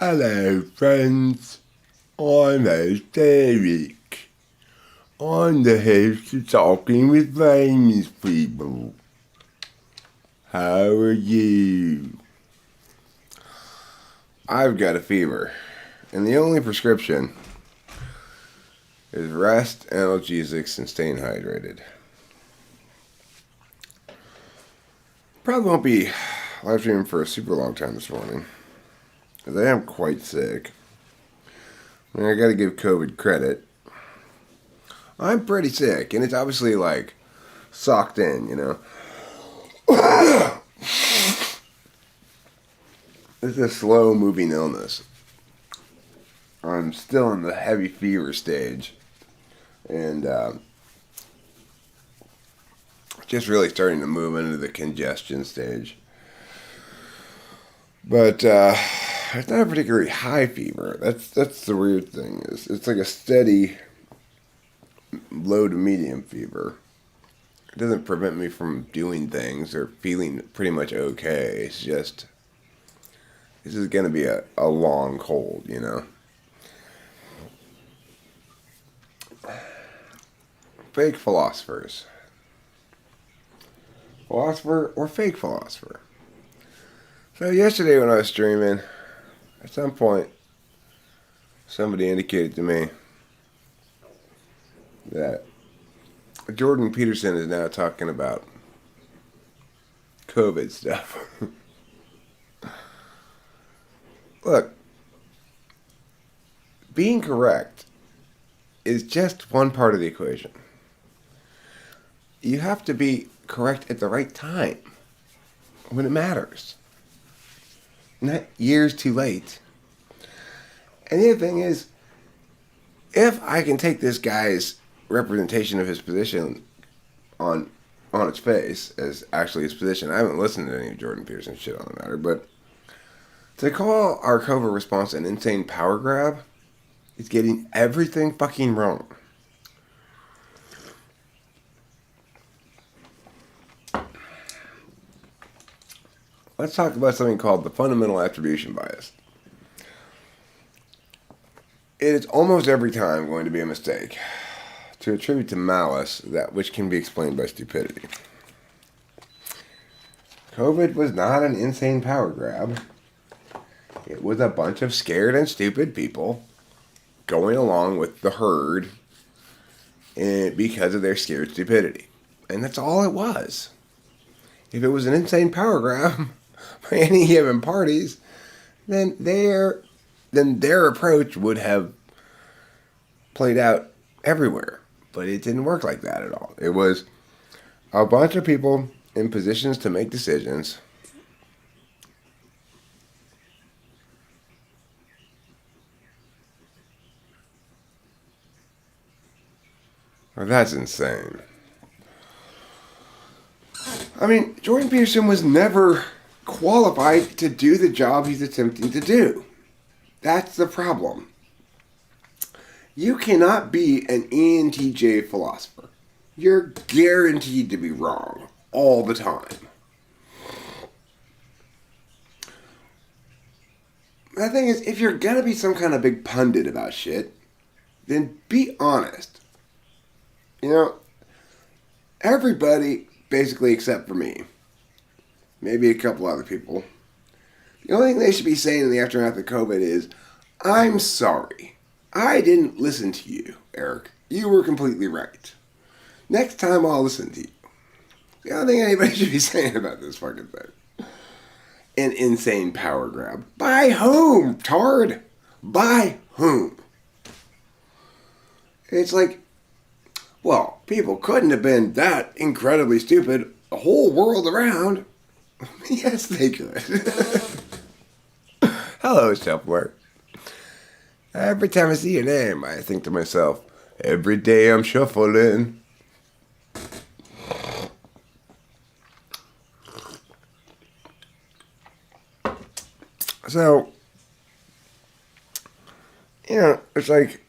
Hello, friends. I'm host Eric. I'm the host of Talking with Famous People. How are you? I've got a fever, and the only prescription is rest, analgesics, and staying hydrated. Probably won't be live streaming for a super long time this morning, because I am quite sick. I mean, I gotta give COVID credit. I'm pretty sick, and it's obviously like socked in, you know. It's a slow moving illness. I'm still in the heavy fever stage, and just really starting to move into the congestion stage. But it's not a particularly high fever. That's the weird thing. It's like a steady low to medium fever. It doesn't prevent me from doing things or feeling pretty much okay. It's just, this is going to be a long cold, you know. Fake philosophers. Philosopher or fake philosopher? So yesterday when I was streaming, at some point, somebody indicated to me that Jordan Peterson is now talking about COVID stuff. Look, being correct is just one part of the equation. You have to be correct at the right time, when it matters. Not years too late. And the other thing is, if I can take this guy's representation of his position on its face as actually his position, I haven't listened to any of Jordan Peterson's shit on the matter, but to call our COVID response an insane power grab is getting everything fucking wrong. Let's talk about something called the fundamental attribution bias. It is almost every time going to be a mistake to attribute to malice that which can be explained by stupidity. COVID was not an insane power grab. It was a bunch of scared and stupid people going along with the herd because of their scared stupidity. And that's all it was. If it was an insane power grab by any given parties, then their approach would have played out everywhere. But it didn't work like that at all. It was a bunch of people in positions to make decisions well, that's insane. I mean, Jordan Peterson was never qualified to do the job he's attempting to do. That's the problem. You cannot be an ENTJ philosopher. You're guaranteed to be wrong all the time. The thing is, if you're gonna be some kind of big pundit about shit, then be honest. You know, everybody, basically except for me, maybe a couple other people, the only thing they should be saying in the aftermath of COVID is, I'm sorry. I didn't listen to you, Eric. You were completely right. Next time I'll listen to you. The only thing anybody should be saying about this fucking thing. An insane power grab. By whom, tard? By whom? It's like, well, people couldn't have been that incredibly stupid the whole world around. Yes, they could. Hello, Self-Work. Every time I see your name, I think to myself, every day I'm shuffling. So, you know, it's like,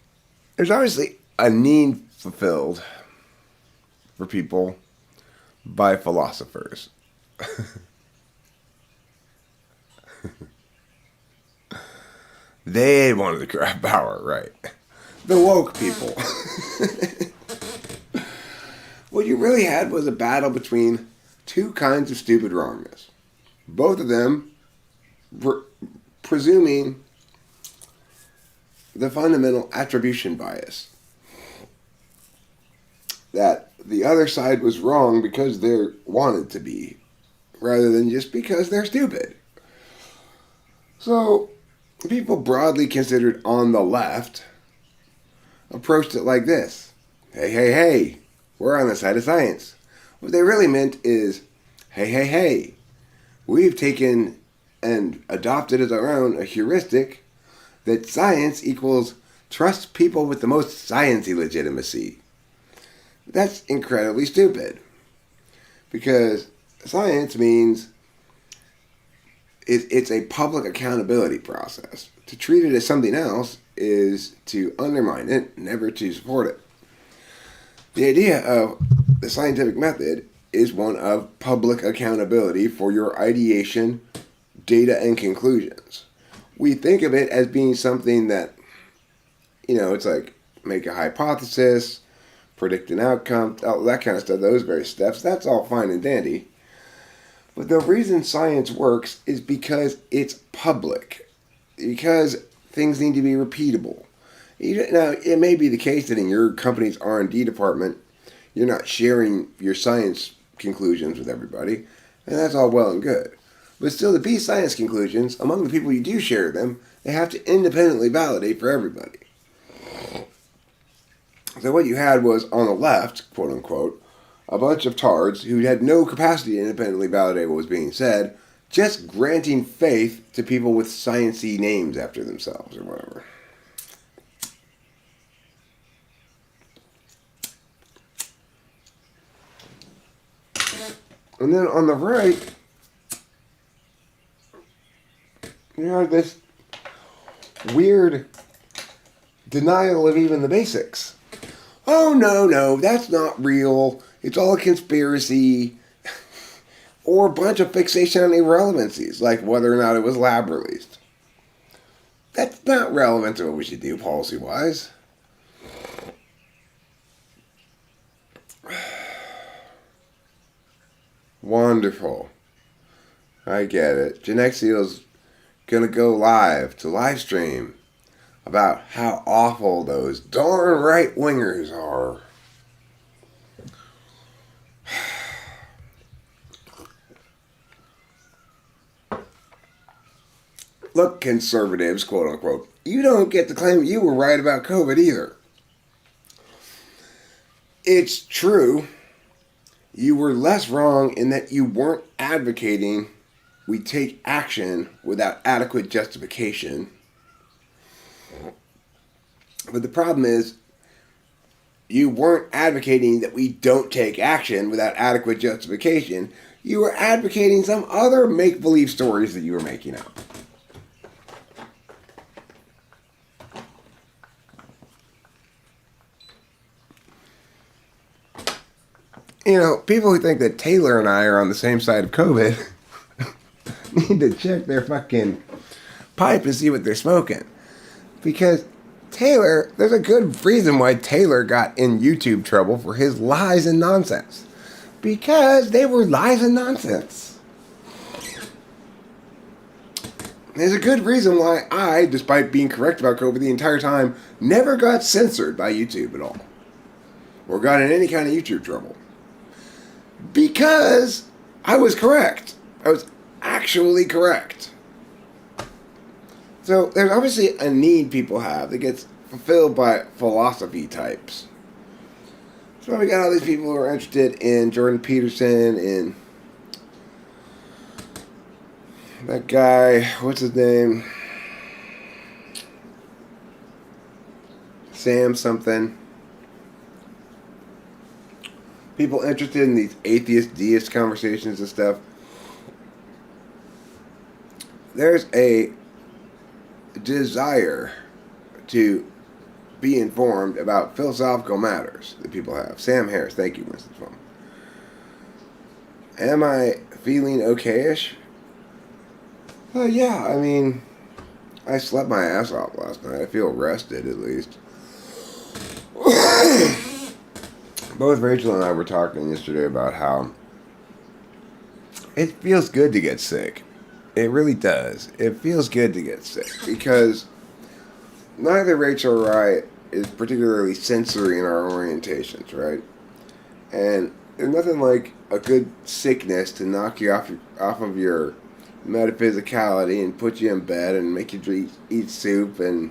there's obviously a need fulfilled for people by philosophers. They wanted to grab power, right? The woke people. What you really had was a battle between two kinds of stupid wrongness. Both of them presuming the fundamental attribution bias. That the other side was wrong because they're wanted to be, rather than just because they're stupid. So, people broadly considered on the left approached it like this. Hey, hey, hey, we're on the side of science. What they really meant is, hey, hey, hey, we've taken and adopted as our own a heuristic that science equals trust people with the most sciencey legitimacy. That's incredibly stupid. Because science means it's a public accountability process. To treat it as something else is to undermine it, never to support it. The idea of the scientific method is one of public accountability for your ideation, data, and conclusions. We think of it as being something that, it's like make a hypothesis, predict an outcome, all that kind of stuff, those various steps. That's all fine and dandy. But the reason science works is because it's public. Because things need to be repeatable. Now, it may be the case that in your company's R&D department, you're not sharing your science conclusions with everybody, and that's all well and good. But still, to be science conclusions, among the people you do share them, they have to independently validate for everybody. So what you had was, on the left, quote unquote, a bunch of tards who had no capacity to independently validate what was being said, just granting faith to people with sciencey names after themselves or whatever. And then on the right, you have this weird denial of even the basics. Oh, no, that's not real. It's all a conspiracy. Or a bunch of fixation on irrelevancies, like whether or not it was lab released. That's not relevant to what we should do policy-wise. Wonderful. I get it. Genexio's gonna go live to live stream about how awful those darn right-wingers are. Look, conservatives, quote unquote, you don't get to claim you were right about COVID either. It's true. You were less wrong in that you weren't advocating we take action without adequate justification. But the problem is, you weren't advocating that we don't take action without adequate justification. You were advocating some other make-believe stories that you were making up. People who think that Taylor and I are on the same side of COVID need to check their fucking pipe and see what they're smoking. Because Taylor, there's a good reason why Taylor got in YouTube trouble for his lies and nonsense. Because they were lies and nonsense. There's a good reason why I, despite being correct about COVID the entire time, never got censored by YouTube at all. Or got in any kind of YouTube trouble. Because I was correct. I was actually correct. So there's obviously a need people have that gets fulfilled by philosophy types. So we got all these people who are interested in Jordan Peterson and that guy, what's his name? Sam something. People interested in these atheist, deist conversations and stuff. There's a desire to be informed about philosophical matters that people have. Sam Harris, thank you, Winston Phone. Am I feeling okayish? Yeah, I slept my ass off last night. I feel rested, at least. Both Rachel and I were talking yesterday about how it feels good to get sick. It really does. It feels good to get sick because neither Rachel or I is particularly sensory in our orientations, right? And there's nothing like a good sickness to knock you off of your metaphysicality and put you in bed and make you eat soup and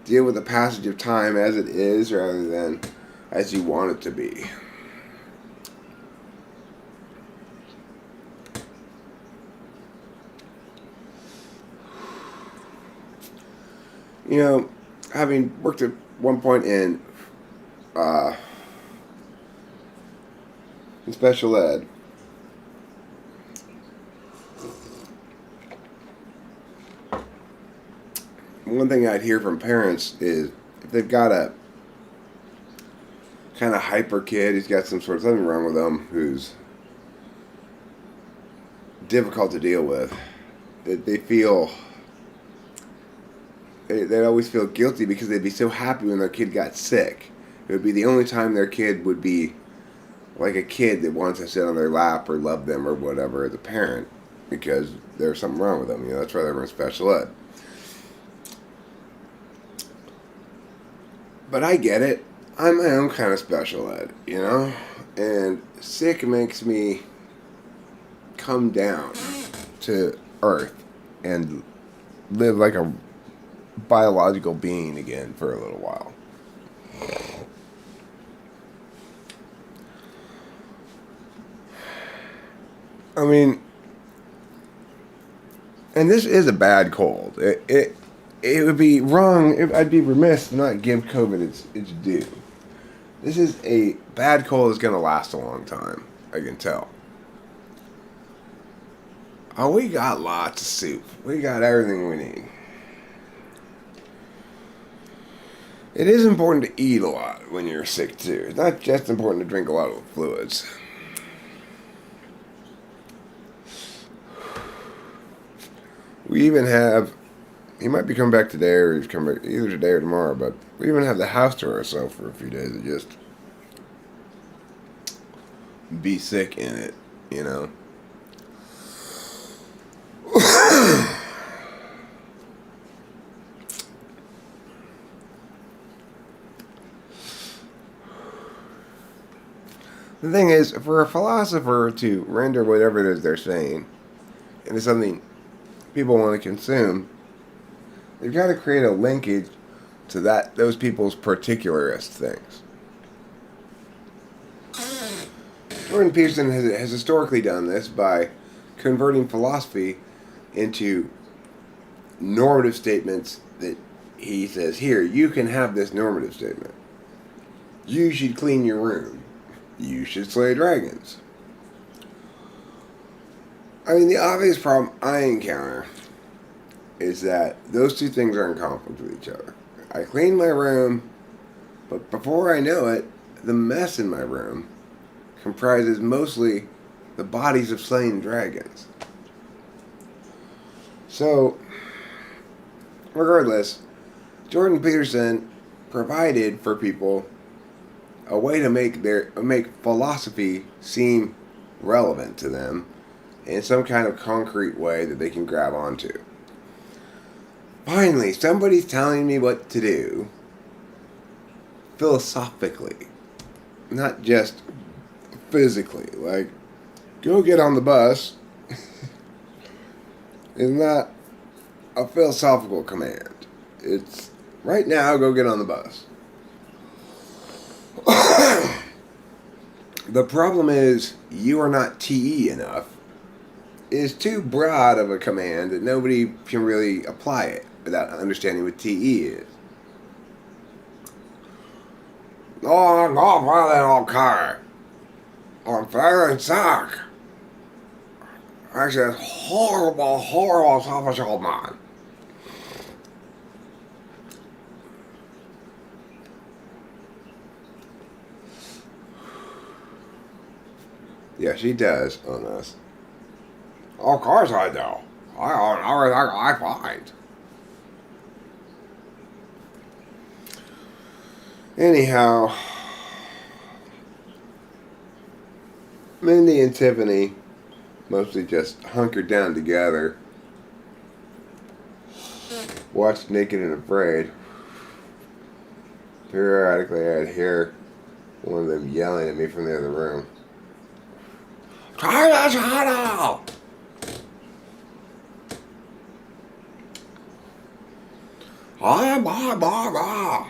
deal with the passage of time as it is rather than as you want it to be. You know, having worked at one point in special ed, one thing I'd hear from parents is if they've got a kind of hyper kid who's got something wrong with them, who's difficult to deal with, that they'd always feel guilty because they'd be so happy when their kid got sick. It would be the only time their kid would be like a kid that wants to sit on their lap or love them or whatever as a parent because there's something wrong with them. You know, that's why they're in special ed. But I get it. I'm my own kind of special ed, you know? And sick makes me come down to earth and live like a biological being again for a little while. I mean, and this is a bad cold. It would be wrong, I'd be remiss to not give COVID its due. This is a bad cold that's going to last a long time, I can tell. Oh, we got lots of soup. We got everything we need. It is important to eat a lot when you're sick, too. It's not just important to drink a lot of fluids. We even have, he might be coming back today or he's coming back either today or tomorrow, but we even have the house to ourselves for a few days to just be sick in it, you know? The thing is, for a philosopher to render whatever it is they're saying into something people want to consume, they've got to create a linkage to those people's particularist things. Jordan Peterson has historically done this by converting philosophy into normative statements that he says, here, you can have this normative statement. You should clean your room. You should slay dragons. I mean, the obvious problem I encounter is that those two things are in conflict with each other. I clean my room, but before I know it, the mess in my room comprises mostly the bodies of slain dragons. So, regardless, Jordan Peterson provided for people a way to make philosophy seem relevant to them in some kind of concrete way that they can grab onto. Finally, somebody's telling me what to do philosophically, not just physically. Like, go get on the bus is not a philosophical command. It's, right now, go get on the bus. The problem is, you are not TE enough. Is too broad of a command that nobody can really apply it without understanding what TE is. Oh, I'm not violent car. I'm very sick. Actually, it's horrible selfish man. Yeah, she does on us. Of course I do. I own everything I find. Anyhow, Mindy and Tiffany mostly just hunkered down together, watched Naked and Afraid. Periodically, I'd hear one of them yelling at me from the other room. China! Blah.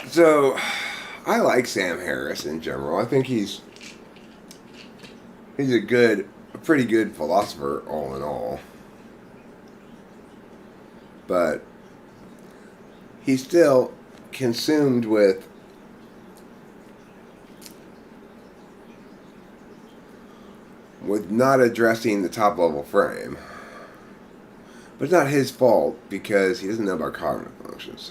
So, I like Sam Harris in general. I think he's a pretty good philosopher all in all. But he's still consumed with not addressing the top level frame. But it's not his fault because he doesn't know about cognitive functions.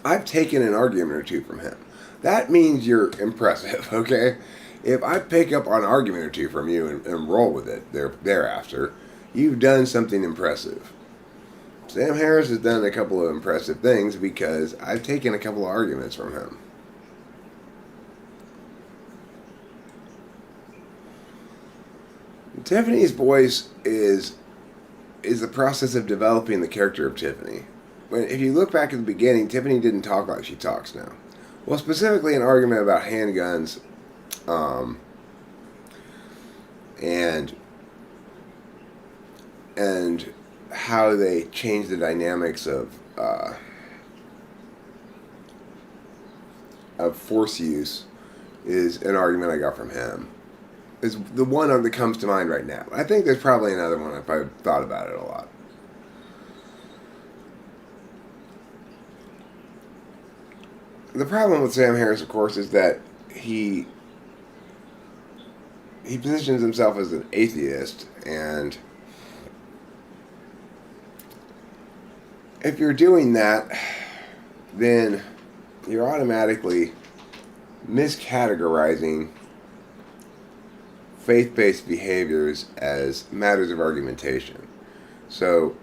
I've taken an argument or two from him. That means you're impressive, okay? If I pick up an argument or two from you and roll with it thereafter, you've done something impressive. Sam Harris has done a couple of impressive things because I've taken a couple of arguments from him. Tiffany's voice is the process of developing the character of Tiffany. If you look back at the beginning, Tiffany didn't talk like she talks now. Well, specifically an argument about handguns, and how they change the dynamics of force use is an argument I got from him. Is the one that comes to mind right now. I think there's probably another one if I've thought about it a lot. The problem with Sam Harris, of course, is that he positions himself as an atheist, and if you're doing that, then you're automatically miscategorizing faith-based behaviors as matters of argumentation. So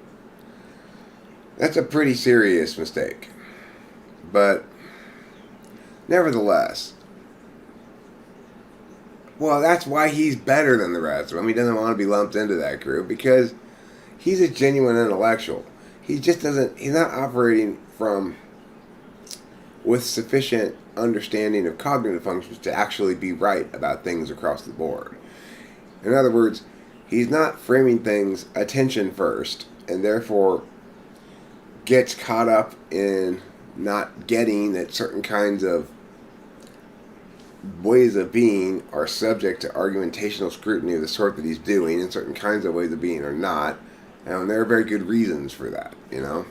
that's a pretty serious mistake. But nevertheless, well, that's why he's better than the rest of them. He doesn't want to be lumped into that group because he's a genuine intellectual. He just doesn't, he's not operating with sufficient understanding of cognitive functions to actually be right about things across the board. In other words, he's not framing things attention first, and therefore gets caught up in not getting that certain kinds of ways of being are subject to argumentational scrutiny of the sort that he's doing, and certain kinds of ways of being are not. And there are very good reasons for that, you know?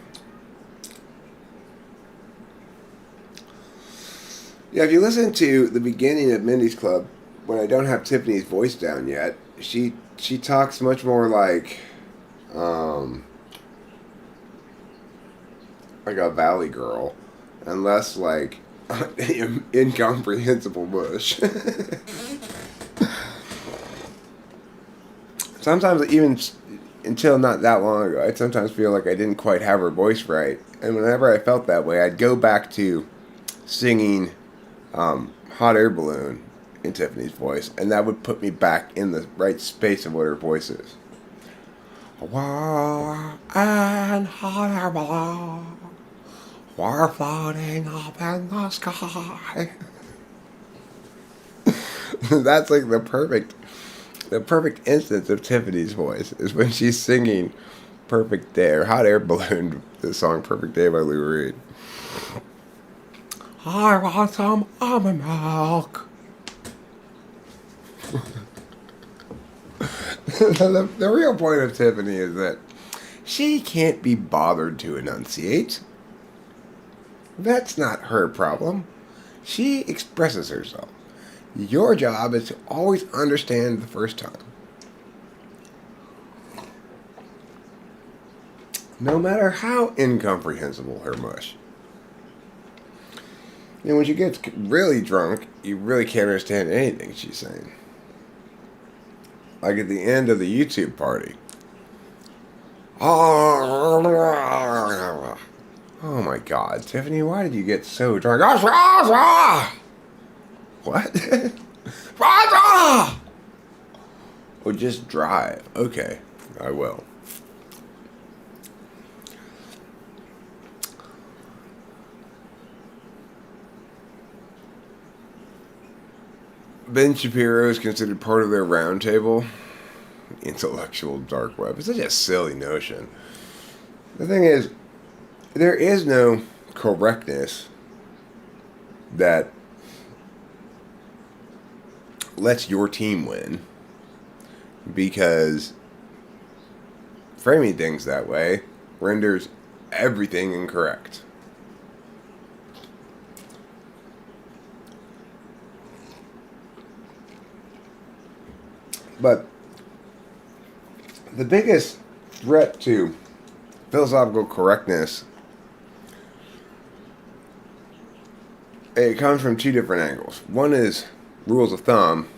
Yeah, if you listen to the beginning of Mindy's Club, when I don't have Tiffany's voice down yet, she talks much more like a valley girl, and less like incomprehensible mush. Sometimes, even until not that long ago, I'd sometimes feel like I didn't quite have her voice right, and whenever I felt that way, I'd go back to singing Hot Air Balloon in Tiffany's voice, and that would put me back in the right space of what her voice is. War and hot air balloon, we're floating up in the sky. That's like the perfect instance of Tiffany's voice is when she's singing Perfect Day, or Hot Air Balloon, the song Perfect Day by Lou Reed. I want some almond milk. The real point of Tiffany is that she can't be bothered to enunciate. That's not her problem. She expresses herself. Your job is to always understand the first time. No matter how incomprehensible her mush. And when she gets really drunk, you really can't understand anything she's saying. Like at the end of the YouTube party. Oh my God, Tiffany, why did you get so drunk? What? Or just drive. Okay, I will. Ben Shapiro is considered part of their roundtable. Intellectual dark web. It's such a silly notion. The thing is, there is no correctness that lets your team win, because framing things that way renders everything incorrect. But the biggest threat to philosophical correctness, it comes from two different angles. One is rules of thumb,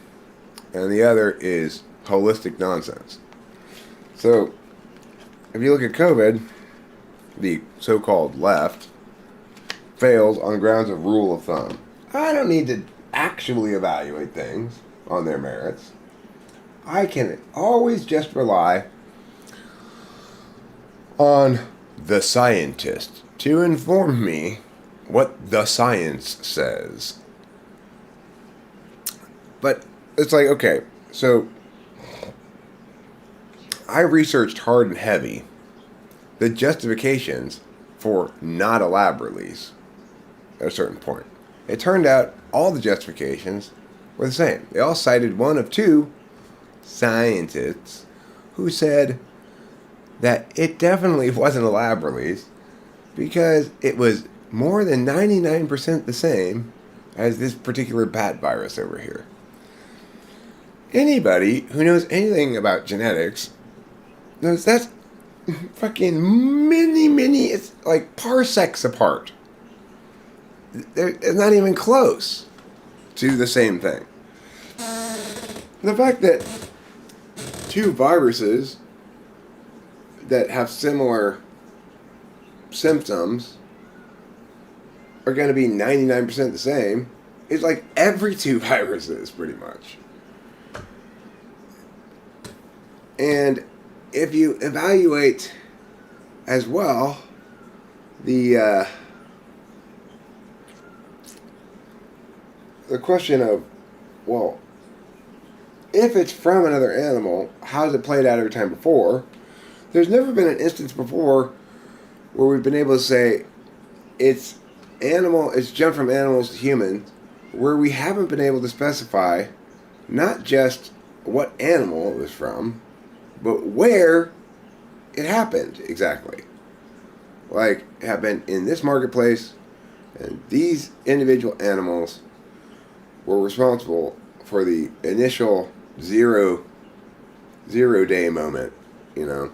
and the other is holistic nonsense. So, if you look at COVID, the so-called left fails on grounds of rule of thumb. I don't need to actually evaluate things on their merits. I can always just rely on the scientist to inform me what the science says. But it's like, okay, so I researched hard and heavy the justifications for not elaborates at a certain point. It turned out all the justifications were the same. They all cited one of two scientists who said that it definitely wasn't a lab release because it was more than 99% the same as this particular bat virus over here. Anybody who knows anything about genetics knows that's fucking many, it's like parsecs apart. It's not even close to the same thing. The fact that two viruses that have similar symptoms are going to be 99% the same is like every two viruses, pretty much. And if you evaluate as well the question of, well, if it's from another animal, how's it played out every time before? There's never been an instance before where we've been able to say it's jumped from animals to humans, where we haven't been able to specify not just what animal it was from, but where it happened exactly. Like, it happened in this marketplace, and these individual animals were responsible for the initial zero day moment, you know.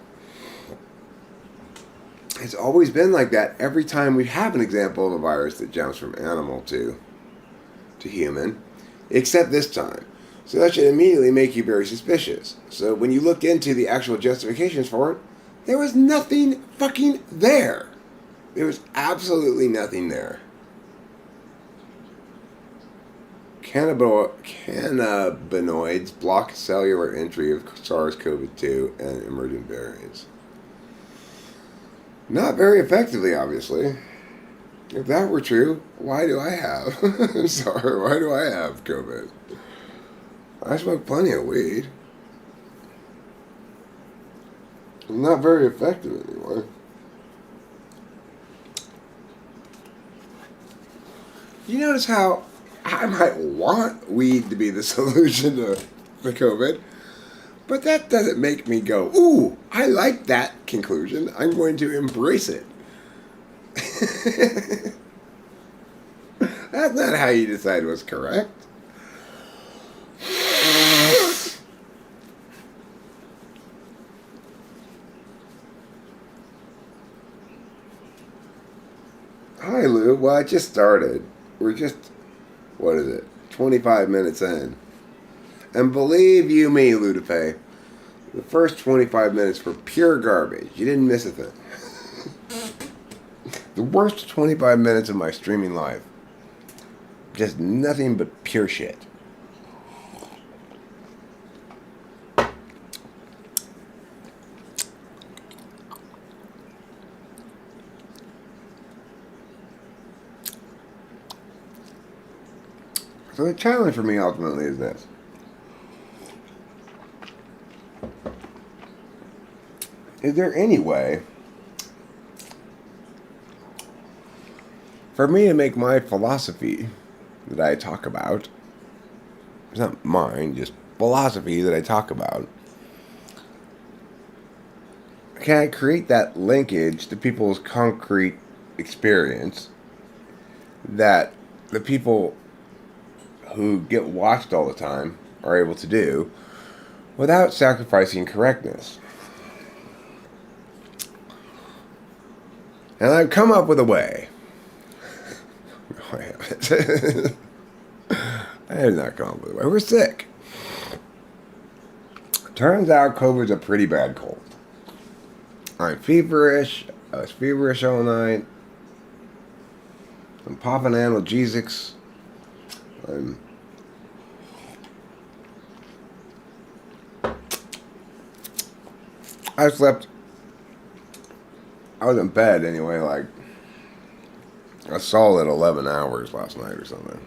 It's always been like that every time we have an example of a virus that jumps from animal to human, except this time. So that should immediately make you very suspicious. So when you look into the actual justifications for it, there was nothing fucking there. There was absolutely nothing there. Cannabinoids block cellular entry of SARS-CoV-2 and emergent variants. Not very effectively, obviously. If that were true, why do I have? I'm sorry, why do I have COVID? I smoke plenty of weed. It's not very effective anyway. You notice how I might want weed to be the solution to the COVID, but that doesn't make me go, ooh, I like that conclusion. I'm going to embrace it. That's not how you decide what's correct. Hi, Lou. Well, I just started. we're just, what is it, 25 minutes in. And believe you me, Ludofe, the first 25 minutes were pure garbage. You didn't miss a thing. The worst 25 minutes of my streaming life. Just nothing but pure shit. So the challenge for me ultimately is this. Is there any way for me to make my philosophy that I talk about, it's not mine, just philosophy that I talk about, can I create that linkage to people's concrete experience that the people who get watched all the time are able to do without sacrificing correctness? And I've come up with a way. No, I haven't. I have not come up with a way. We're sick. Turns out COVID's a pretty bad cold. I'm feverish. I was feverish all night. I'm popping analgesics. I slept. I was in bed anyway, like a solid 11 hours last night or something.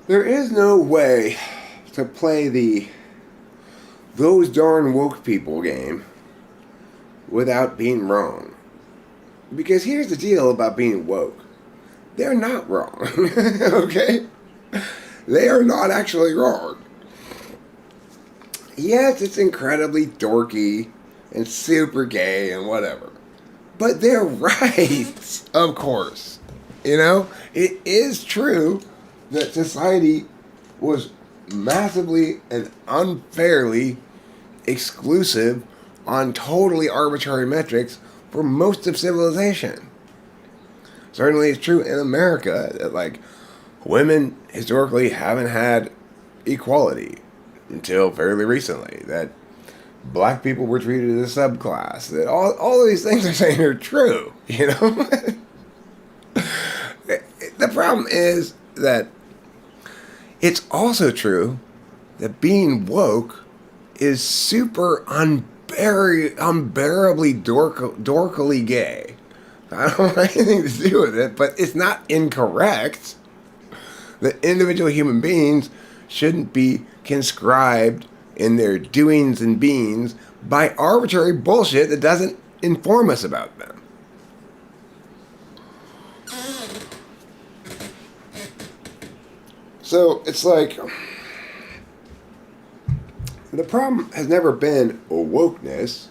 There is no way to play the those darn woke people game without being wrong. Because here's the deal about being woke. They're not wrong. Okay? They are not actually wrong. Yes, it's incredibly dorky and super gay and whatever. But they're right, of course. You know? It is true that society was massively and unfairly exclusive on totally arbitrary metrics for most of civilization. Certainly it's true in America that, like, women historically haven't had equality until fairly recently. That black people were treated as a subclass. That all of these things I'm saying are true, you know? The problem is that it's also true that being woke is super unbearably dorkily gay. I don't want anything to do with it, but it's not incorrect that individual human beings shouldn't be conscribed in their doings and beings by arbitrary bullshit that doesn't inform us about them. So it's like, the problem has never been wokeness.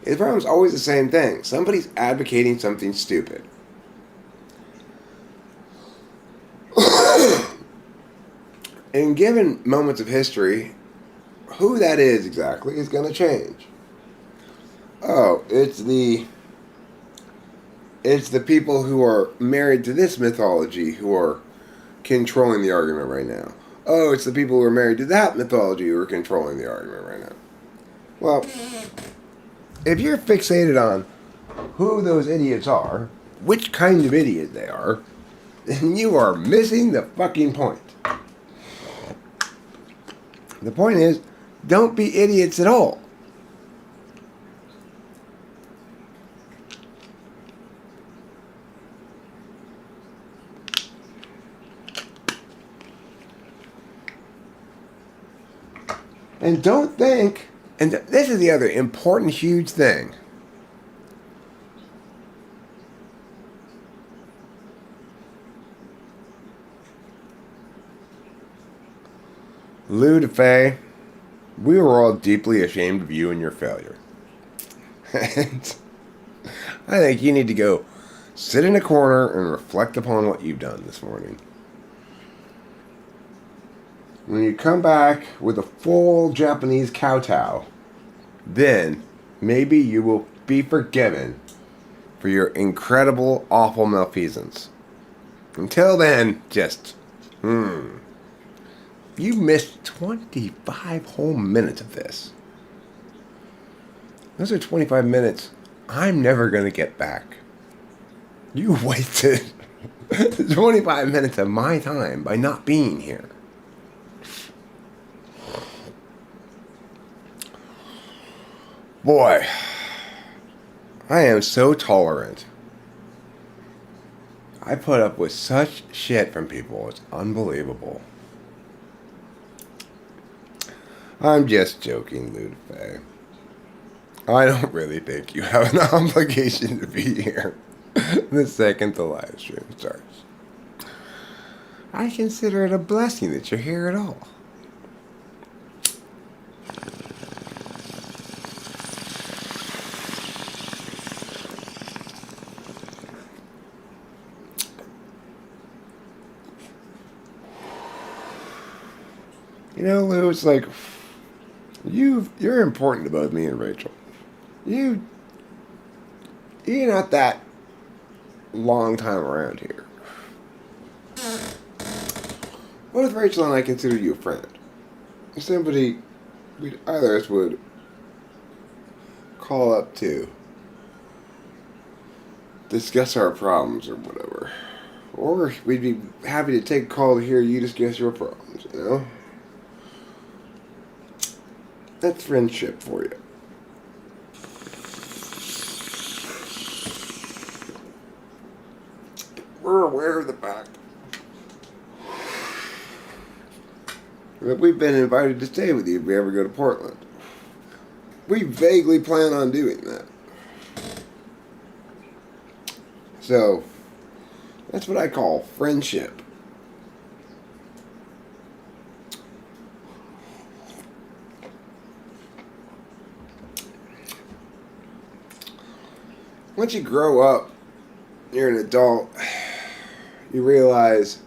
The problem is always the same thing. Somebody's advocating something stupid. In given moments of history, who that is exactly is going to change. Oh, it's the people who are married to this mythology who are controlling the argument right now. Oh, it's the people who are married to that mythology who are controlling the argument right now. Well, if you're fixated on who those idiots are, which kind of idiot they are, then you are missing the fucking point. The point is, don't be idiots at all. And don't think, and this is the other important, huge thing. Lou DeFay, we were all deeply ashamed of you and your failure. And I think you need to go sit in a corner and reflect upon what you've done this morning. When you come back with a full Japanese kowtow, then maybe you will be forgiven for your incredible, awful malfeasance. Until then, just, you missed 25 whole minutes of this. Those are 25 minutes I'm never going to get back. You wasted 25 minutes of my time by not being here. Boy, I am so tolerant. I put up with such shit from people. It's unbelievable. I'm just joking, Ludafe. I don't really think you have an obligation to be here the second the live stream starts. I consider it a blessing that you're here at all. You know, Lou, it's like, you're important to both me and Rachel. You're not that long time around here. What if Rachel and I consider you a friend? Somebody either of us would call up to discuss our problems or whatever. Or we'd be happy to take a call to hear you discuss your problems, you know? That's friendship for you. We're aware of the fact that we've been invited to stay with you if we ever go to Portland. We vaguely plan on doing that. So, that's what I call friendship. Once you grow up, you're an adult, you realize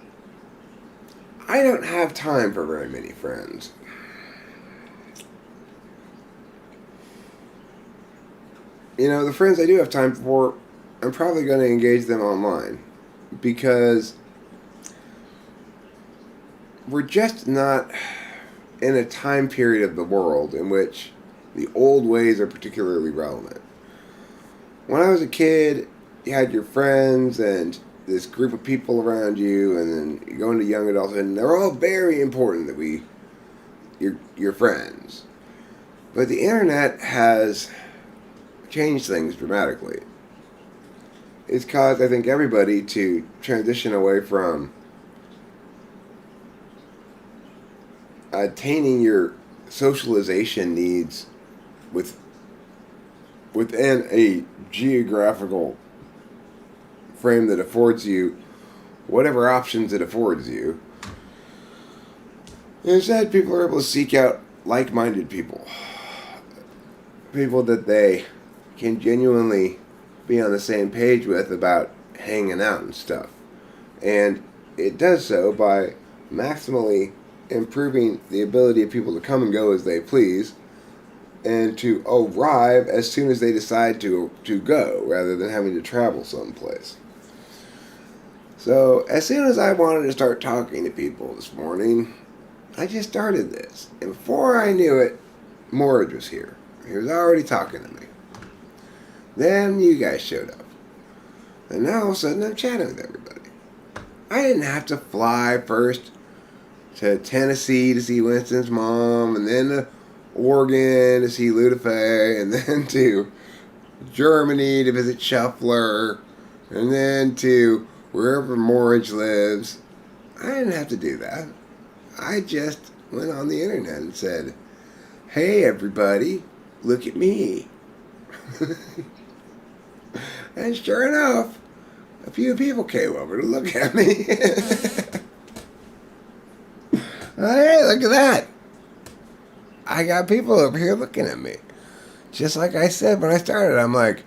I don't have time for very many friends. You know, the friends I do have time for, I'm probably going to engage them online because we're just not in a time period of the world in which the old ways are particularly relevant. When I was a kid, you had your friends and this group of people around you, and then you go into young adulthood, and they're all very important that you're friends. But the internet has changed things dramatically. It's caused, I think, everybody to transition away from attaining your socialization needs within a geographical frame that affords you whatever options it affords you. Instead, people are able to seek out like-minded people. People that they can genuinely be on the same page with about hanging out and stuff. And it does so by maximally improving the ability of people to come and go as they please, and to arrive as soon as they decide to go, rather than having to travel someplace. So, as soon as I wanted to start talking to people this morning, I just started this. And before I knew it, Morridge was here. He was already talking to me. Then you guys showed up. And now all of a sudden I'm chatting with everybody. I didn't have to fly first to Tennessee to see Winston's mom, and then to Oregon to see Ludafe, and then to Germany to visit Shuffler, and then to wherever Morridge lives. I didn't have to do that. I just went on the internet and said, "Hey everybody, look at me." And sure enough, a few people came over to look at me. Hey, look at that. I got people over here looking at me. Just like I said when I started, I'm like,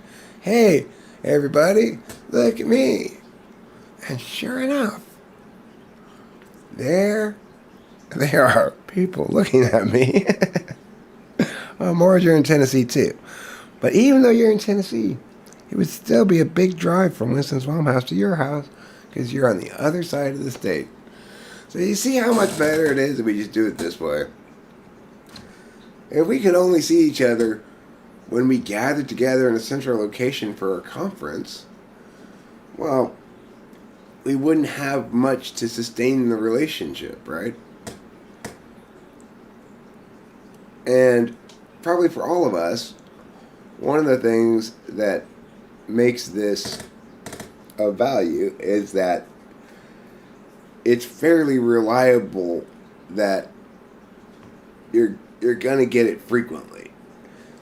hey, everybody, look at me. And sure enough, there are people looking at me. More you're in Tennessee too. But even though you're in Tennessee, it would still be a big drive from Winston-Salem house to your house because you're on the other side of the state. So you see how much better it is if we just do it this way. If we could only see each other when we gather together in a central location for a conference, well, we wouldn't have much to sustain the relationship, right? And probably for all of us, one of the things that makes this of value is that it's fairly reliable that you're gonna get it frequently.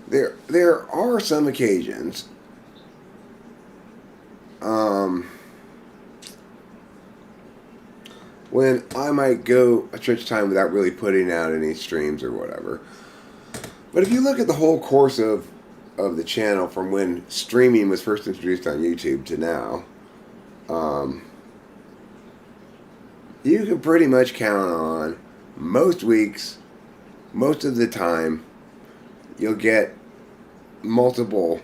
There are some occasions when I might go a church time without really putting out any streams or whatever. But if you look at the whole course of the channel from when streaming was first introduced on YouTube to now, you can pretty much count on most weeks, most of the time, you'll get multiple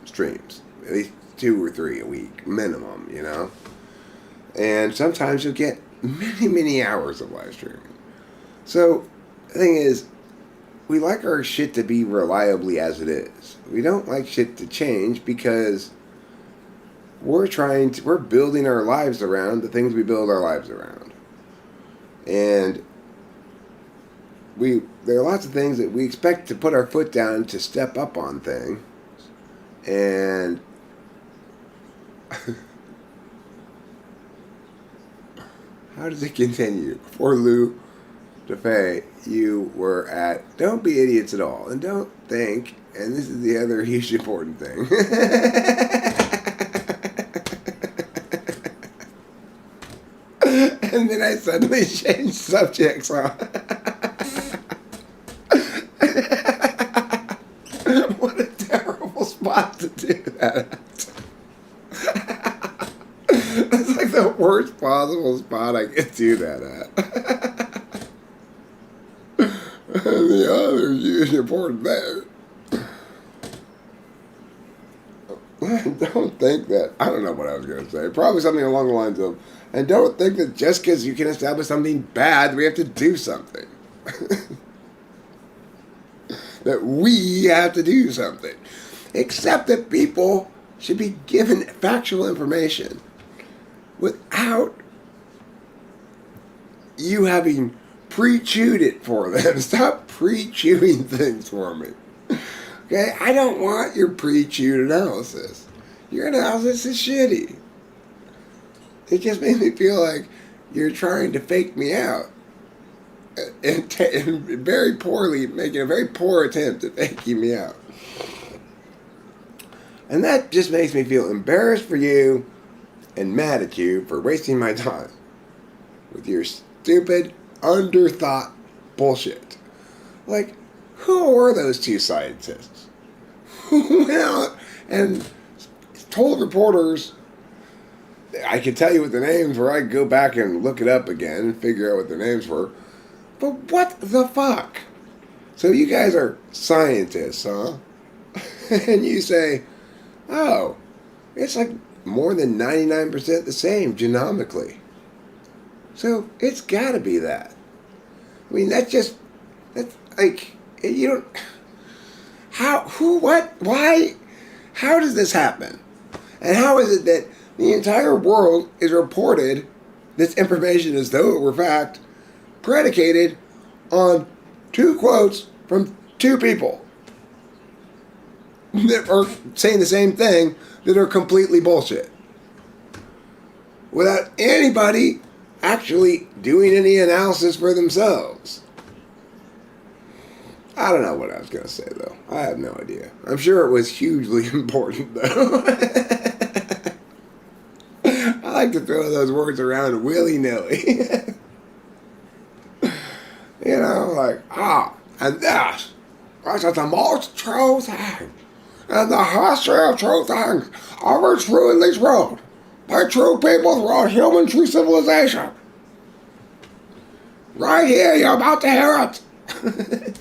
streams, at least 2 or 3 a week minimum, you know. And sometimes you'll get many hours of live streaming. So the thing is, we like our shit to be reliably as it is. We don't like shit to change because we're building our lives around the things we build our lives around. And there are lots of things that we expect to put our foot down to step up on things. And how does it continue? For Lou DeFay, you were at don't be idiots at all, and don't think, and this is the other huge important thing. And then I suddenly changed subjects, huh? What a terrible spot to do that at. That's like the worst possible spot I could do that at. And the other huge important there. Don't think that, I don't know what I was going to say. Probably something along the lines of, and don't think that just because you can establish something bad, we have to do something. That we have to do something. Except that people should be given factual information without you having pre-chewed it for them. Stop pre-chewing things for me. Okay? I don't want your pre-chewed analysis. Your analysis is shitty. It just made me feel like you're trying to fake me out. And very poorly, making a very poor attempt at faking me out. And that just makes me feel embarrassed for you and mad at you for wasting my time with your stupid, underthought bullshit. Like, who were those 2 scientists who went out and told reporters, I could tell you what the names were, I could go back and look it up again and figure out what their names were, but what the fuck? So you guys are scientists, huh? And you say, oh, it's like more than 99% the same genomically. So it's gotta be that. I mean, that's like, you don't, how, who, what, why, how does this happen? And how is it that the entire world is reported this information as though it were fact, predicated on 2 quotes from 2 people that are saying the same thing that are completely bullshit, without anybody actually doing any analysis for themselves? I don't know what I was going to say, though. I have no idea. I'm sure it was hugely important, though. I like to throw those words around willy-nilly. You know, like, and that's the most true thing And the history of true things are true in this world, by true people throughout human true civilization. Right here, you're about to hear it.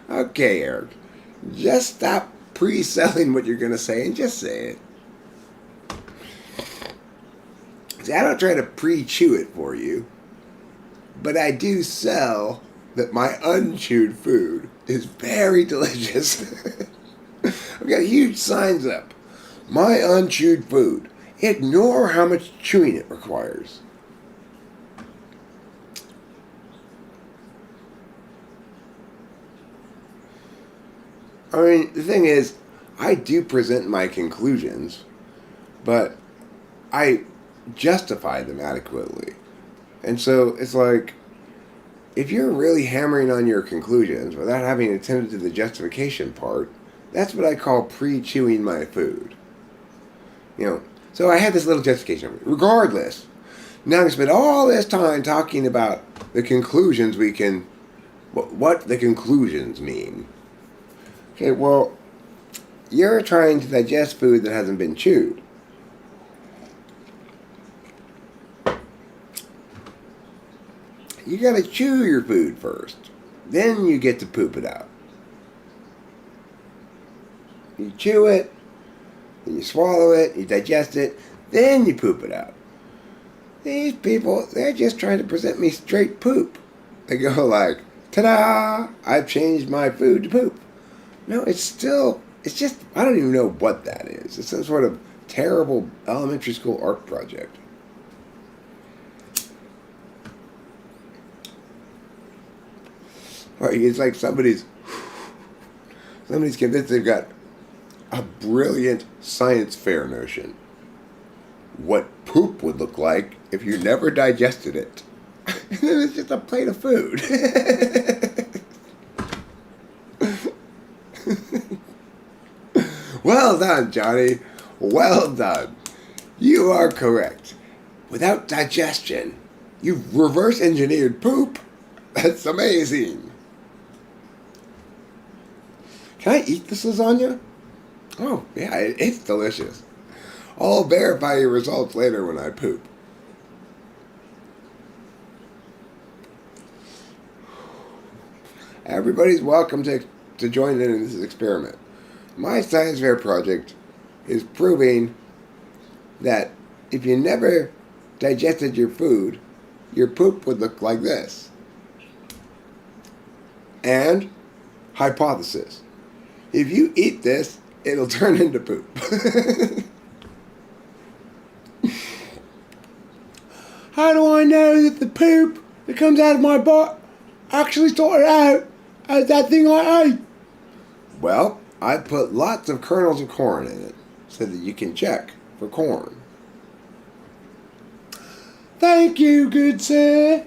Okay, Eric, just stop pre-selling what you're going to say and just say it. See, I don't try to pre-chew it for you, but I do sell that my unchewed food is very delicious. I've got huge signs up. My unchewed food. Ignore how much chewing it requires. I mean, the thing is, I do present my conclusions, but I justify them adequately. And so it's like, if you're really hammering on your conclusions without having attended to the justification part, that's what I call pre-chewing my food. So I had this little justification. Regardless, now I'm going to spend all this time talking about the conclusions what the conclusions mean. Okay, well, you're trying to digest food that hasn't been chewed. You gotta chew your food first. Then you get to poop it out. You chew it, then you swallow it, you digest it, then you poop it out. These people, they're just trying to present me straight poop. They go like, ta-da, I've changed my food to poop. No, it's just, I don't even know what that is. It's some sort of terrible elementary school art project. Or it's like somebody's convinced they've got a brilliant science fair notion. What poop would look like if you never digested it. And then it's just a plate of food. Well done, Johnny. Well done. You are correct. Without digestion, you've reverse engineered poop. That's amazing. Can I eat this lasagna? Oh, yeah, it's delicious. I'll verify your results later when I poop. Everybody's welcome to join in this experiment. My science fair project is proving that if you never digested your food, your poop would look like this. And, hypothesis, if you eat this, it'll turn into poop. How do I know that the poop that comes out of my butt actually started out as that thing I ate? Well, I put lots of kernels of corn in it so that you can check for corn. Thank you, good sir.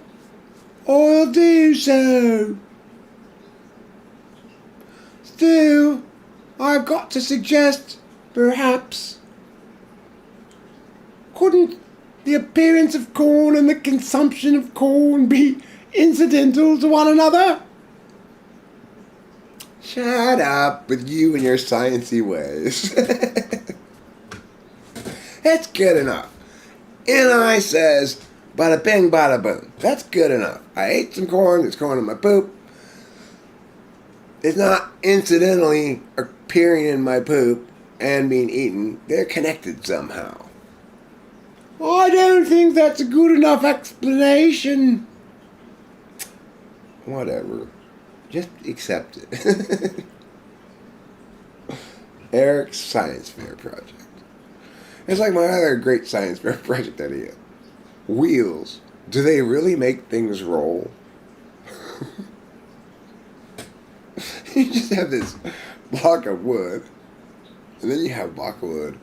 I'll do so. Still, I've got to suggest, perhaps, couldn't the appearance of corn and the consumption of corn be incidental to one another? Shut up with you and your sciencey ways. That's good enough. N.I. says, bada bing, bada boom. That's good enough. I ate some corn, there's corn in my poop. It's not incidentally appearing in my poop and being eaten. They're connected somehow. I don't think that's a good enough explanation. Whatever. Just accept it. Eric's Science Fair Project. It's like my other great Science Fair Project idea. Wheels. Do they really make things roll? You just have this block of wood, and then you have a block of wood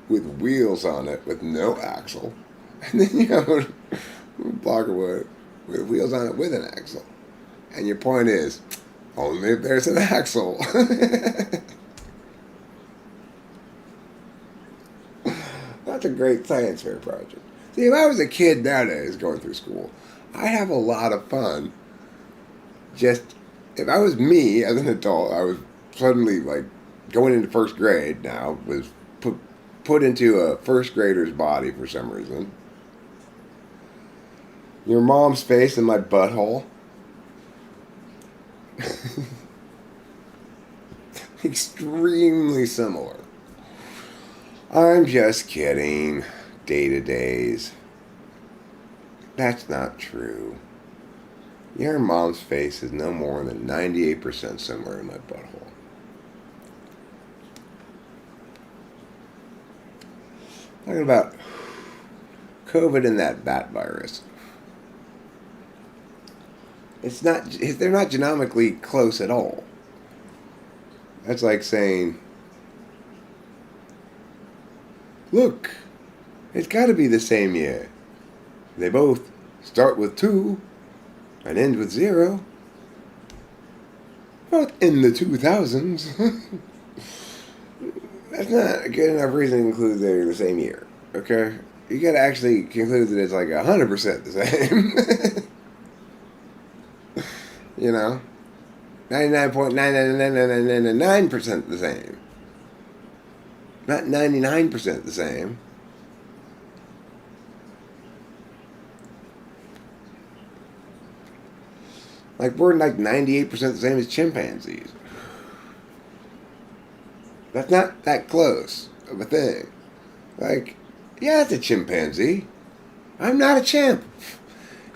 with wheels on it with no axle, and then you have a block of wood with wheels on it with an axle. And your point is, only if there's an axle. That's a great science fair project. See, if I was a kid nowadays going through school, I'd have a lot of fun. Just, if I was me as an adult, I was suddenly like going into first grade now, was put into a first grader's body for some reason. Your mom's face in my butthole. Extremely similar. I'm just kidding. Day-to-days. That's not true. Your mom's face is no more than 98% similar to my butthole. Talking about COVID and that bat virus. They're not genomically close at all. That's like saying, look, it's got to be the same year. They both start with 2 and end with 0. But in the 2000s. That's not a good enough reason to conclude they're the same year. Okay? You gotta actually conclude that it's like 100% the same. You know? 99.99999% the same. Not 99% the same. Like, we're like 98% the same as chimpanzees. That's not that close of a thing. Like, yeah, it's a chimpanzee. I'm not a chimp.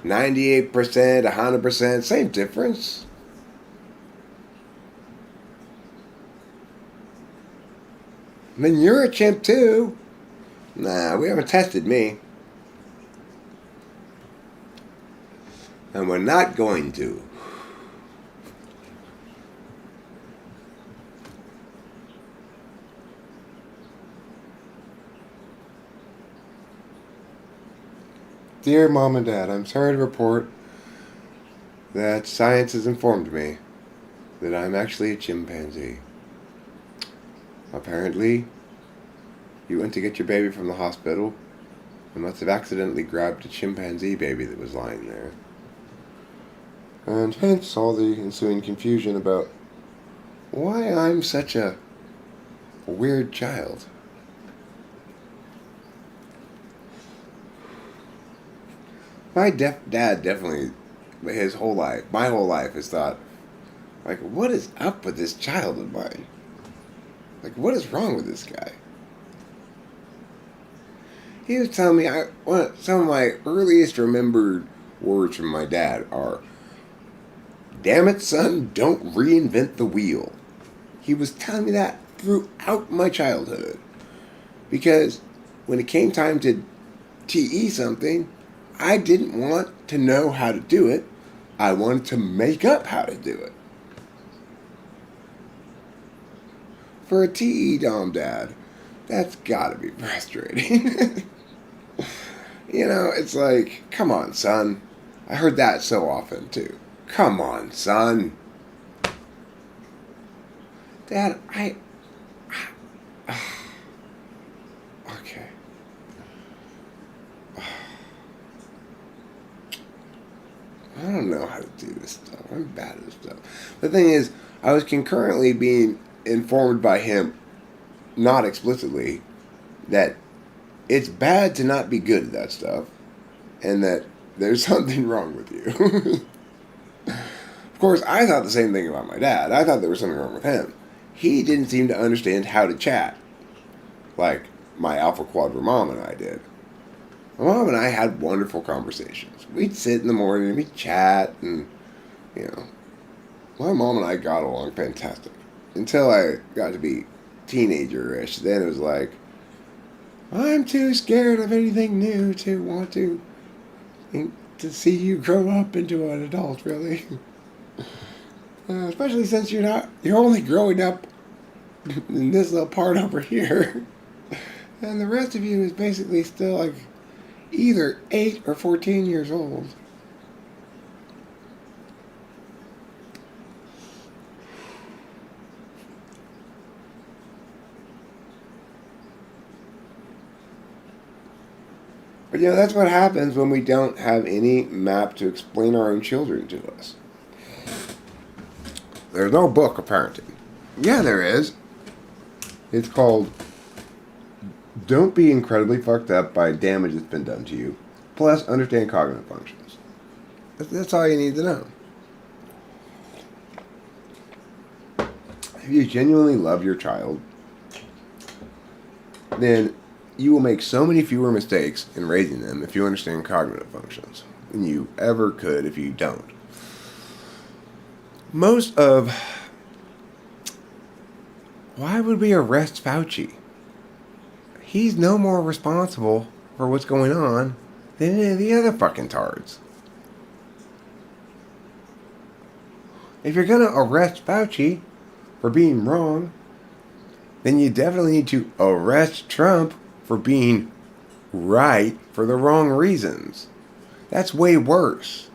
98%, 100%, same difference. Then you're a chimp too. Nah, we haven't tested me. And we're not going to. Dear Mom and Dad, I'm sorry to report that science has informed me that I'm actually a chimpanzee. Apparently, you went to get your baby from the hospital and must have accidentally grabbed a chimpanzee baby that was lying there. And hence all the ensuing confusion about why I'm such a weird child. My dad definitely, his whole life, my whole life has thought, like, what is up with this child of mine? Like, what is wrong with this guy? He was telling me, some of my earliest remembered words from my dad are, damn it, son, don't reinvent the wheel. He was telling me that throughout my childhood. Because when it came time to TE something, I didn't want to know how to do it. I wanted to make up how to do it. For a TE Dom dad, that's gotta be frustrating. You know, it's like, come on, son. I heard that so often, too. Come on, son. Dad, okay. I don't know how to do this stuff. I'm bad at this stuff. The thing is, I was concurrently being informed by him, not explicitly, that it's bad to not be good at that stuff, and that there's something wrong with you. Of course, I thought the same thing about my dad. I thought there was something wrong with him. He didn't seem to understand how to chat, like my Alpha Quadra mom and I did. My mom and I had wonderful conversations. We'd sit in the morning and we'd chat, and, you know, my mom and I got along fantastic. Until I got to be teenager-ish. Then it was like, I'm too scared of anything new to want to see you grow up into an adult, really. Especially since you're only growing up in this little part over here. And the rest of you is basically still like either 8 or 14 years old. But, you know, that's what happens when we don't have any map to explain our own children to us. There's no book of parenting. Yeah, there is. It's called Don't Be Incredibly Fucked Up by Damage That's Been Done to You, plus Understand Cognitive Functions. That's all you need to know. If you genuinely love your child, then you will make so many fewer mistakes in raising them if you understand cognitive functions than you ever could if you don't. Why would we arrest Fauci? He's no more responsible for what's going on than any of the other fucking tards. If you're going to arrest Fauci for being wrong, then you definitely need to arrest Trump for being right for the wrong reasons. That's way worse.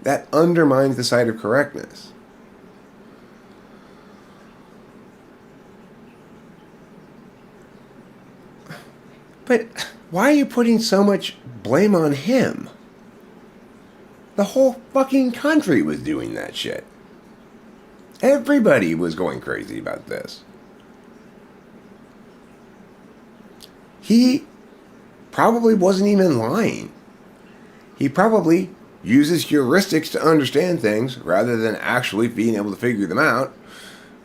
That undermines the side of correctness. But why are you putting so much blame on him? The whole fucking country was doing that shit. Everybody was going crazy about this. He probably wasn't even lying. He probably uses heuristics to understand things rather than actually being able to figure them out,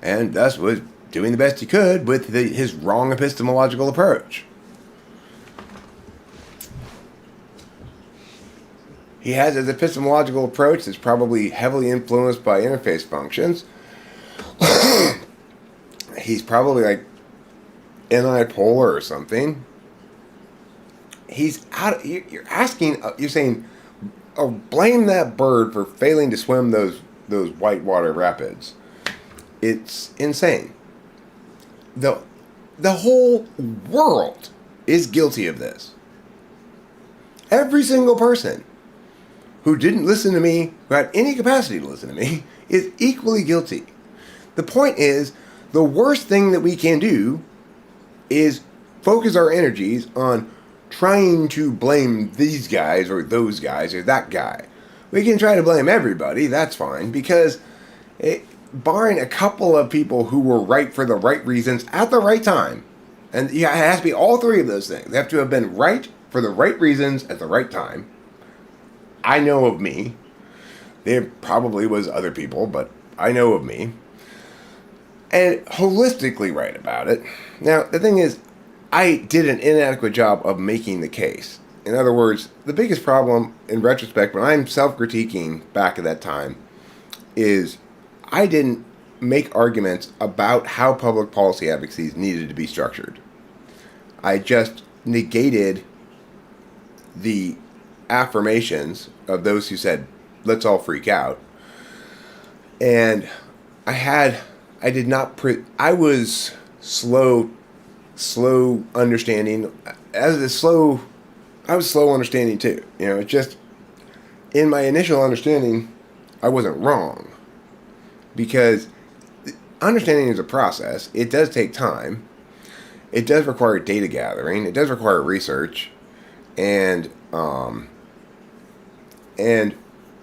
and thus was doing the best he could with his wrong epistemological approach. He has his epistemological approach that's probably heavily influenced by interface functions. He's probably like antipolar or something. He's out. You're saying, oh, blame that bird for failing to swim those whitewater rapids. It's insane. The whole world is guilty of this. Every single person who didn't listen to me, who had any capacity to listen to me, is equally guilty. The point is, the worst thing that we can do is focus our energies on trying to blame these guys or those guys or that guy. We can try to blame everybody, that's fine, because barring a couple of people who were right for the right reasons at the right time, and yeah, it has to be all three of those things. They have to have been right for the right reasons at the right time. I know of me. There probably was other people, but I know of me. And holistically right about it. Now, the thing is, I did an inadequate job of making the case. In other words, the biggest problem in retrospect, when I'm self-critiquing back at that time, is I didn't make arguments about how public policy advocacy needed to be structured. I just negated the affirmations of those who said, let's all freak out. And I was slow understanding. I was slow understanding too. You know, it's just, in my initial understanding, I wasn't wrong. Because understanding is a process. It does take time. It does require data gathering. It does require research. And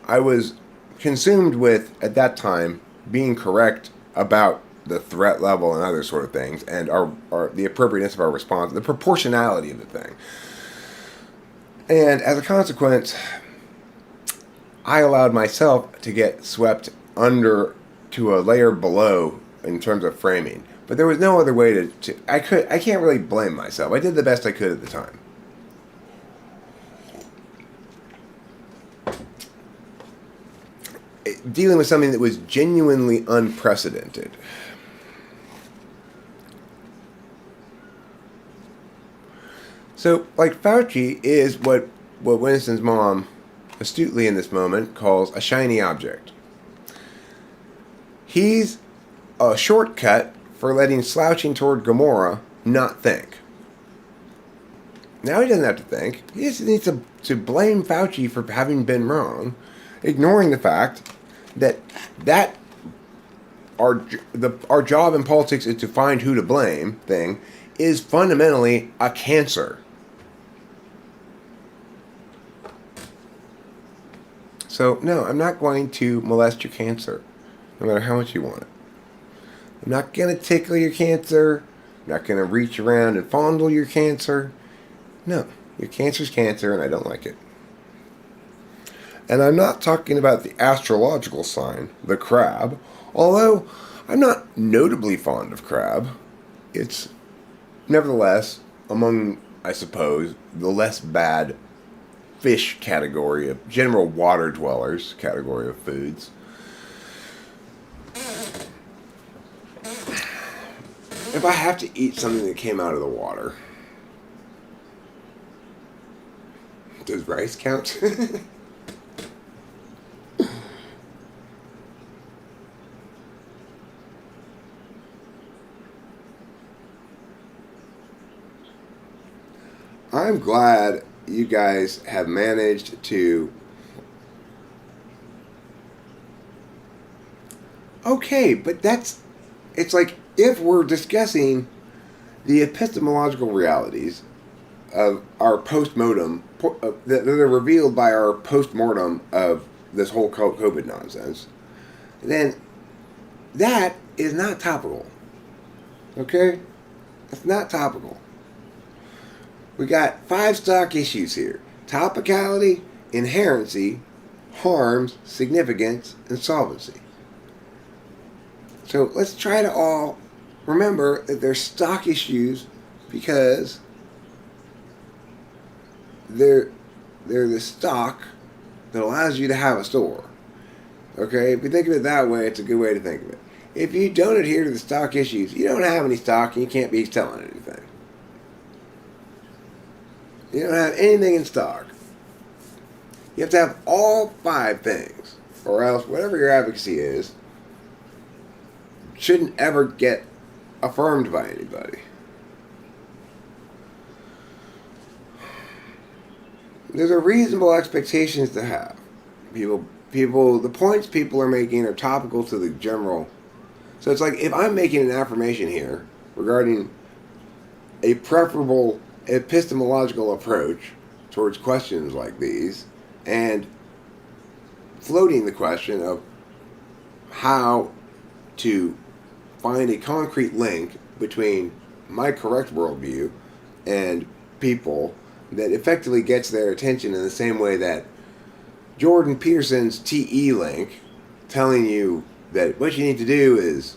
I was consumed with, at that time, being correct about the threat level and other sort of things, and the appropriateness of our response, the proportionality of the thing. And as a consequence, I allowed myself to get swept under to a layer below in terms of framing. But there was no other way I can't really blame myself. I did the best I could at the time. Dealing with something that was genuinely unprecedented. So, like, Fauci is what Winston's mom astutely in this moment calls a shiny object. He's a shortcut for letting slouching toward Gomorrah not think. Now he doesn't have to think. He just needs to blame Fauci for having been wrong, ignoring the fact that our job in politics is to find who to blame thing is fundamentally a cancer. So, no, I'm not going to molest your cancer, no matter how much you want it. I'm not going to tickle your cancer. not going to reach around and fondle your cancer. No, your cancer's cancer, and I don't like it. And I'm not talking about the astrological sign, the crab, although I'm not notably fond of crab. It's nevertheless among, I suppose, the less bad fish category of general water dwellers category of foods. If I have to eat something that came out of the water, does rice count? I'm glad you guys have managed to... Okay, but that's... It's like, if we're discussing the epistemological realities of our post-mortem, that are revealed by our post-mortem of this whole COVID nonsense, then that is not topical. Okay? It's not topical. We got 5 stock issues here: topicality, inherency, harms, significance, and solvency. So let's try to all remember that they're stock issues because they're the stock that allows you to have a store. Okay? If you think of it that way, it's a good way to think of it. If you don't adhere to the stock issues, you don't have any stock and you can't be selling anything. You don't have anything in stock. You have to have all 5 things, or else whatever your advocacy is shouldn't ever get affirmed by anybody. There's a reasonable expectations to have. The points people are making are topical to the general. So it's like, if I'm making an affirmation here regarding a preferable epistemological approach towards questions like these, and floating the question of how to find a concrete link between my correct worldview and people that effectively gets their attention in the same way that Jordan Peterson's TE link telling you that what you need to do is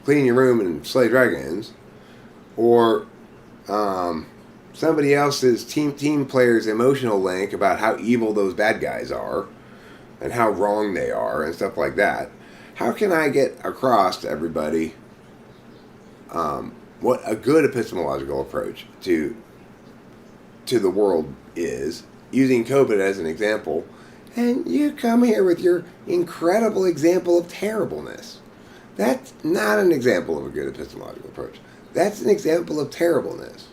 clean your room and slay dragons, or somebody else's team player's emotional link about how evil those bad guys are and how wrong they are and stuff like that. How can I get across to everybody what a good epistemological approach to the world is, using COVID as an example, and you come here with your incredible example of terribleness? That's not an example of a good epistemological approach. That's an example of terribleness.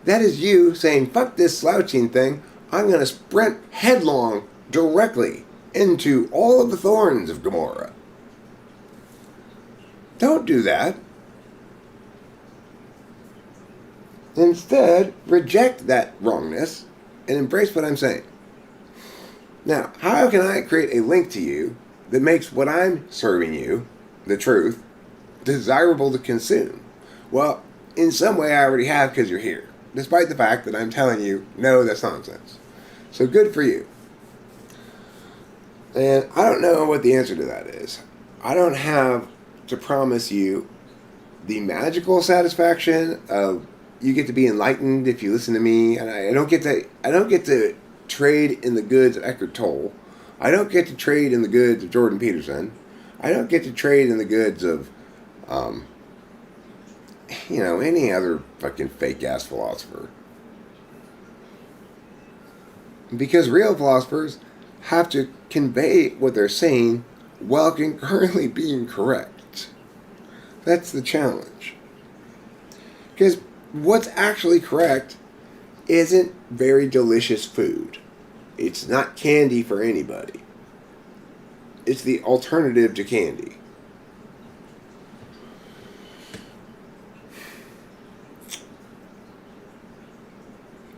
That is you saying, fuck this slouching thing, I'm going to sprint headlong directly into all of the thorns of Gomorrah. Don't do that. Instead, reject that wrongness and embrace what I'm saying. Now, how can I create a link to you that makes what I'm serving you, the truth, desirable to consume? Well, in some way I already have, because you're here, despite the fact that I'm telling you, no, that's nonsense. So good for you. And I don't know what the answer to that is. I don't have to promise you the magical satisfaction of you get to be enlightened if you listen to me, and I don't get to trade in the goods of Eckhart Tolle. I don't get to trade in the goods of Jordan Peterson. I don't get to trade in the goods of any other fucking fake-ass philosopher. Because real philosophers have to convey what they're saying while concurrently being correct. That's the challenge. Because what's actually correct isn't very delicious food. It's not candy for anybody. It's the alternative to candy.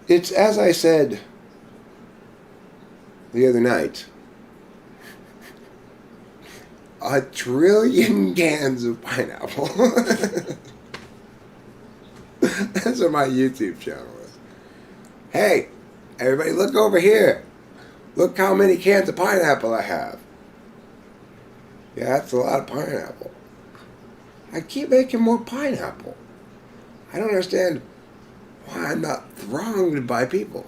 It's, as I said the other night, 1 trillion cans of pineapple. That's what my YouTube channel is. Hey, everybody look over here. Look how many cans of pineapple I have. Yeah, that's a lot of pineapple. I keep making more pineapple. I don't understand why I'm not thronged by people.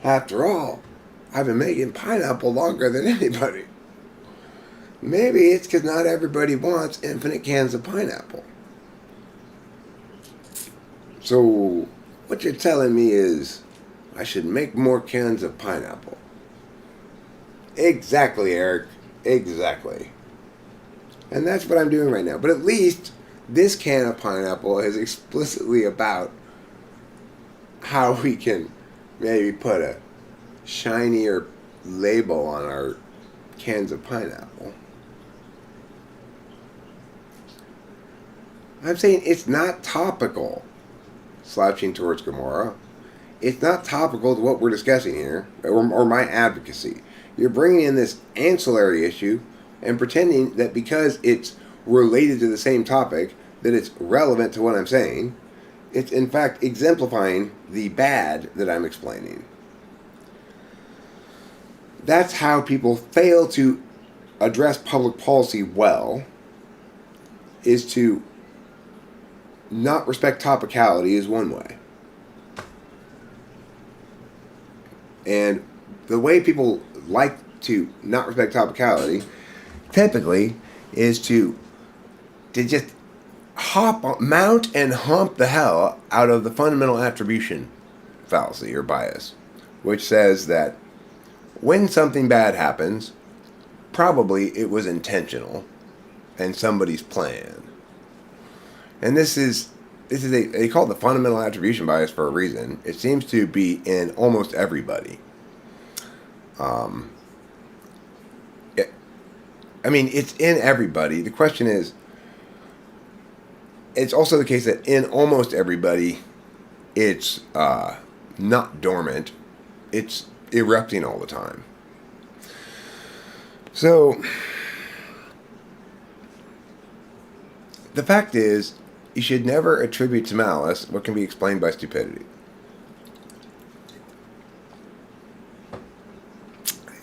After all, I've been making pineapple longer than anybody. Maybe it's because not everybody wants infinite cans of pineapple. So, what you're telling me is I should make more cans of pineapple. Exactly, Eric. Exactly. And that's what I'm doing right now. But at least this can of pineapple is explicitly about how we can maybe put a shinier label on our cans of pineapple. I'm saying it's not topical, slouching towards Gomorrah. It's not topical to what we're discussing here, or my advocacy. You're bringing in this ancillary issue and pretending that because it's related to the same topic, that it's relevant to what I'm saying. It's in fact exemplifying the bad that I'm explaining. That's how people fail to address public policy well, is to not respect topicality is one way. And the way people like to not respect topicality typically is to just mount and hump the hell out of the fundamental attribution fallacy or bias, which says that when something bad happens, probably it was intentional and somebody's plan. And this is they call it the fundamental attribution bias for a reason. It seems to be in almost everybody. It's in everybody. The question is, it's also the case that in almost everybody, it's not dormant. It's erupting all the time. So, the fact is, you should never attribute to malice what can be explained by stupidity.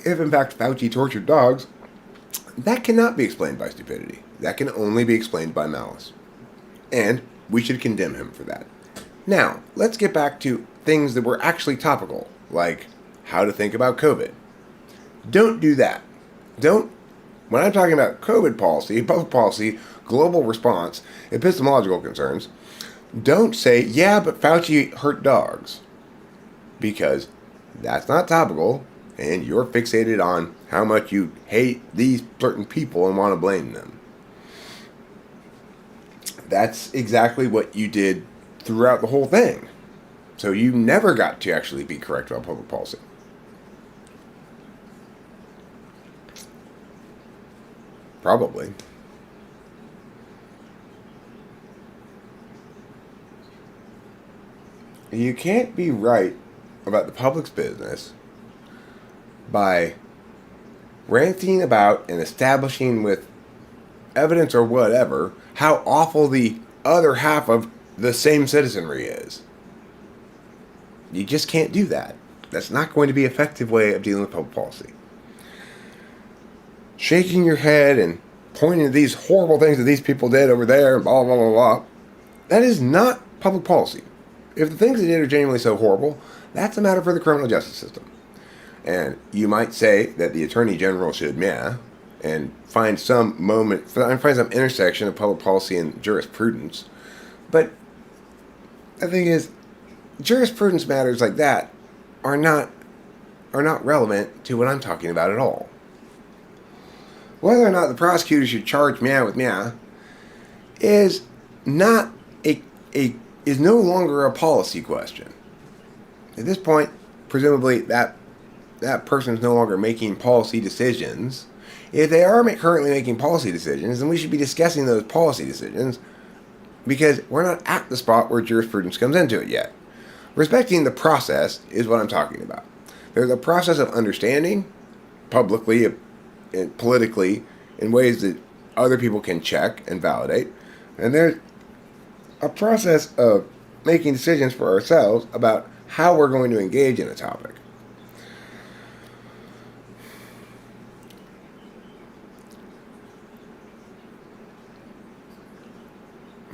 If, in fact, Fauci tortured dogs, that cannot be explained by stupidity. That can only be explained by malice. And we should condemn him for that. Now, let's get back to things that were actually topical, like how to think about COVID. Don't do that. When I'm talking about COVID policy, public policy, global response, epistemological concerns, don't say, yeah, but Fauci hurt dogs. Because that's not topical, and you're fixated on how much you hate these certain people and want to blame them. That's exactly what you did throughout the whole thing. So you never got to actually be correct about public policy. Probably. You can't be right about the public's business by ranting about and establishing with evidence or whatever how awful the other half of the same citizenry is. You just can't do that. That's not going to be an effective way of dealing with public policy. Shaking your head and pointing to these horrible things that these people did over there and blah, blah, blah, blah. That is not public policy. If the things they did are genuinely so horrible, that's a matter for the criminal justice system. And you might say that the Attorney General should, and find some intersection of public policy and jurisprudence. But the thing is, jurisprudence matters like that are not relevant to what I'm talking about at all. Whether or not the prosecutor should charge with is not is no longer a policy question. At this point, presumably that person is no longer making policy decisions. If they are currently making policy decisions, then we should be discussing those policy decisions, because we're not at the spot where jurisprudence comes into it yet. Respecting the process is what I'm talking about. There's a process of understanding publicly and politically in ways that other people can check and validate. And there's a process of making decisions for ourselves about how we're going to engage in a topic.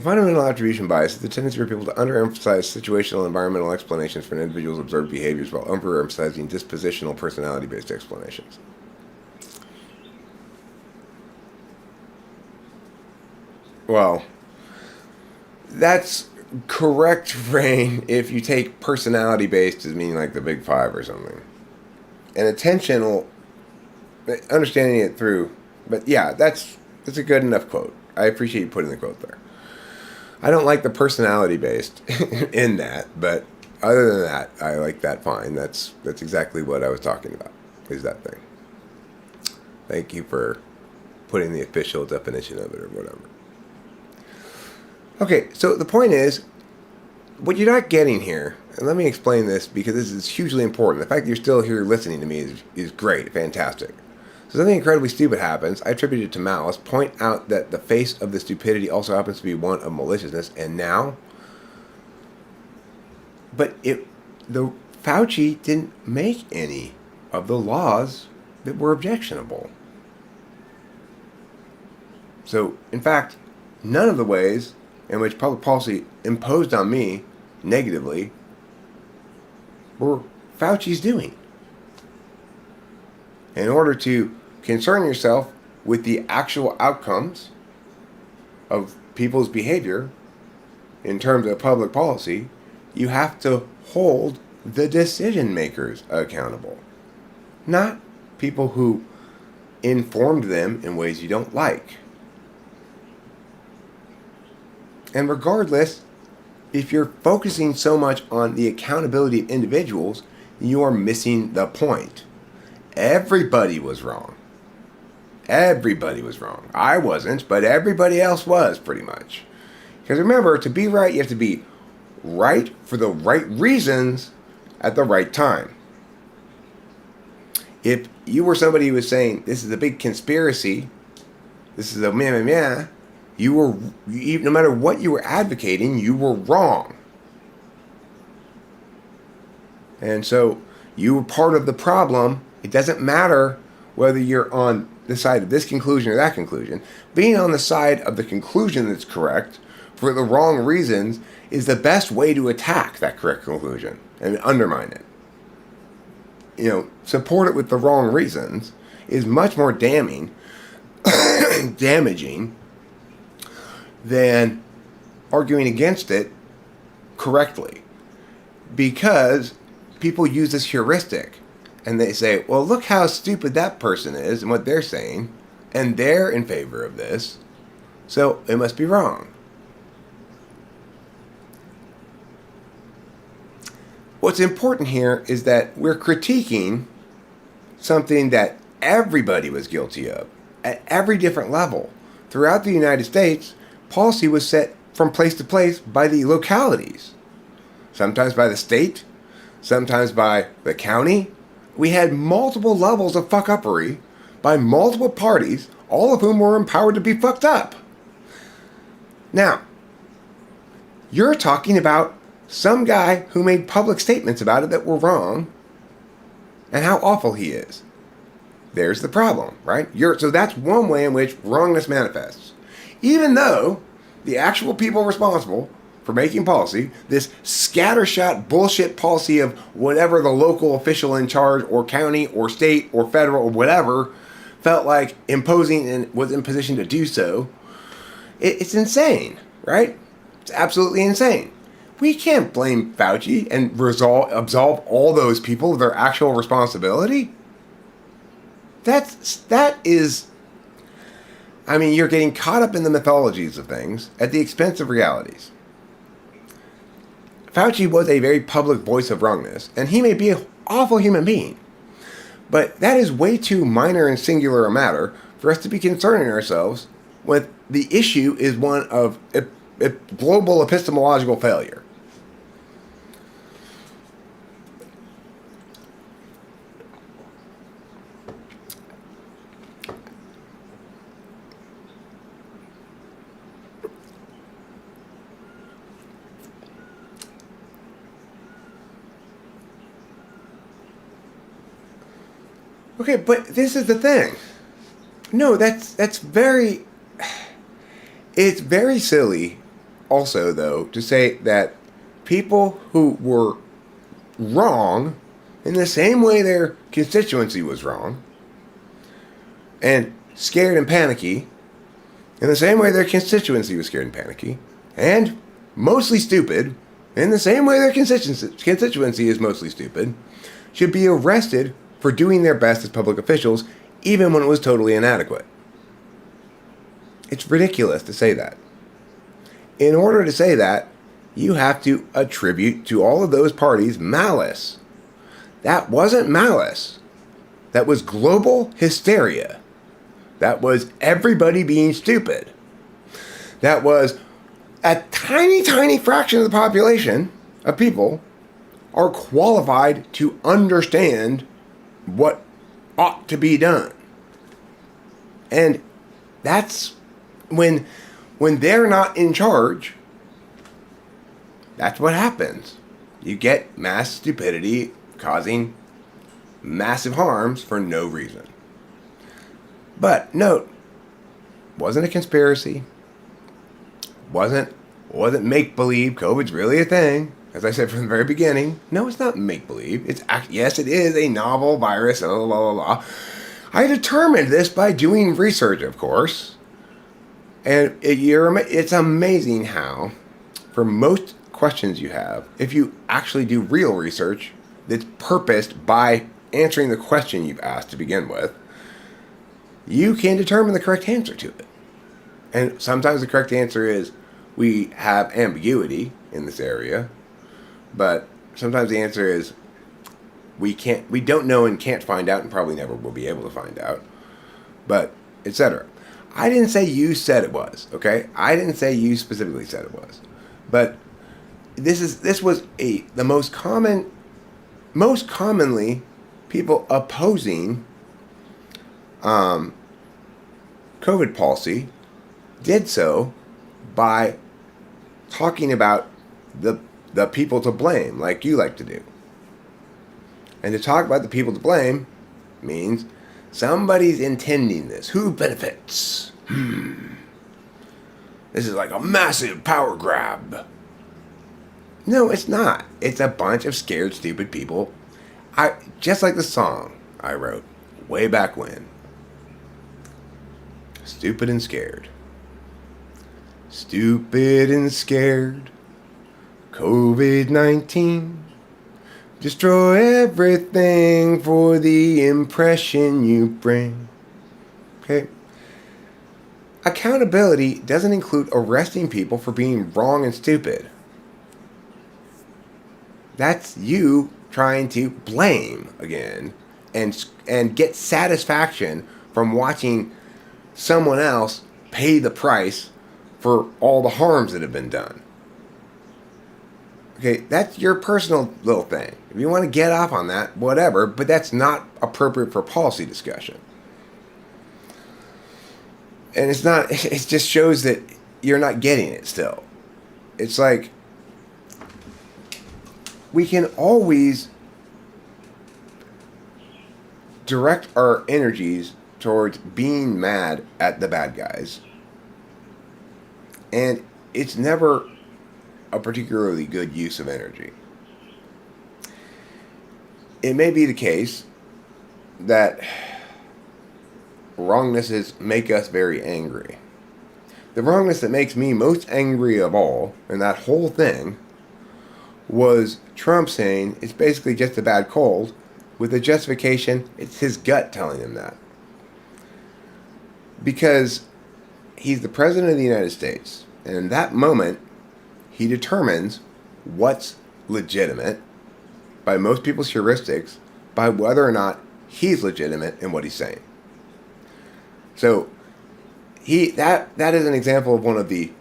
Fundamental attribution bias is the tendency for people to underemphasize situational and environmental explanations for an individual's observed behaviors while overemphasizing dispositional personality-based explanations. Well, that's correct, Rain, if you take personality-based as meaning like the big five or something. And attentional, understanding it through, but yeah, that's a good enough quote. I appreciate you putting the quote there. I don't like the personality-based in that, but other than that, I like that fine. That's exactly what I was talking about, is that thing. Thank you for putting the official definition of it or whatever. Okay, so the point is, what you're not getting here, and let me explain this because this is hugely important. The fact that you're still here listening to me is great, fantastic. So something incredibly stupid happens. I attribute it to malice. Point out that the face of the stupidity also happens to be one of maliciousness. And now, the Fauci didn't make any of the laws that were objectionable. So, in fact, none of the ways in which public policy imposed on me negatively were Fauci's doing. In order to concern yourself with the actual outcomes of people's behavior in terms of public policy, you have to hold the decision makers accountable, not people who informed them in ways you don't like. And regardless, if you're focusing so much on the accountability of individuals, you are missing the point. Everybody was wrong. Everybody was wrong. I wasn't, but everybody else was, pretty much. Because remember, to be right, you have to be right for the right reasons at the right time. If you were somebody who was saying, this is a big conspiracy, this is a meh, you were, no matter what you were advocating, you were wrong. And so you were part of the problem. It doesn't matter whether you're on the side of this conclusion or that conclusion. Being on the side of the conclusion that's correct for the wrong reasons is the best way to attack that correct conclusion and undermine it. You know, support it with the wrong reasons is much more damaging than arguing against it correctly. Because people use this heuristic and they say, well, look how stupid that person is and what they're saying, and they're in favor of this, so it must be wrong. What's important here is that we're critiquing something that everybody was guilty of at every different level. Throughout the United States, policy was set from place to place by the localities, sometimes by the state, sometimes by the county. We had multiple levels of fuck-uppery by multiple parties, all of whom were empowered to be fucked up. Now, you're talking about some guy who made public statements about it that were wrong and how awful he is. There's the problem, right? So that's one way in which wrongness manifests. Even though the actual people responsible for making policy, this scattershot bullshit policy of whatever the local official in charge or county or state or federal or whatever felt like imposing and was in position to do so, it's insane, right? It's absolutely insane. We can't blame Fauci and absolve all those people of their actual responsibility. That is, I mean, you're getting caught up in the mythologies of things at the expense of realities. Fauci was a very public voice of wrongness, and he may be an awful human being. But that is way too minor and singular a matter for us to be concerning ourselves when the issue is one of a global epistemological failure. Okay, but this is the thing. No, that's very... It's very silly, also, though, to say that people who were wrong in the same way their constituency was wrong, and scared and panicky in the same way their constituency was scared and panicky, and mostly stupid in the same way their constituency is mostly stupid, should be arrested for doing their best as public officials, even when it was totally inadequate. It's ridiculous to say that. In order to say that, you have to attribute to all of those parties malice. That wasn't malice. That was global hysteria. That was everybody being stupid. That was a tiny, tiny fraction of the population of people are qualified to understand what ought to be done. And that's when they're not in charge, that's what happens. You get mass stupidity causing massive harms for no reason. But note, wasn't a conspiracy. Wasn't make-believe. COVID's really a thing. As I said from the very beginning, no, it's not make-believe. Yes, it is a novel virus, blah, blah, blah, blah. I determined this by doing research, of course. And it's amazing how, for most questions you have, if you actually do real research that's purposed by answering the question you've asked to begin with, you can determine the correct answer to it. And sometimes the correct answer is, we have ambiguity in this area, but sometimes the answer is, we don't know and can't find out and probably never will be able to find out, but etc. I didn't say you said it was, okay? I didn't say you specifically said it was. But this was the most commonly people opposing COVID policy did so by talking about the people to blame, like you like to do. And to talk about the people to blame means somebody's intending this. Who benefits? This is like a massive power grab. No, it's not. It's a bunch of scared, stupid people. Just like the song I wrote way back when. Stupid and scared. Stupid and scared. COVID-19. Destroy everything for the impression you bring. Okay? Accountability doesn't include arresting people for being wrong and stupid. That's you trying to blame again and get satisfaction from watching someone else pay the price for all the harms that have been done. Okay, that's your personal little thing. If you want to get off on that, whatever, but that's not appropriate for policy discussion. And it just shows that you're not getting it still. It's like, we can always direct our energies towards being mad at the bad guys. And it's never a particularly good use of energy. It may be the case that wrongnesses make us very angry. The wrongness that makes me most angry of all, in that whole thing, was Trump saying it's basically just a bad cold, with the justification it's his gut telling him that. Because he's the President of the United States, and in that moment, he determines what's legitimate, by most people's heuristics, by whether or not he's legitimate in what he's saying. So, that is an example of one of the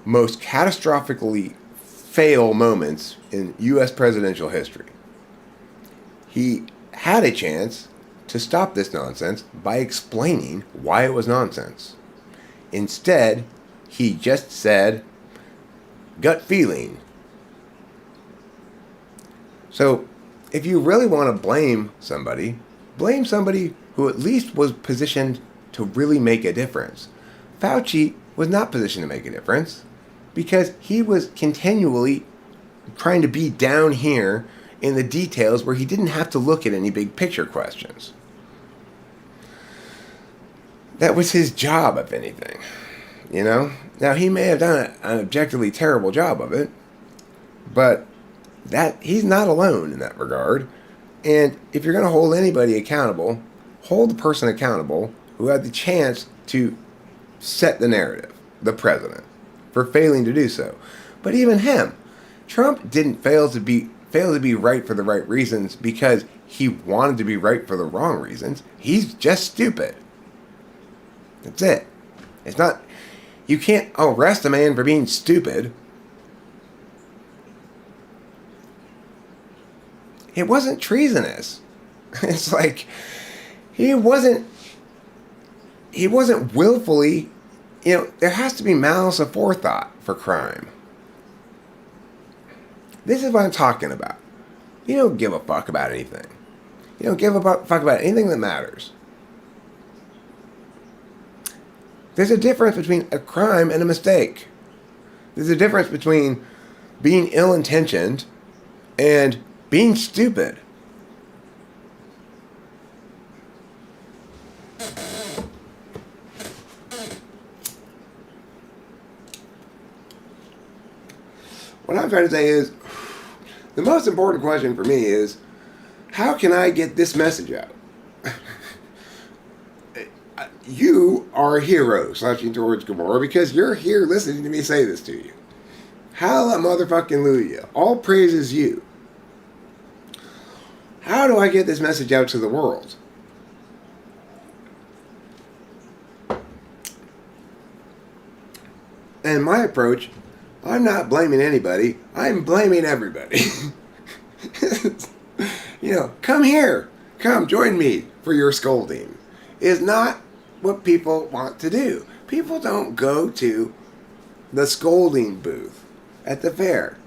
most catastrophically fail moments in U.S. presidential history. He had a chance to stop this nonsense by explaining why it was nonsense. Instead, he just said, gut feeling. So, if you really want to blame somebody, Blame somebody who at least was positioned to really make a difference. Fauci was not positioned to make a difference because he was continually trying to be down here in the details where he didn't have to look at any big picture questions. That was his job, if anything. You know? Now, he may have done an objectively terrible job of it, but he's not alone in that regard. And if you're going to hold anybody accountable, hold the person accountable who had the chance to set the narrative, the president, for failing to do so. But even him, Trump didn't fail to be right for the right reasons because he wanted to be right for the wrong reasons. He's just stupid. That's it. It's not... You can't arrest a man for being stupid. It wasn't treasonous. It's like he wasn't willfully, there has to be malice aforethought for crime. This is what I'm talking about. You don't give a fuck about anything. You don't give a fuck about anything that matters. There's a difference between a crime and a mistake. There's a difference between being ill-intentioned and being stupid. What I'm trying to say is, the most important question for me is, how can I get this message out? You are a hero, slouching towards Gomorrah, because you're here listening to me say this to you. Hallelujah, motherfucking all praise is you. How do I get this message out to the world? And my approach, I'm not blaming anybody, I'm blaming everybody. Come here, come join me for your scolding, is not what people want to do. People don't go to the scolding booth at the fair.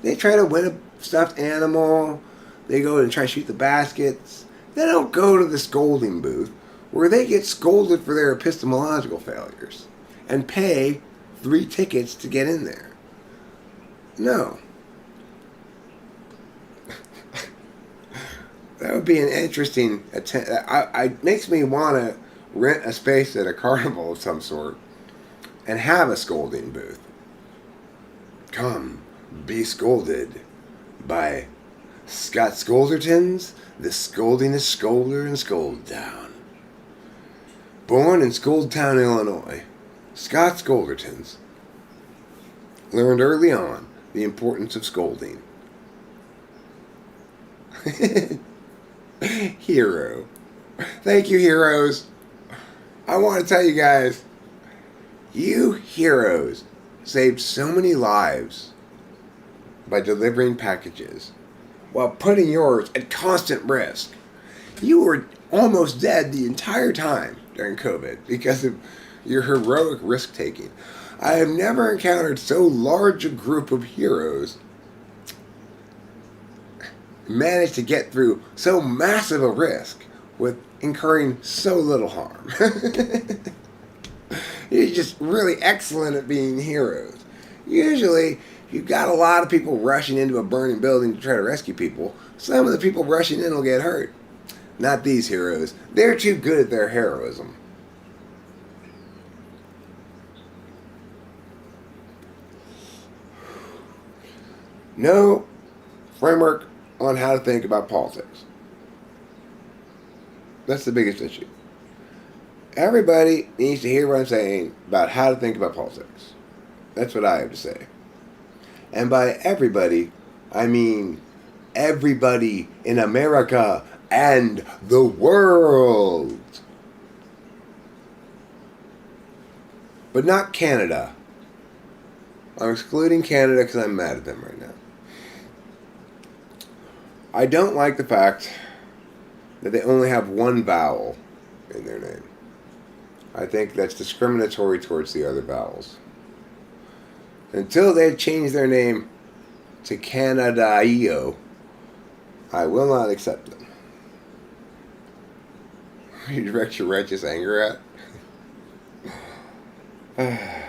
They try to win a stuffed animal. They go and try to shoot the baskets. They don't go to the scolding booth where they get scolded for their epistemological failures and pay 3 tickets to get in there. No. That would be an interesting attempt. It makes me want to rent a space at a carnival of some sort and have a scolding booth. Come, be scolded by Scott Scoldertons, the scoldingest scolder in Scoldtown. Born in Scoldtown, Illinois, Scott Scoldertons learned early on the importance of scolding. Hero. Thank you, heroes. I want to tell you guys, you heroes saved so many lives by delivering packages while putting yours at constant risk. You were almost dead the entire time during COVID because of your heroic risk-taking. I have never encountered so large a group of heroes manage to get through so massive a risk with incurring so little harm. You're just really excellent at being heroes. Usually, you've got a lot of people rushing into a burning building to try to rescue people. Some of the people rushing in will get hurt. Not these heroes. They're too good at their heroism. No framework on how to think about politics. That's the biggest issue. Everybody needs to hear what I'm saying about how to think about politics. That's what I have to say. And by everybody, I mean everybody in America and the world. But not Canada. I'm excluding Canada because I'm mad at them right now. I don't like the fact that they only have one vowel in their name. I think that's discriminatory towards the other vowels. Until they change their name to Canada-io, I will not accept them. You direct your righteous anger at?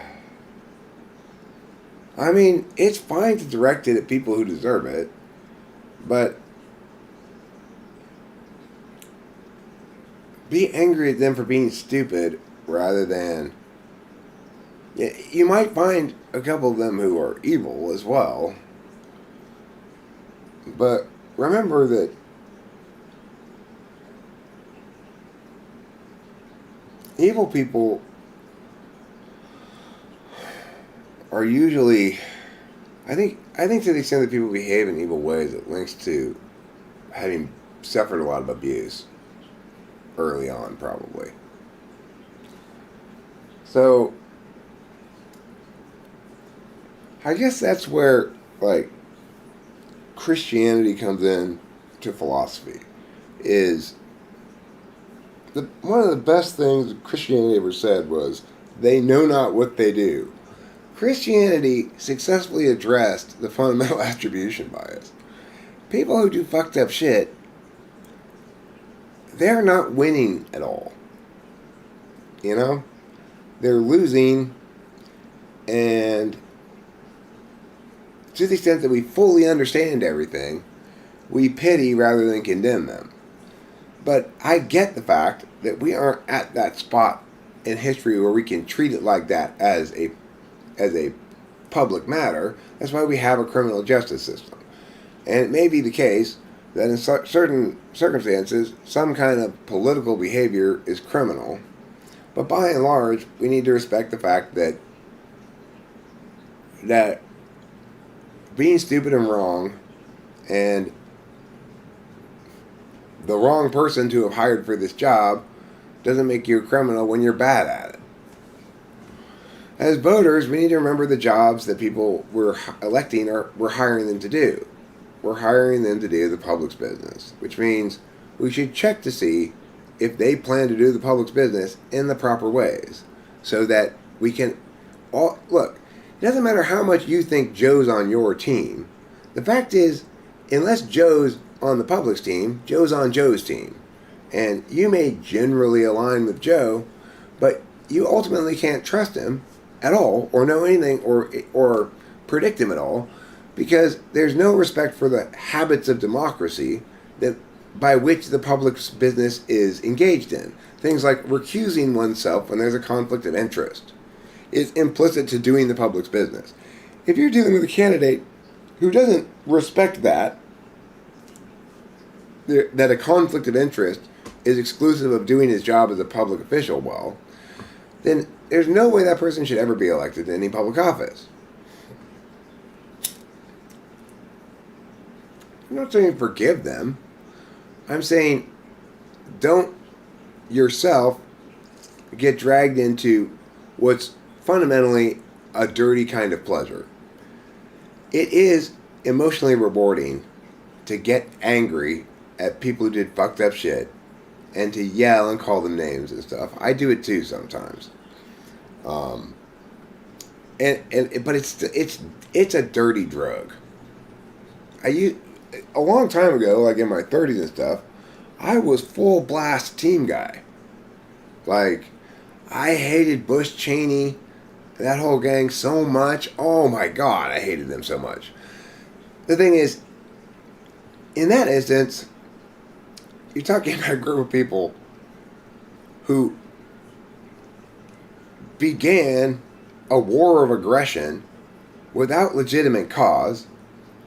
I mean, it's fine to direct it at people who deserve it, but be angry at them for being stupid rather than... You might find a couple of them who are evil as well, but remember that evil people are usually, I think to the extent that people behave in evil ways, it links to having suffered a lot of abuse early on, probably. So I guess that's where, like, Christianity comes in to philosophy. Is one of the best things Christianity ever said was, they know not what they do. Christianity successfully addressed the fundamental attribution bias. People who do fucked up shit, they're not winning at all. You know? They're losing, and to the extent that we fully understand everything, we pity rather than condemn them. But I get the fact that we aren't at that spot in history where we can treat it like that as a public matter. That's why we have a criminal justice system. And it may be the case that in certain circumstances, some kind of political behavior is criminal. But by and large, we need to respect the fact that being stupid and wrong, and the wrong person to have hired for this job, doesn't make you a criminal when you're bad at it. As voters, we need to remember the jobs that people we're electing we're hiring them to do. We're hiring them to do the public's business, which means we should check to see if they plan to do the public's business in the proper ways, so that we can look. It doesn't matter how much you think Joe's on your team. The fact is, unless Joe's on the public's team, Joe's on Joe's team. And you may generally align with Joe, but you ultimately can't trust him at all, or know anything, or predict him at all, because there's no respect for the habits of democracy that by which the public's business is engaged in. Things like recusing oneself when there's a conflict of interest is implicit to doing the public's business. If you're dealing with a candidate who doesn't respect that a conflict of interest is exclusive of doing his job as a public official well, then there's no way that person should ever be elected to any public office. I'm not saying forgive them. I'm saying don't yourself get dragged into what's fundamentally a dirty kind of pleasure. It is emotionally rewarding to get angry at people who did fucked up shit and to yell and call them names and stuff. I do it too sometimes. But it's a dirty drug. A long time ago, like in my 30s and stuff, I was full blast team guy. Like, I hated Bush, Cheney, that whole gang so much. Oh my God, I hated them so much. The thing is, in that instance, you're talking about a group of people who began a war of aggression without legitimate cause,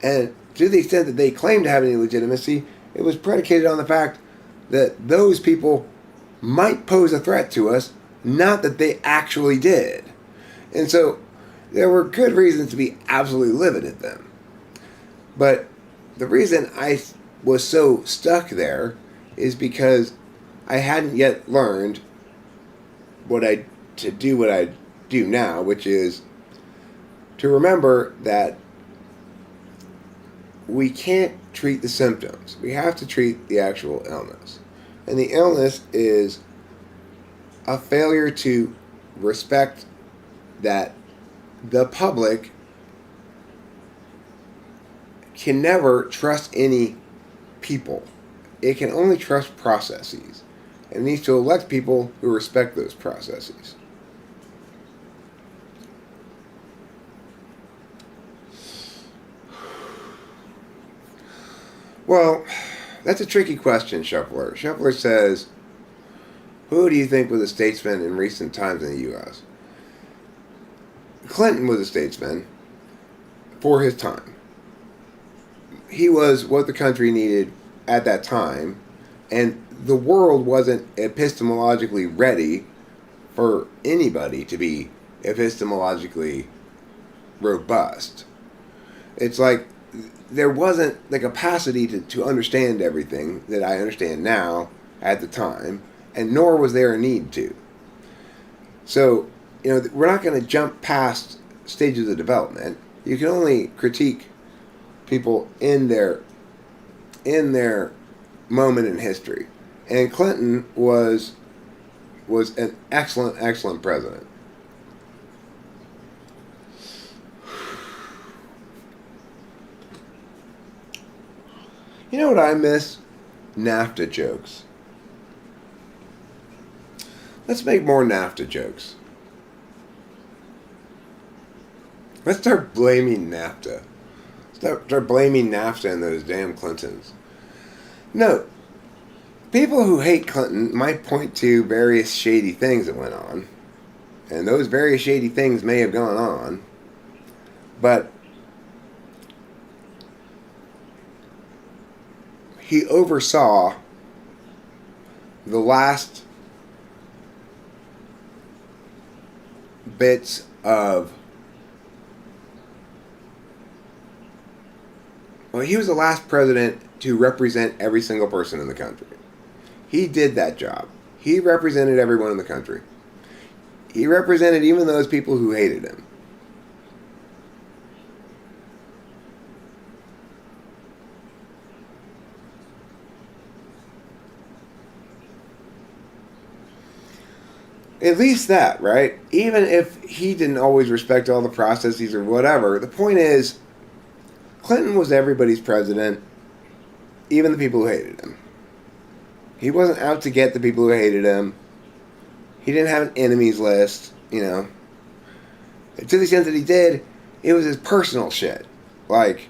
and to the extent that they claimed to have any legitimacy, it was predicated on the fact that those people might pose a threat to us, not that they actually did. And so there were good reasons to be absolutely livid at them. But the reason I was so stuck there is because I hadn't yet learned what I do now, which is to remember that we can't treat the symptoms. We have to treat the actual illness. And the illness is a failure to respect that the public can never trust any people. It can only trust processes. and needs to elect people who respect those processes. Well, that's a tricky question, Shuffler. Shuffler says, who do you think was a statesman in recent times in the U.S.? Clinton was a statesman for his time. He was what the country needed at that time, and the world wasn't epistemologically ready for anybody to be epistemologically robust. It's like there wasn't the capacity to understand everything that I understand now at the time, and nor was there a need to. So, we're not going to jump past stages of development. You can only critique people in their moment in history. And Clinton was an excellent president. You know what I miss? NAFTA jokes. Let's make more NAFTA jokes. Let's start blaming NAFTA. Start blaming NAFTA and those damn Clintons. No, people who hate Clinton might point to various shady things that went on. And those various shady things may have gone on. But he oversaw the last bits of... Well, he was the last president to represent every single person in the country. He did that job. He represented everyone in the country. He represented even those people who hated him. At least that, right? Even if he didn't always respect all the processes or whatever, the point is, Clinton was everybody's president, even the people who hated him. He wasn't out to get the people who hated him. He didn't have an enemies list, And to the extent that he did, it was his personal shit. Like,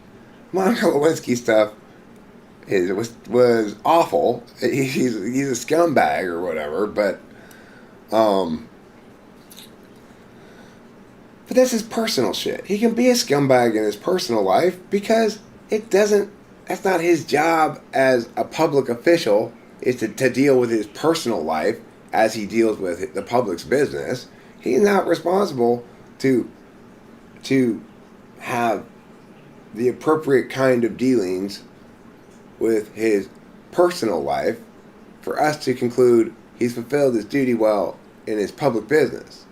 Monica Lewinsky stuff was awful. He's a scumbag or whatever, but that's his personal shit. He can be a scumbag in his personal life because that's not his job as a public official, is to deal with his personal life as he deals with the public's business. He's not responsible to have the appropriate kind of dealings with his personal life for us to conclude he's fulfilled his duty well in his public business.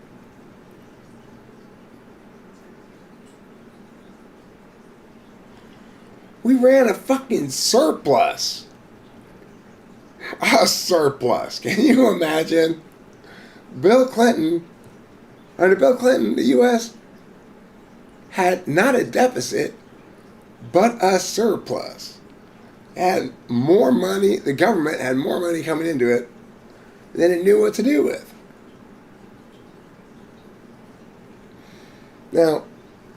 We ran a fucking surplus. A surplus. Can you imagine? Under Bill Clinton, the U.S. had not a deficit, but a surplus. Had more money, the government had more money coming into it than it knew what to do with. Now,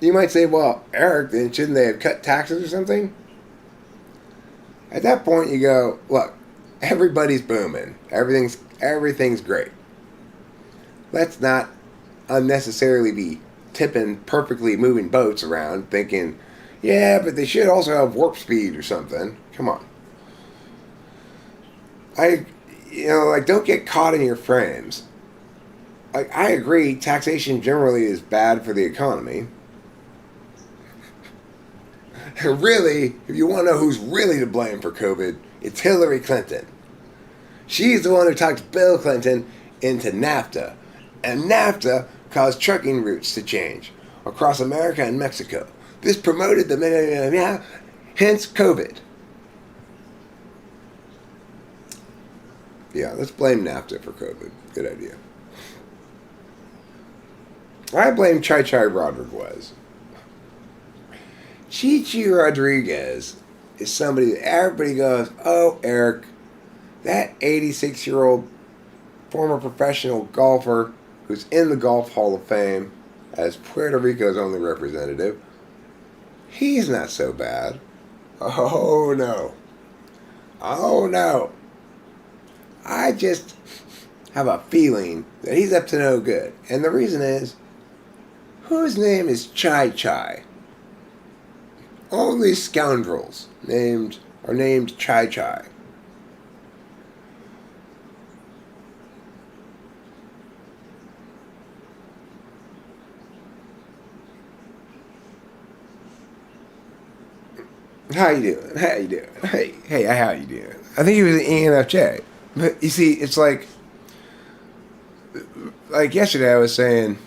you might say, well, Eric, then shouldn't they have cut taxes or something? At that point, you go, look, everybody's booming. Everything's great. Let's not unnecessarily be tipping perfectly moving boats around thinking, yeah, but they should also have warp speed or something. Come on. Don't get caught in your frames. I agree, taxation generally is bad for the economy. Really, if you want to know who's really to blame for COVID, it's Hillary Clinton. She's the one who talked Bill Clinton into NAFTA. And NAFTA caused trucking routes to change across America and Mexico. This promoted hence COVID. Yeah, let's blame NAFTA for COVID. Good idea. I blame Chai Rodriguez. Chichi Rodriguez is somebody that everybody goes, oh, Eric, that 86-year-old former professional golfer who's in the Golf Hall of Fame as Puerto Rico's only representative. He's not so bad. Oh no. Oh no. I just have a feeling that he's up to no good. And the reason is, whose name is Chai Chai? Only scoundrels are named Chai Chai. How you doing? How you doing? Hey, how you doing? I think he was an ENFJ. But you see, it's like yesterday I was saying,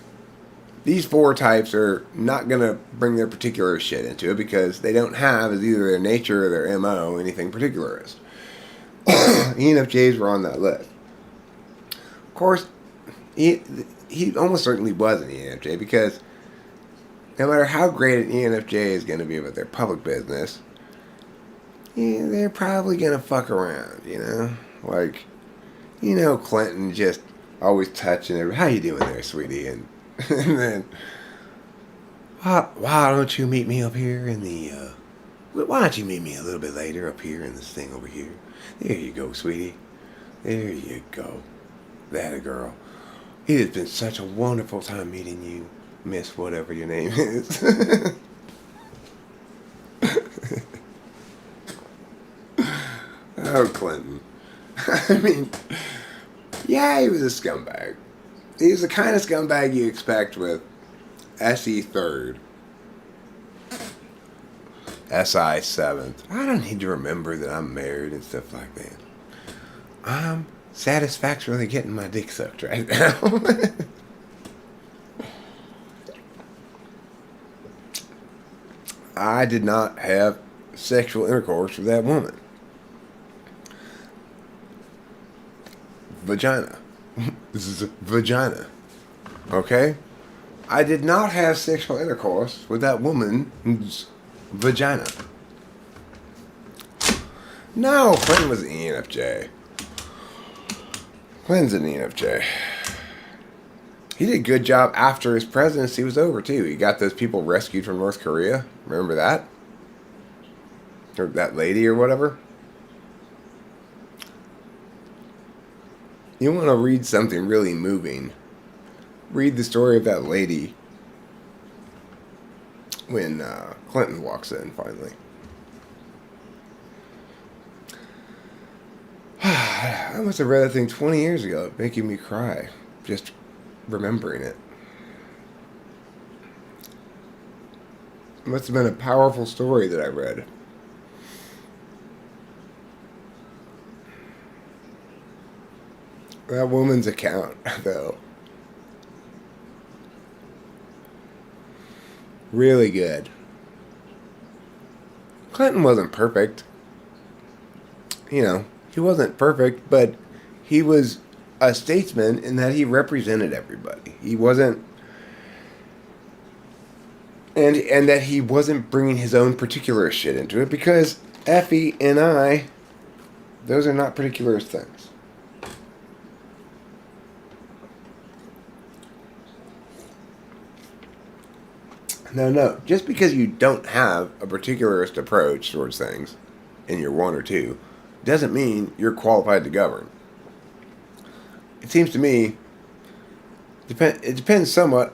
these four types are not going to bring their particular shit into it because they don't have, as either their nature or their MO, anything particularist. ENFJs were on that list. Of course, he almost certainly was an ENFJ because no matter how great an ENFJ is going to be with their public business, they're probably going to fuck around, you know? Like, Clinton just always touching everybody. How you doing there, sweetie? And then, why don't you meet me up here in the, why don't you meet me a little bit later up here in this thing over here? There you go, sweetie. There you go. That a girl. It has been such a wonderful time meeting you, Miss whatever your name is. Oh, Clinton. I mean, yeah, he was a scumbag. He was the kind of scumbag you expect with SE 3rd, SI 7th. I don't need to remember that I'm married and stuff like that. I'm satisfactorily getting my dick sucked right now. I did not have sexual intercourse with that woman. Vagina. This is a vagina. Okay? I did not have sexual intercourse with that woman's vagina. No, Clinton was an ENFJ. Clinton's an ENFJ. He did a good job after his presidency was over, too. He got those people rescued from North Korea. Remember that? Or that lady or whatever? You want to read something really moving, read the story of that lady when Clinton walks in, finally. I must have read that thing 20 years ago, making me cry, just remembering it. It must have been a powerful story that I read. That woman's account, though. Really good. Clinton wasn't perfect. He wasn't perfect, but he was a statesman in that he represented everybody. He wasn't... And that he wasn't bringing his own particular shit into it, because Effie and I, those are not particularist things. No. Just because you don't have a particularist approach towards things, and you're one or two, doesn't mean you're qualified to govern. It seems to me, it depends somewhat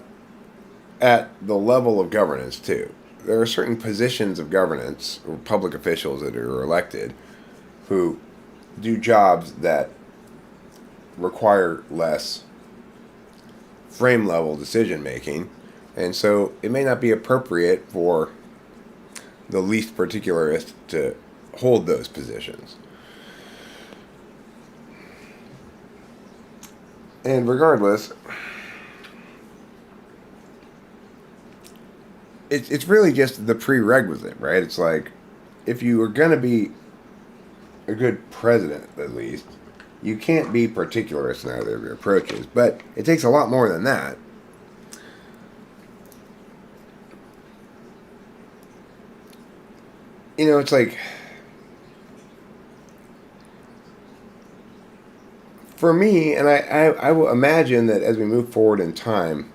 at the level of governance, too. There are certain positions of governance, or public officials that are elected, who do jobs that require less frame-level decision-making. And so it may not be appropriate for the least particularist to hold those positions. And regardless, it's really just the prerequisite, right? It's like, if you are going to be a good president, at least, you can't be particularist in either of your approaches. But it takes a lot more than that. It's like for me, and I will imagine that as we move forward in time,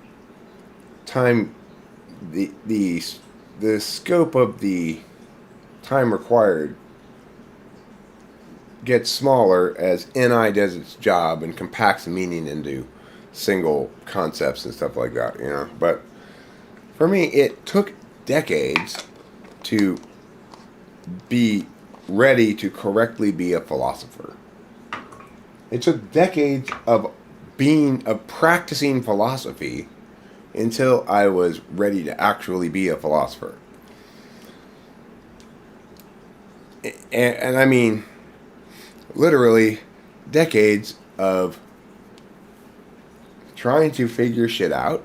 the scope of the time required gets smaller as NI does its job and compacts meaning into single concepts and stuff like that, you know. But for me, it took decades to be ready to correctly be a philosopher. It took decades of practicing philosophy until I was ready to actually be a philosopher. And I mean, literally decades of trying to figure shit out,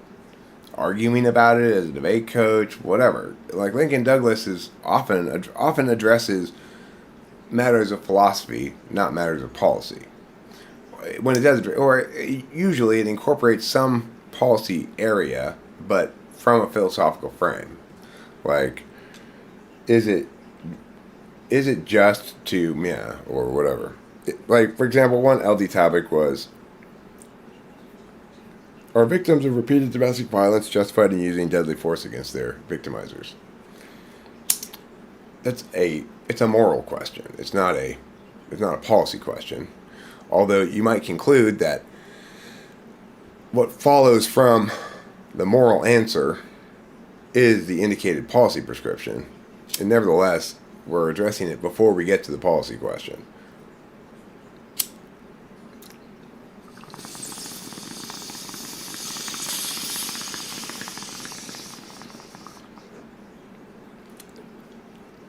arguing about it as a debate coach, whatever. Like Lincoln Douglas is often addresses matters of philosophy, not matters of policy. When it does, or usually it incorporates some policy area, but from a philosophical frame. Like, is it just to, yeah, or whatever. Like, for example, one LD topic was, are victims of repeated domestic violence justified in using deadly force against their victimizers? It's a moral question. It's not a policy question. Although you might conclude that what follows from the moral answer is the indicated policy prescription. And nevertheless, we're addressing it before we get to the policy question.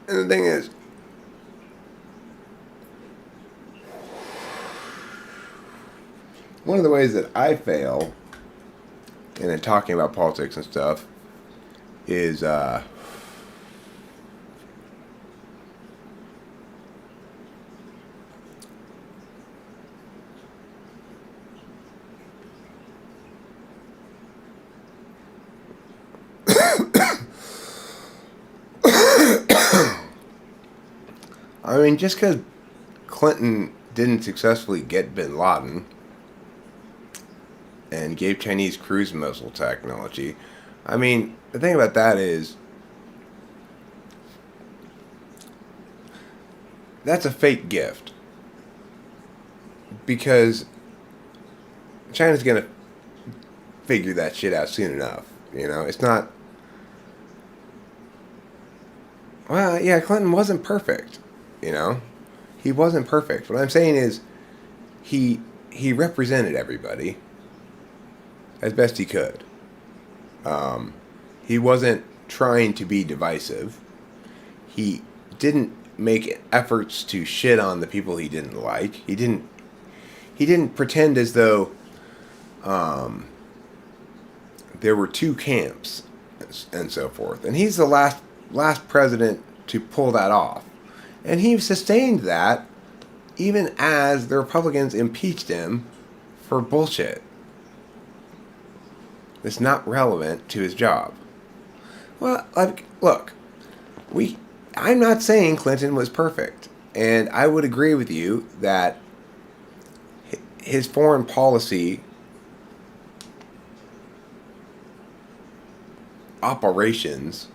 And the thing is, one of the ways that I fail in talking about politics and stuff is I mean, just because Clinton didn't successfully get bin Laden and gave Chinese cruise missile technology, I mean, the thing about that is that's a fake gift. Because China's going to figure that shit out soon enough. You know, it's not... Well, yeah, Clinton wasn't perfect. You know? He wasn't perfect. What I'm saying is he represented everybody as best he could. He wasn't trying to be divisive. He didn't make efforts to shit on the people he didn't like. He didn't pretend as though there were two camps and so forth. And he's the last president to pull that off. And he sustained that even as the Republicans impeached him for bullshit. It's not relevant to his job. Well, like, look, I'm not saying Clinton was perfect. And I would agree with you that his foreign policy operations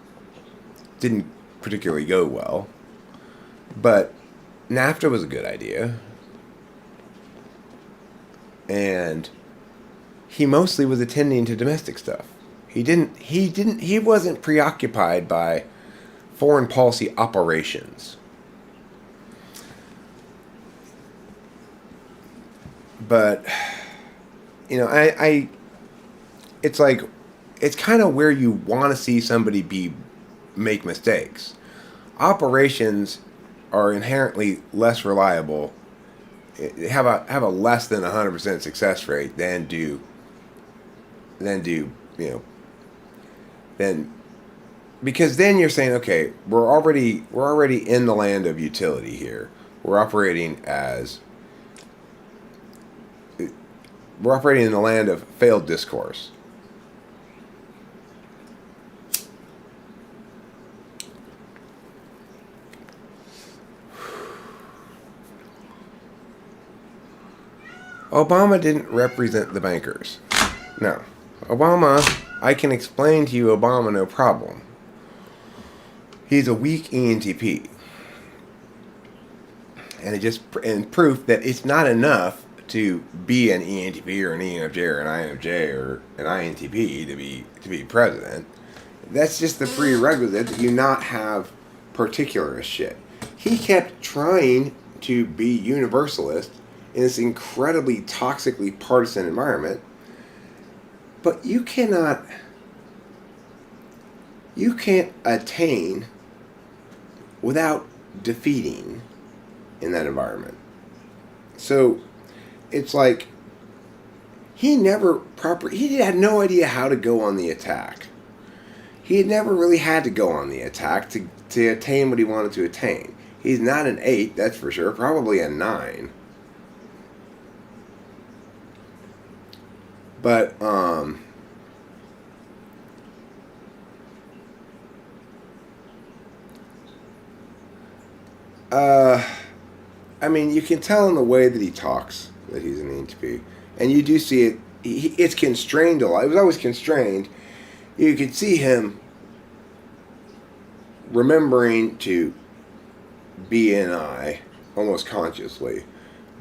didn't particularly go well. But NAFTA was a good idea. And he mostly was attending to domestic stuff. He wasn't preoccupied by foreign policy operations. But, you know, it's like, it's kind of where you want to see somebody make mistakes. Operations are inherently less reliable, have a less than 100% success rate than do because then you're saying, okay, we're already in the land of utility here. We're operating in the land of failed discourse. Obama didn't represent the bankers. No. Obama, I can explain to you Obama no problem. He's a weak ENTP. And proof that it's not enough to be an ENTP or an ENFJ or an INFJ or an INTP to be president. That's just the prerequisite that you not have particularist shit. He kept trying to be universalist in this incredibly toxically partisan environment, but you can't attain without defeating in that environment. So it's like he had no idea how to go on the attack. He had never really had to go on the attack to attain what he wanted to attain. He's not an 8, that's for sure, probably a 9. But I mean, you can tell in the way that he talks that he's an ENTP. And you do see it. It's constrained a lot. It was always constrained. You could see him remembering to be an I almost consciously.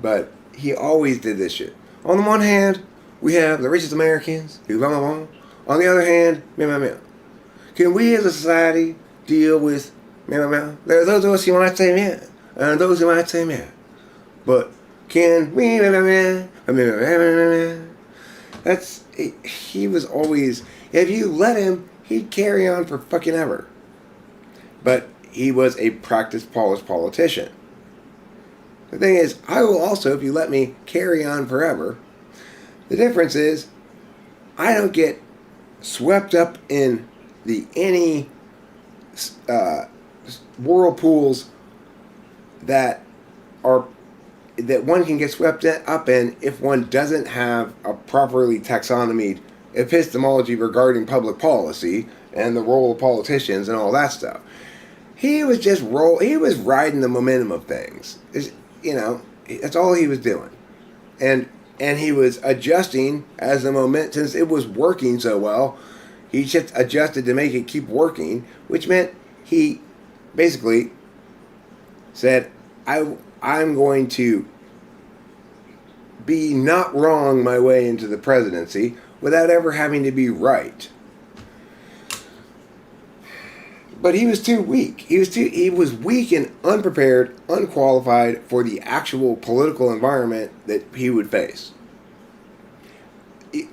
But he always did this shit. On the one hand, we have the richest Americans who blah, blah, blah. On the other hand, meh, meh, meh. Can we as a society deal with meh, meh, meh? There are those of us who might say meh, and those who might say meh. But can we meh, meh, meh, meh, meh, meh, meh, meh? He was always, if you let him, he'd carry on for fucking ever. But he was a practiced polished politician. The thing is, I will also, if you let me carry on forever. The difference is, I don't get swept up in any whirlpools that one can get swept up in if one doesn't have a properly taxonomied epistemology regarding public policy and the role of politicians and all that stuff. He was just he was riding the momentum of things. That's all he was doing. And he was adjusting as the moment, since it was working so well, he just adjusted to make it keep working, which meant he basically said, I'm going to be not wrong my way into the presidency without ever having to be right. But he was too weak. He was weak and unprepared, unqualified for the actual political environment that he would face. You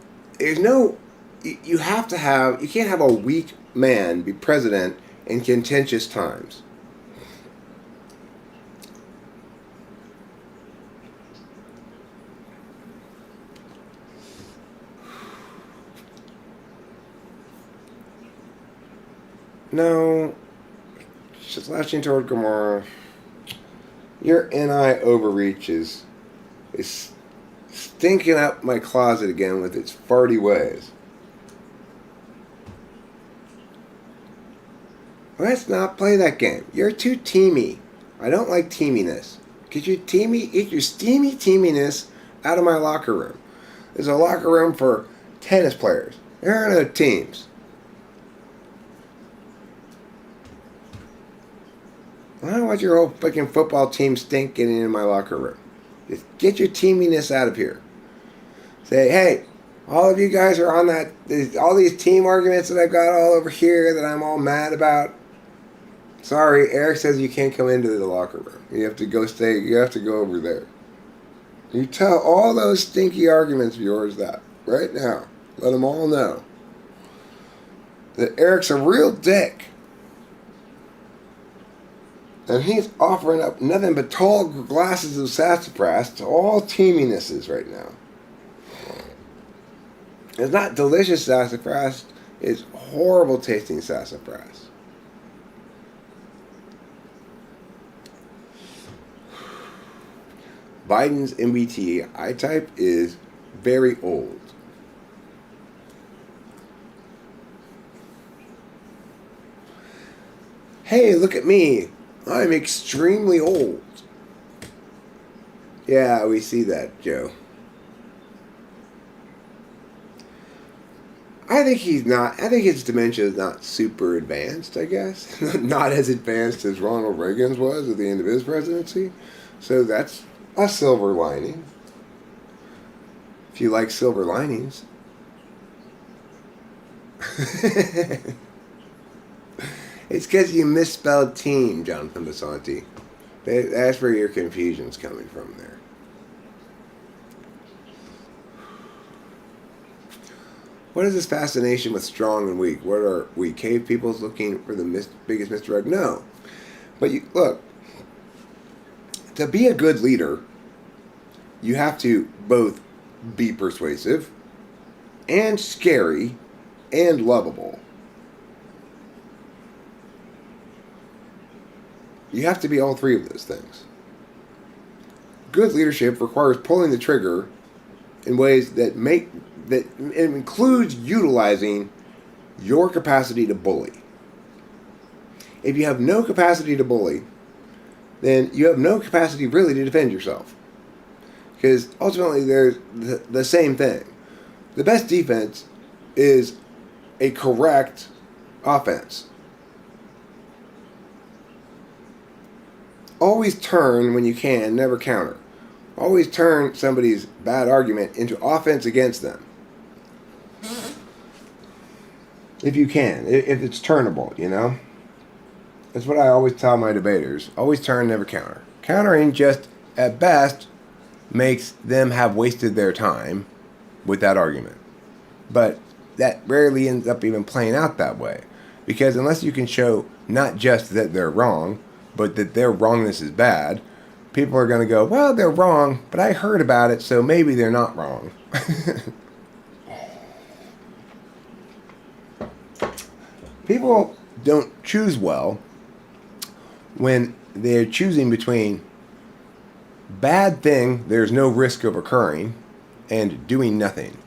can't have a weak man be president in contentious times. No, just lashing toward Gamora. Your NI overreach is stinking up my closet again with its farty ways. Let's not play that game. You're too teamy. I don't like teaminess. Get your steamy teaminess out of my locker room. There's a locker room for tennis players. There are no teams. I don't want your whole fucking football team stink getting in my locker room. Just get your teaminess out of here. Say, hey, all of you guys are on all these team arguments that I've got all over here that I'm all mad about. Sorry, Eric says you can't come into the locker room. You have to go over there. You tell all those stinky arguments of yours that right now. Let them all know that Eric's a real dick. And he's offering up nothing but tall glasses of sassafras to all teaminesses right now. It's not delicious sassafras. It's horrible tasting sassafras. Biden's MBTI type is very old. Hey, look at me. I'm extremely old. Yeah, we see that, Joe. I think he's not. I think his dementia is not super advanced, I guess. Not as advanced as Ronald Reagan's was at the end of his presidency. So that's a silver lining. If you like silver linings. It's because you misspelled team, Jonathan Basanti. That's where your confusion's coming from there. What is this fascination with strong and weak? What are we, cave peoples looking for the biggest misdirect? No. But look, to be a good leader, you have to both be persuasive and scary and lovable. You have to be all three of those things. Good leadership requires pulling the trigger in ways that includes utilizing your capacity to bully. If you have no capacity to bully, then you have no capacity really to defend yourself. Because ultimately there's the same thing. The best defense is a correct offense. Always turn when you can, never counter. Always turn somebody's bad argument into offense against them. If you can, if it's turnable, you know? That's what I always tell my debaters. Always turn, never counter. Countering just, at best, makes them have wasted their time with that argument. But that rarely ends up even playing out that way. Because unless you can show not just that they're wrong, but that their wrongness is bad, people are going to go, well, they're wrong, but I heard about it, so maybe they're not wrong. People don't choose well when they're choosing between bad thing there's no risk of occurring and doing nothing.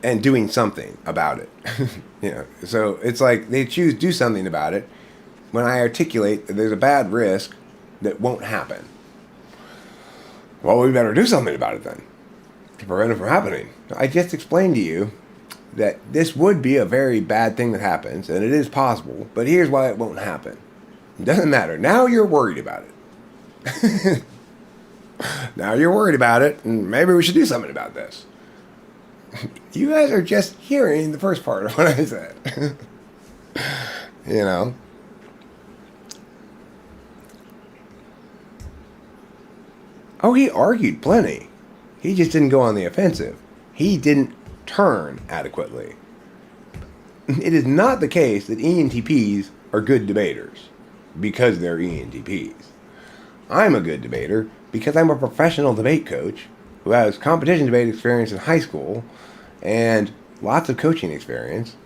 And doing something about it. You know, so it's like they choose do something about it when I articulate that there's a bad risk that won't happen. Well, we better do something about it then to prevent it from happening. I just explained to you that this would be a very bad thing that happens, and it is possible, but here's why it won't happen. It doesn't matter. Now you're worried about it. Now you're worried about it, and maybe we should do something about this. You guys are just hearing the first part of what I said. You know? Oh, he argued plenty. He just didn't go on the offensive. He didn't turn adequately. It is not the case that ENTPs are good debaters because they're ENTPs. I'm a good debater because I'm a professional debate coach who has competition debate experience in high school and lots of coaching experience.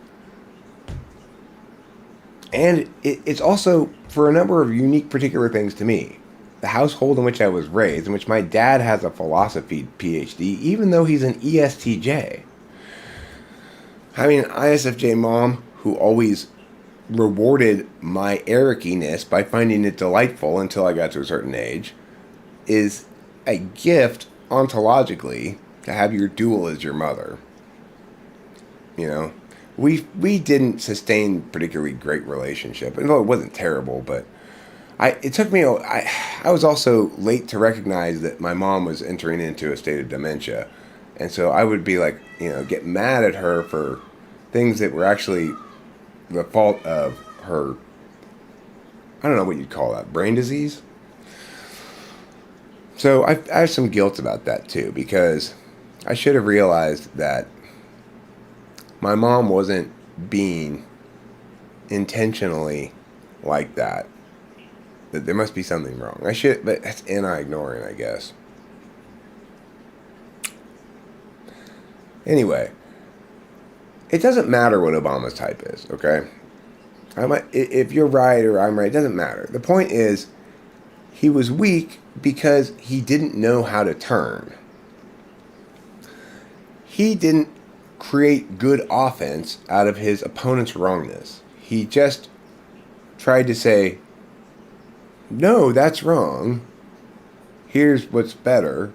And it's also for a number of unique particular things to me. The household in which I was raised, in which my dad has a philosophy PhD, even though he's an ESTJ. Having an ISFJ mom who always rewarded my arrogance by finding it delightful until I got to a certain age is a gift ontologically to have your dual as your mother. You know, we didn't sustain particularly great relationship. And though it wasn't terrible, but it took me. I was also late to recognize that my mom was entering into a state of dementia, and so I would be like, you know, get mad at her for things that were actually the fault of her. I don't know what you'd call that, brain disease. So I have some guilt about that too, because I should have realized that my mom wasn't being intentionally like that. That there must be something wrong. I should, but that's anti-ignoring, I guess. Anyway, it doesn't matter what Obama's type is, okay? If you're right or I'm right, it doesn't matter. The point is, he was weak because he didn't know how to turn. He didn't create good offense out of his opponent's wrongness. He just tried to say, no, that's wrong. Here's what's better.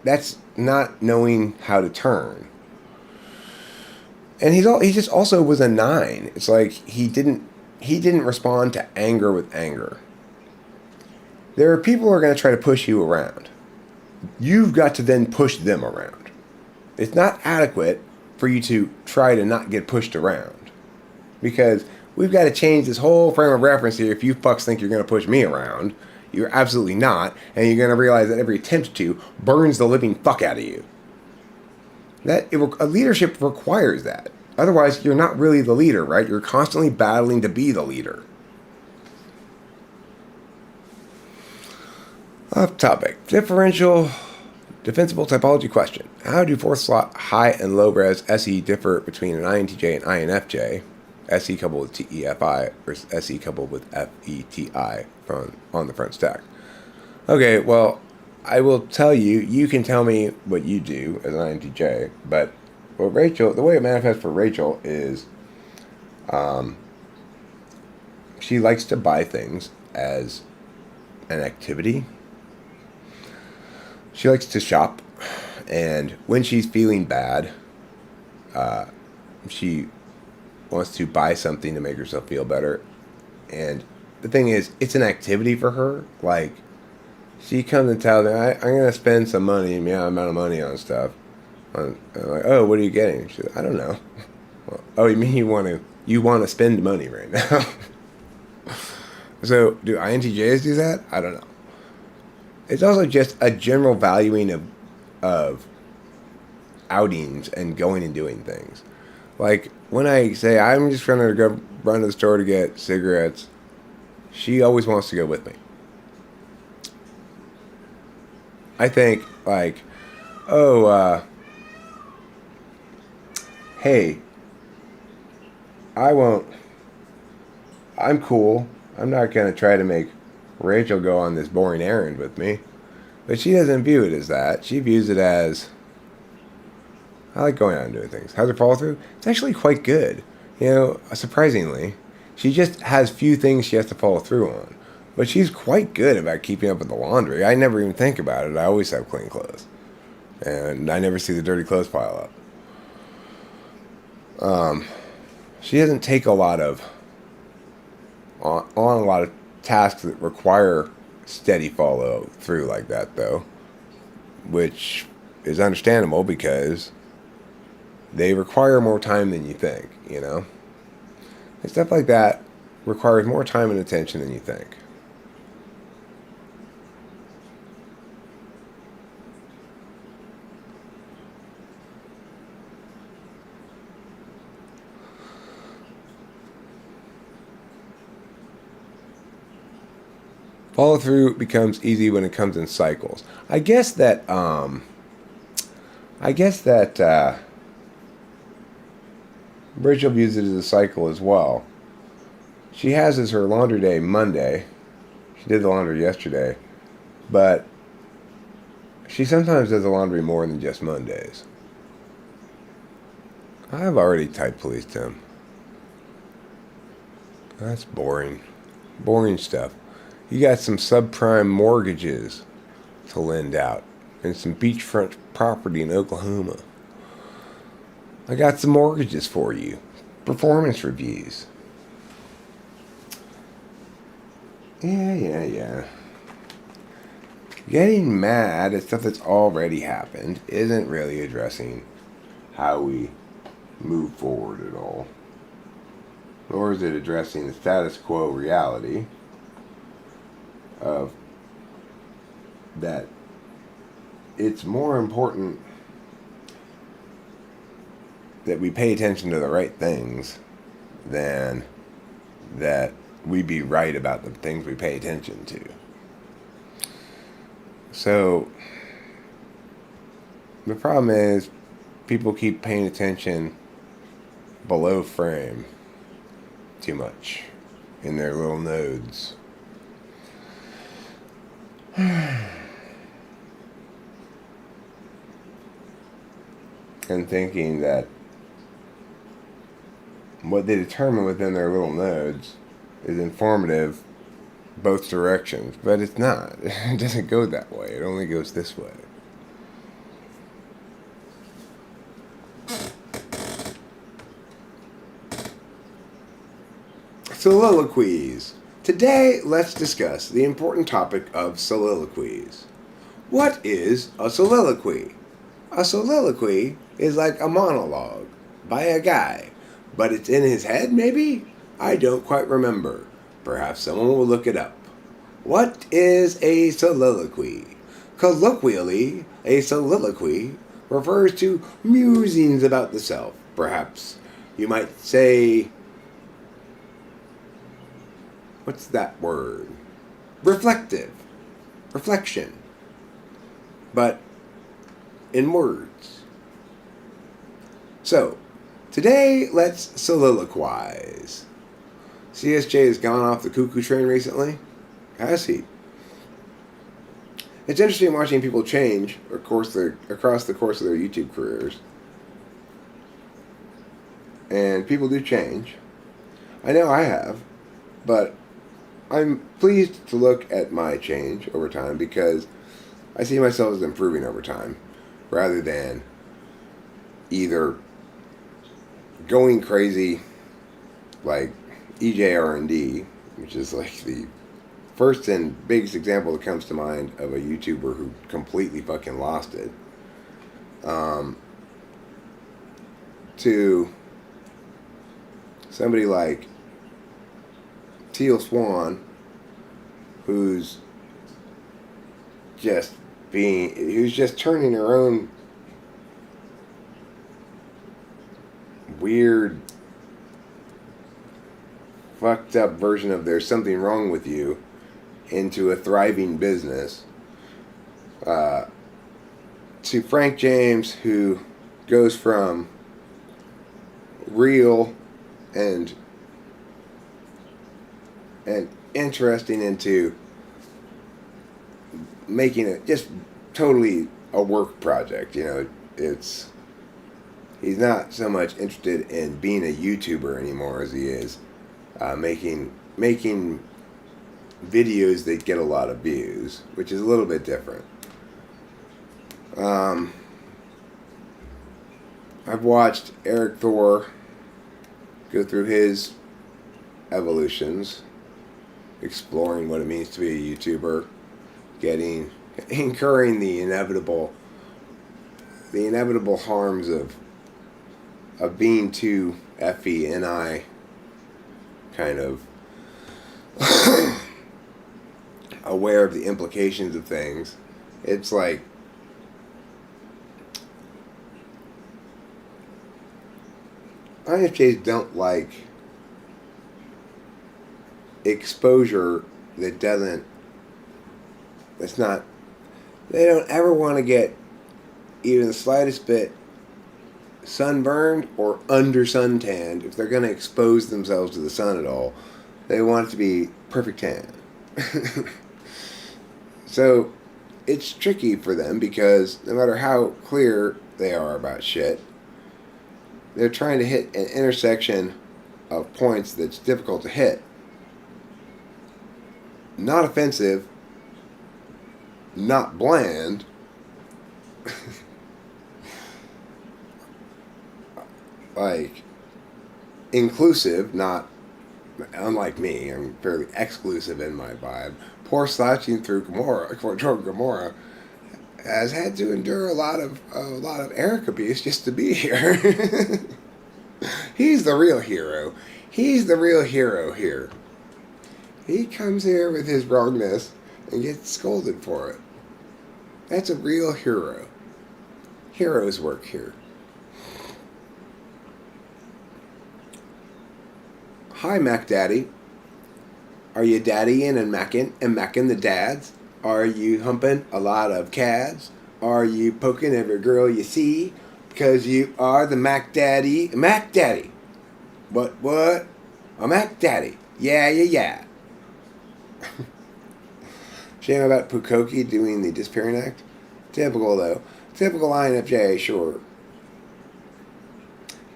That's not knowing how to turn. And he just also was a 9. It's like he didn't respond to anger with anger. There are people who are going to try to push you around. You've got to then push them around. It's not adequate for you to try to not get pushed around. Because we've got to change this whole frame of reference here. If you fucks think you're going to push me around, you're absolutely not. And you're going to realize that every attempt to burns the living fuck out of you. A leadership requires that. Otherwise, you're not really the leader, right? You're constantly battling to be the leader. Off topic. Defensible typology question. How do fourth slot high and low res SE differ between an INTJ and INFJ? SE coupled with TEFI versus SE coupled with FETI on the front stack. Okay, well, I will tell you, you can tell me what you do as an INTJ, but the way it manifests for Rachel is she likes to buy things as an activity. She likes to shop, and when she's feeling bad, she wants to buy something to make herself feel better. And the thing is, it's an activity for her. Like, she comes and tells me, I'm going to spend some money, amount of money on stuff. I'm like, oh, what are you getting? She's like, I don't know. Well, oh, you mean you want to spend money right now? So, do INTJs do that? I don't know. It's also just a general valuing of outings and going and doing things. Like, when I say I'm just going to go run to the store to get cigarettes, she always wants to go with me. I think, like, hey, I'm cool. I'm not going to try to make Rachel go on this boring errand with me. But she doesn't view it as that. She views it as, I like going out and doing things. How's her follow through? It's actually quite good. Surprisingly. She just has few things she has to follow through on. But she's quite good about keeping up with the laundry. I never even think about it. I always have clean clothes. And I never see the dirty clothes pile up. She doesn't take on a lot of tasks that require steady follow through like that, though, which is understandable because they require more time than you think, and stuff like that requires more time and attention than you think. Follow through becomes easy when it comes in cycles. I guess that Rachel views it as a cycle as well. She has as her laundry day Monday. She did the laundry yesterday, but she sometimes does the laundry more than just Mondays. I've already type policed him. That's boring. Boring stuff. You got some subprime mortgages to lend out and some beachfront property in Oklahoma. I got some mortgages for you. Performance reviews. Yeah. Getting mad at stuff that's already happened isn't really addressing how we move forward at all. Nor is it addressing the status quo reality of that it's more important that we pay attention to the right things than that we be right about the things we pay attention to. So the problem is people keep paying attention below frame too much in their little nodes. And thinking that what they determine within their little nodes is informative both directions, but it's not. It doesn't go that way. It only goes this way. Soliloquies. Today, let's discuss the important topic of soliloquies. What is a soliloquy? A soliloquy is like a monologue by a guy, but it's in his head, maybe? I don't quite remember. Perhaps someone will look it up. What is a soliloquy? Colloquially, a soliloquy refers to musings about the self. Perhaps you might say, what's that word? Reflection. But in words. So, today let's soliloquize. CSJ has gone off the cuckoo train recently. Has he? It's interesting watching people change across the course of their YouTube careers. And people do change. I know I have. But I'm pleased to look at my change over time because I see myself as improving over time rather than either going crazy like EJR&D, which is like the first and biggest example that comes to mind of a YouTuber who completely fucking lost it, to somebody like Teal Swan, who's just turning her own weird, fucked up version of "there's something wrong with you" into a thriving business. To Frank James, who goes from real and interesting into making it just totally a work project. You know, he's not so much interested in being a YouTuber anymore as he is making videos that get a lot of views, which is a little bit different. I've watched Eric Thor go through his evolutions, exploring what it means to be a YouTuber, incurring the inevitable harms of being too FE&I kind of aware of the implications of things. It's like INFJs don't like exposure they don't ever want to get even the slightest bit sunburned or under suntanned. If they're going to expose themselves to the sun at all, they want it to be perfect tan. So it's tricky for them because no matter how clear they are about shit, they're trying to hit an intersection of points that's difficult to hit. Not offensive, not bland, like inclusive, not unlike me. I'm fairly exclusive in my vibe. Poor slouching through Gamora has had to endure a lot of Eric abuse just to be here. He's the real hero. He's the real hero here. He comes here with his wrongness and gets scolded for it. That's a real hero. Heroes work here. Hi, Mac Daddy. Are you daddying and macking the dads? Are you humping a lot of cads? Are you poking every girl you see? Because you are the Mac Daddy. Mac Daddy. What? A Mac Daddy. Yeah. Shame about Pukoki doing the disappearing act. Typical, though. Typical INFJ, sure.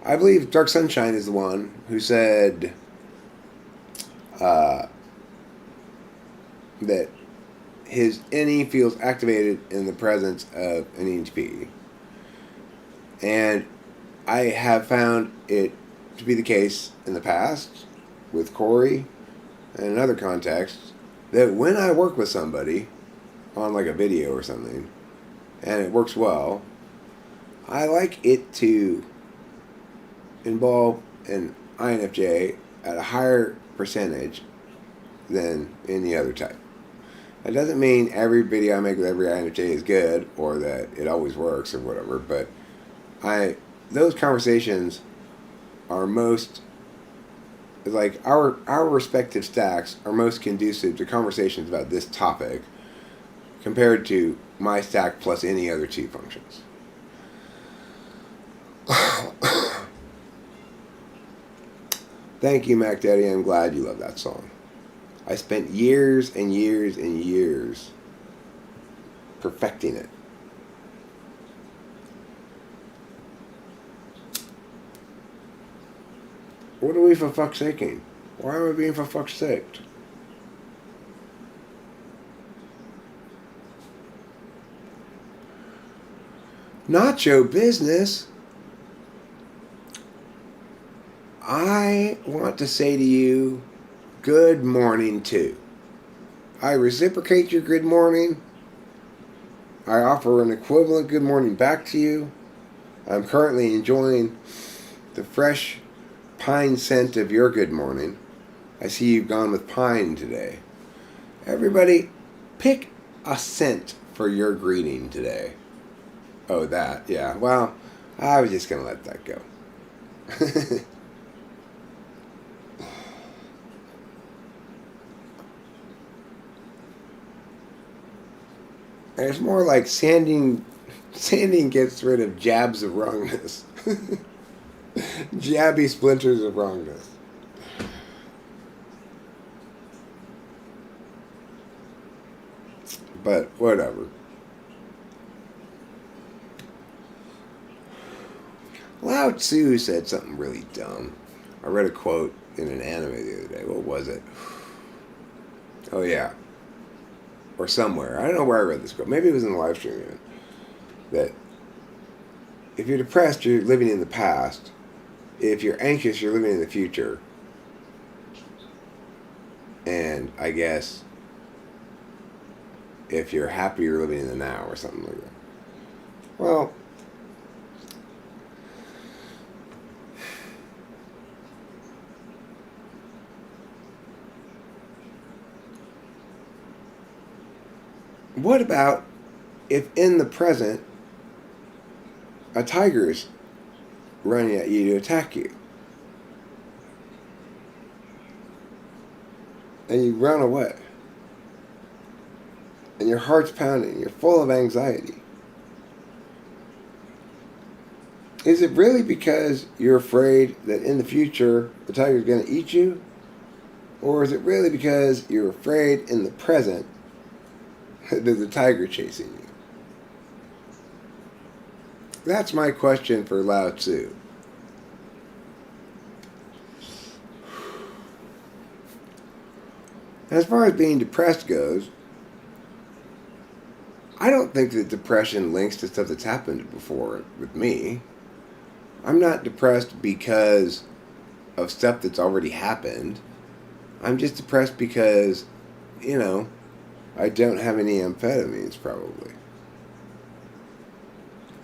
I believe Dark Sunshine is the one who said that his NE feels activated in the presence of an ENTP. And I have found it to be the case in the past. with Corey and in other contexts that when I work with somebody on like a video or something and it works well, I like it to involve an INFJ at a higher percentage than any other type. That doesn't mean every video I make with every INFJ is good or that it always works or whatever, but those conversations are most, like our respective stacks are most conducive to conversations about this topic compared to my stack plus any other two functions. Thank you, Mac Daddy. I'm glad you love that song. I spent years and years and years perfecting it. What are we for fuck's saking? Why am I being for fuck's sake? Not your business. I want to say to you, good morning too. I reciprocate your good morning. I offer an equivalent good morning back to you. I'm currently enjoying the fresh pine scent of your good morning. I see you've gone with pine today. Everybody, pick a scent for your greeting today. Oh, that, yeah. Well, I was just going to let that go. It's more like sanding gets rid of jabs of wrongness. Jabby splinters of wrongness. But whatever. Lao Tzu said something really dumb. I read a quote in an anime the other day. What was it? Oh yeah. Or somewhere. I don't know where I read this quote. Maybe it was in the live stream even. That if you're depressed, you're living in the past. If you're anxious, you're living in the future. And I guess if you're happy, you're living in the now or something like that. Well, what about if in the present a tiger's running at you to attack you? And you run away. And your heart's pounding. You're full of anxiety. Is it really because you're afraid that in the future the tiger's going to eat you? Or is it really because you're afraid in the present that there's a tiger chasing you? That's my question for Lao Tzu. As far as being depressed goes, I don't think that depression links to stuff that's happened before with me. I'm not depressed because of stuff that's already happened. I'm just depressed because, I don't have any amphetamines, probably.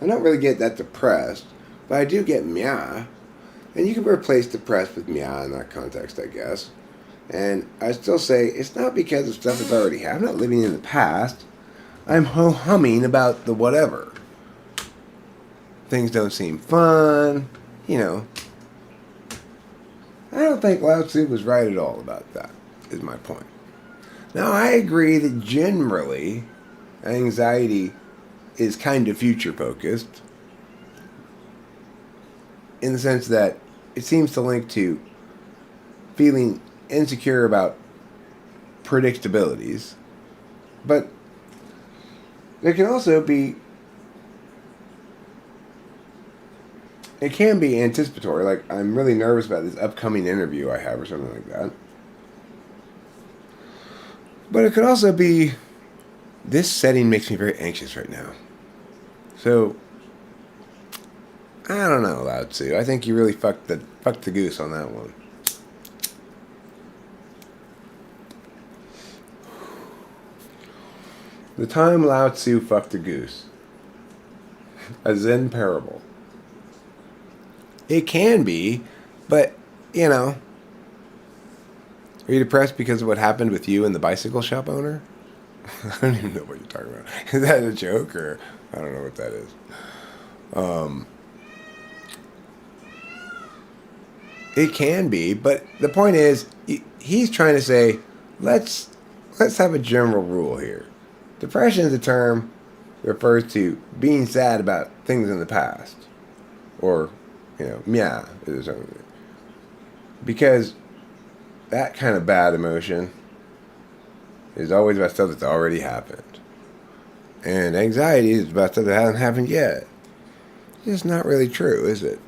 I don't really get that depressed, but I do get meh. And you can replace depressed with meh in that context, I guess. And I still say it's not because of stuff that's already happened. I'm not living in the past. I'm ho-humming about the whatever. Things don't seem fun, I don't think Lao Tzu was right at all about that, is my point. Now, I agree that generally anxiety is kind of future-focused in the sense that it seems to link to feeling insecure about predictabilities. But there can also be, it can be anticipatory, like I'm really nervous about this upcoming interview I have or something like that. But it could also be, this setting makes me very anxious right now. So, I don't know, Lao Tzu. I think you really fucked the goose on that one. The time Lao Tzu fucked a goose. A Zen parable. It can be, but, you know. Are you depressed because of what happened with you and the bicycle shop owner? I don't even know what you're talking about. Is that a joke, or I don't know what that is. It can be, but the point is, he's trying to say, let's have a general rule here. Depression is a term that refers to being sad about things in the past, or yeah, because that kind of bad emotion is always about stuff that's already happened, and anxiety is about stuff that hasn't happened yet. It's not really true, is it?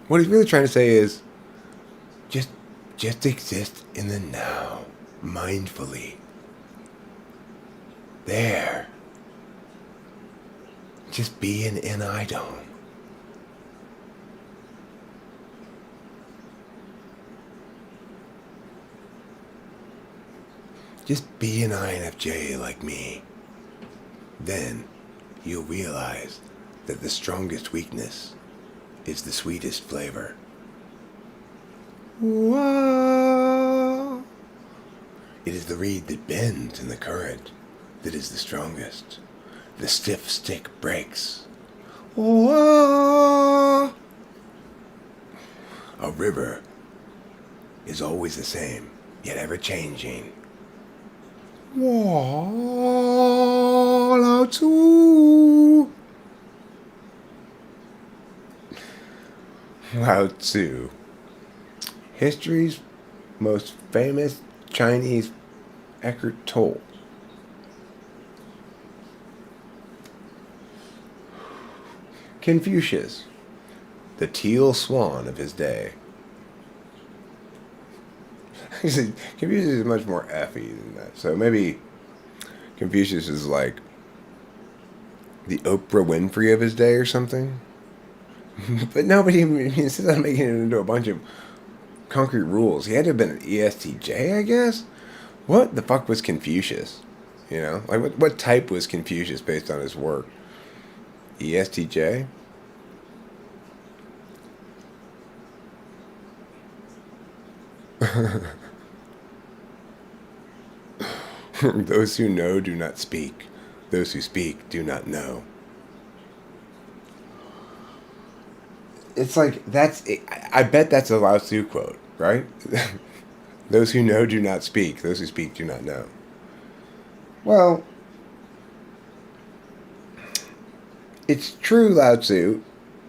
What he's really trying to say is just exist in the now, mindfully. There. Just be an idone. Just be an INFJ like me. Then you'll realize that the strongest weakness is the sweetest flavor. Whoa. It is the reed that bends in the current that is the strongest. The stiff stick breaks. Whoa. A river is always the same, yet ever changing. Whoa, Lao Tzu. Lao Tzu, history's most famous Chinese Eckhart Tolle. Confucius, the teal swan of his day. Confucius is much more effy than that. So maybe Confucius is like the Oprah Winfrey of his day or something. But nobody, instead of making it into a bunch of concrete rules, he had to have been an ESTJ, I guess? What the fuck was Confucius? Like what type was Confucius based on his work? ESTJ? Those who know do not speak. Those who speak do not know. It's like, I bet that's a Lao Tzu quote, right? Those who know do not speak. Those who speak do not know. Well, it's true, Lao Tzu,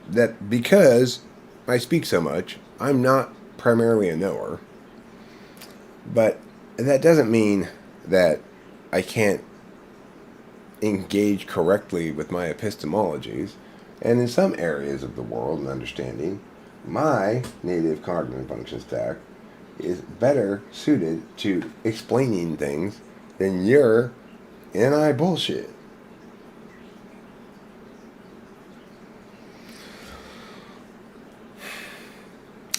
that because I speak so much, I'm not primarily a knower. But that doesn't mean that I can't engage correctly with my epistemologies. And in some areas of the world and understanding, my native cognitive function stack is better suited to explaining things than your NI bullshit.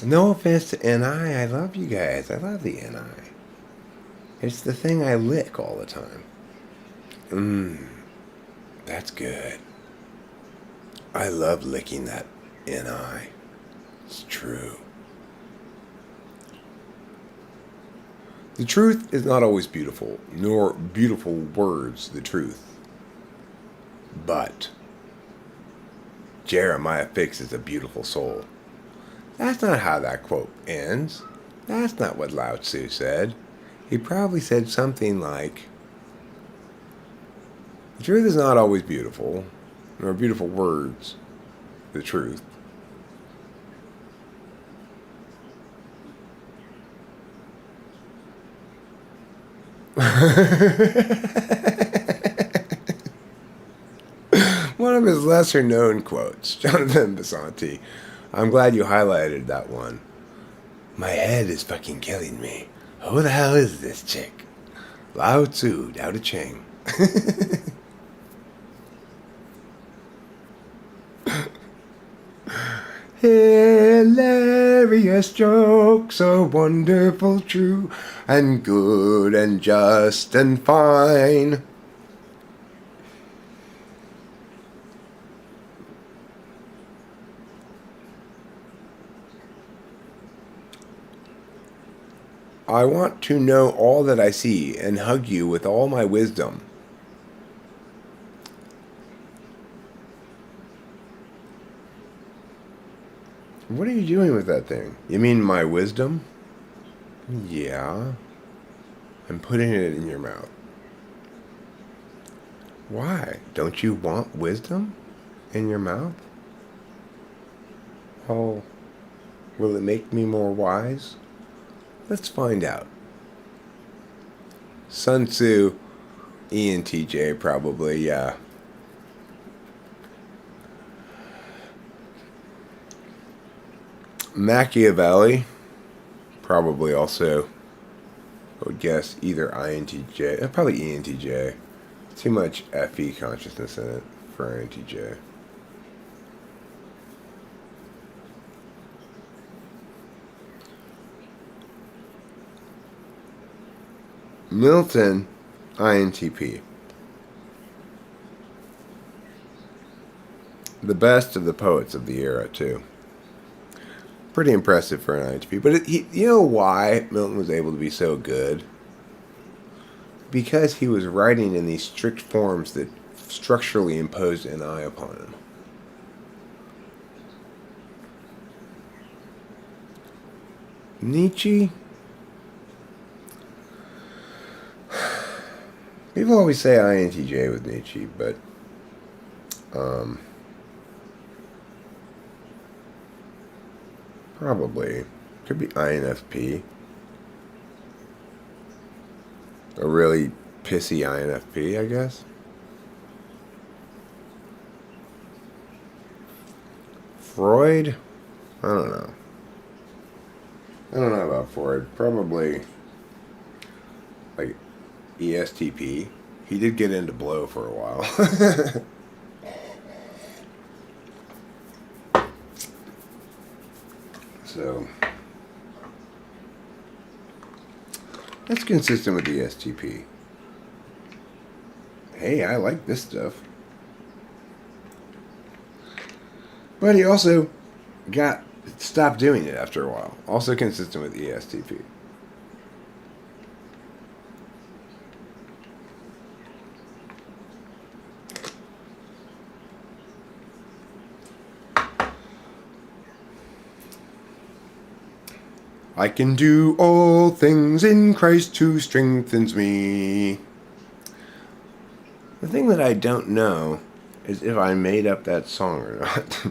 No offense to NI, I love you guys. I love the NI. It's the thing I lick all the time. That's good. I love licking that NI. It's true. The truth is not always beautiful, nor beautiful words the truth. But Jeremiah fixes a beautiful soul. That's not how that quote ends. That's not what Lao Tzu said. He probably said something like, the truth is not always beautiful, nor beautiful words the truth. One of his lesser known quotes, Jonathan Basanti. I'm glad you highlighted that one. My head is fucking killing me. Who the hell is this chick? Lao Tzu, Dao De Ching. Hilarious. hilarious joke, so wonderful, true, and good, and just, and fine. I want to know all that I see and hug you with all my wisdom. What are you doing with that thing? You mean my wisdom? Yeah. I'm putting it in your mouth. Why? Don't you want wisdom in your mouth? Oh, will it make me more wise? Let's find out. Sun Tzu, ENTJ probably, yeah. Machiavelli, probably also, I would guess either INTJ, probably ENTJ. Too much FE consciousness in it for INTJ. Milton, INTP. The best of the poets of the era, too. Pretty impressive for an INTP. But you know why Milton was able to be so good? Because he was writing in these strict forms that structurally imposed an eye upon him. Nietzsche? People always say INTJ with Nietzsche, but probably could be INFP. A really pissy INFP, I guess. Freud? I don't know. I don't know about Freud. Probably like ESTP. He did get into blow for a while. So that's consistent with the ESTP. Hey, I like this stuff. But he also stopped doing it after a while. Also consistent with ESTP. I can do all things in Christ who strengthens me. The thing that I don't know is if I made up that song or not.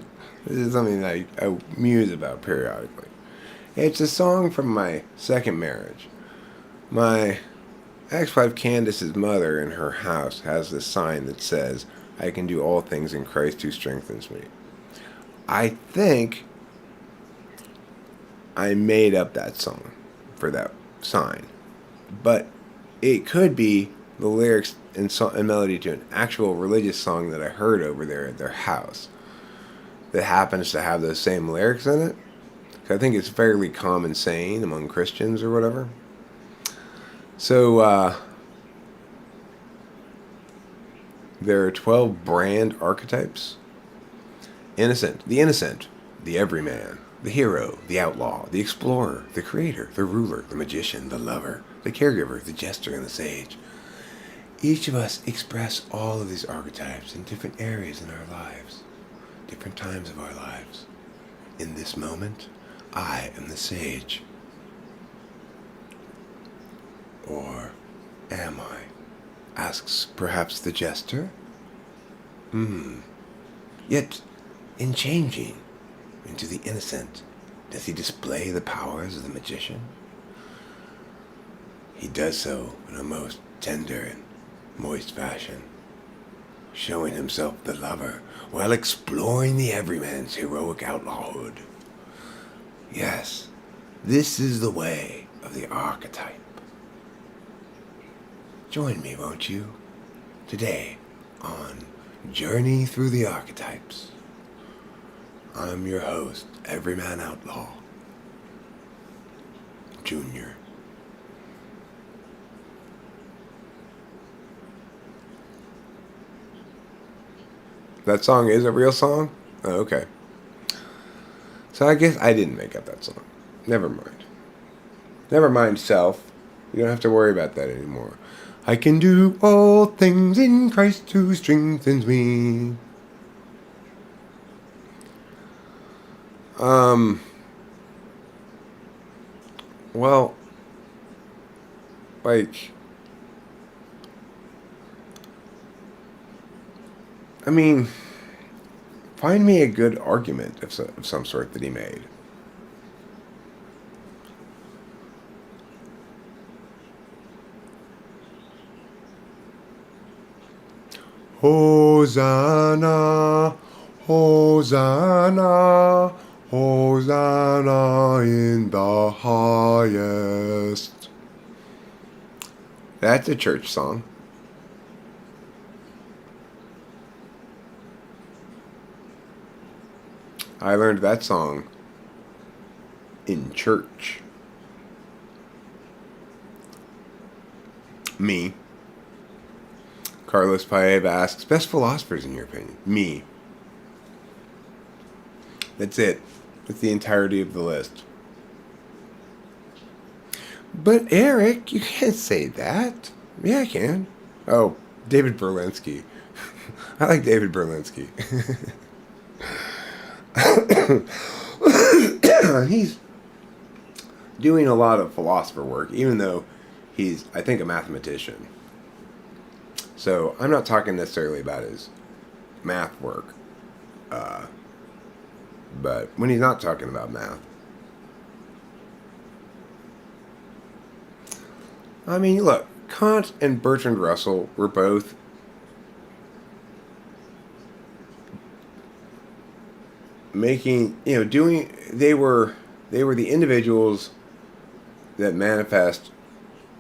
This is something that I muse about periodically. It's a song from my second marriage. My ex-wife Candace's mother in her house has this sign that says, I can do all things in Christ who strengthens me. I think I made up that song for that sign. But it could be the lyrics and melody to an actual religious song that I heard over there at their house that happens to have those same lyrics in it. I think it's fairly common saying among Christians or whatever. So, there are 12 brand archetypes. The innocent, the everyman, the hero, the outlaw, the explorer, the creator, the ruler, the magician, the lover, the caregiver, the jester, and the sage. Each of us express all of these archetypes in different areas in our lives, different times of our lives. In this moment, I am the sage. Or am I? Asks perhaps the jester. Yet, in changing into the innocent, does he display the powers of the magician? He does so in a most tender and moist fashion, showing himself the lover while exploring the everyman's heroic outlawhood. Yes, this is the way of the archetype. Join me, won't you, today on Journey Through the Archetypes. I'm your host, Everyman Outlaw, Junior. That song is a real song? Oh, okay. So I guess I didn't make up that song. Never mind. Never mind, self. You don't have to worry about that anymore. I can do all things in Christ who strengthens me. Well, like, I mean, find me a good argument of some sort that he made. Hosanna, Hosanna, Hosanna in the highest. That's a church song. I learned that song in church. Me. Carlos Paeva asks, best philosophers in your opinion? Me. That's it. That's the entirety of the list. But Eric, you can't say that. Yeah, I can. Oh, David Berlinski. I like David Berlinski. He's doing a lot of philosopher work, even though he's, I think, a mathematician. So I'm not talking necessarily about his math work. But when he's not talking about math, I mean, look, Kant and Bertrand Russell were both making, they were the individuals that manifest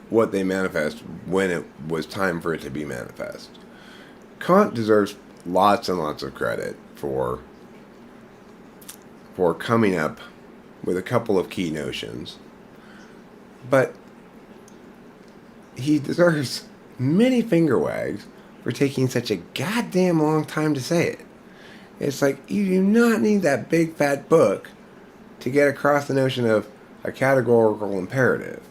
what they manifest when it was time for it to be manifest. Kant deserves lots and lots of credit for coming up with a couple of key notions, but he deserves many finger wags for taking such a goddamn long time to say it. It's like, you do not need that big fat book to get across the notion of a categorical imperative.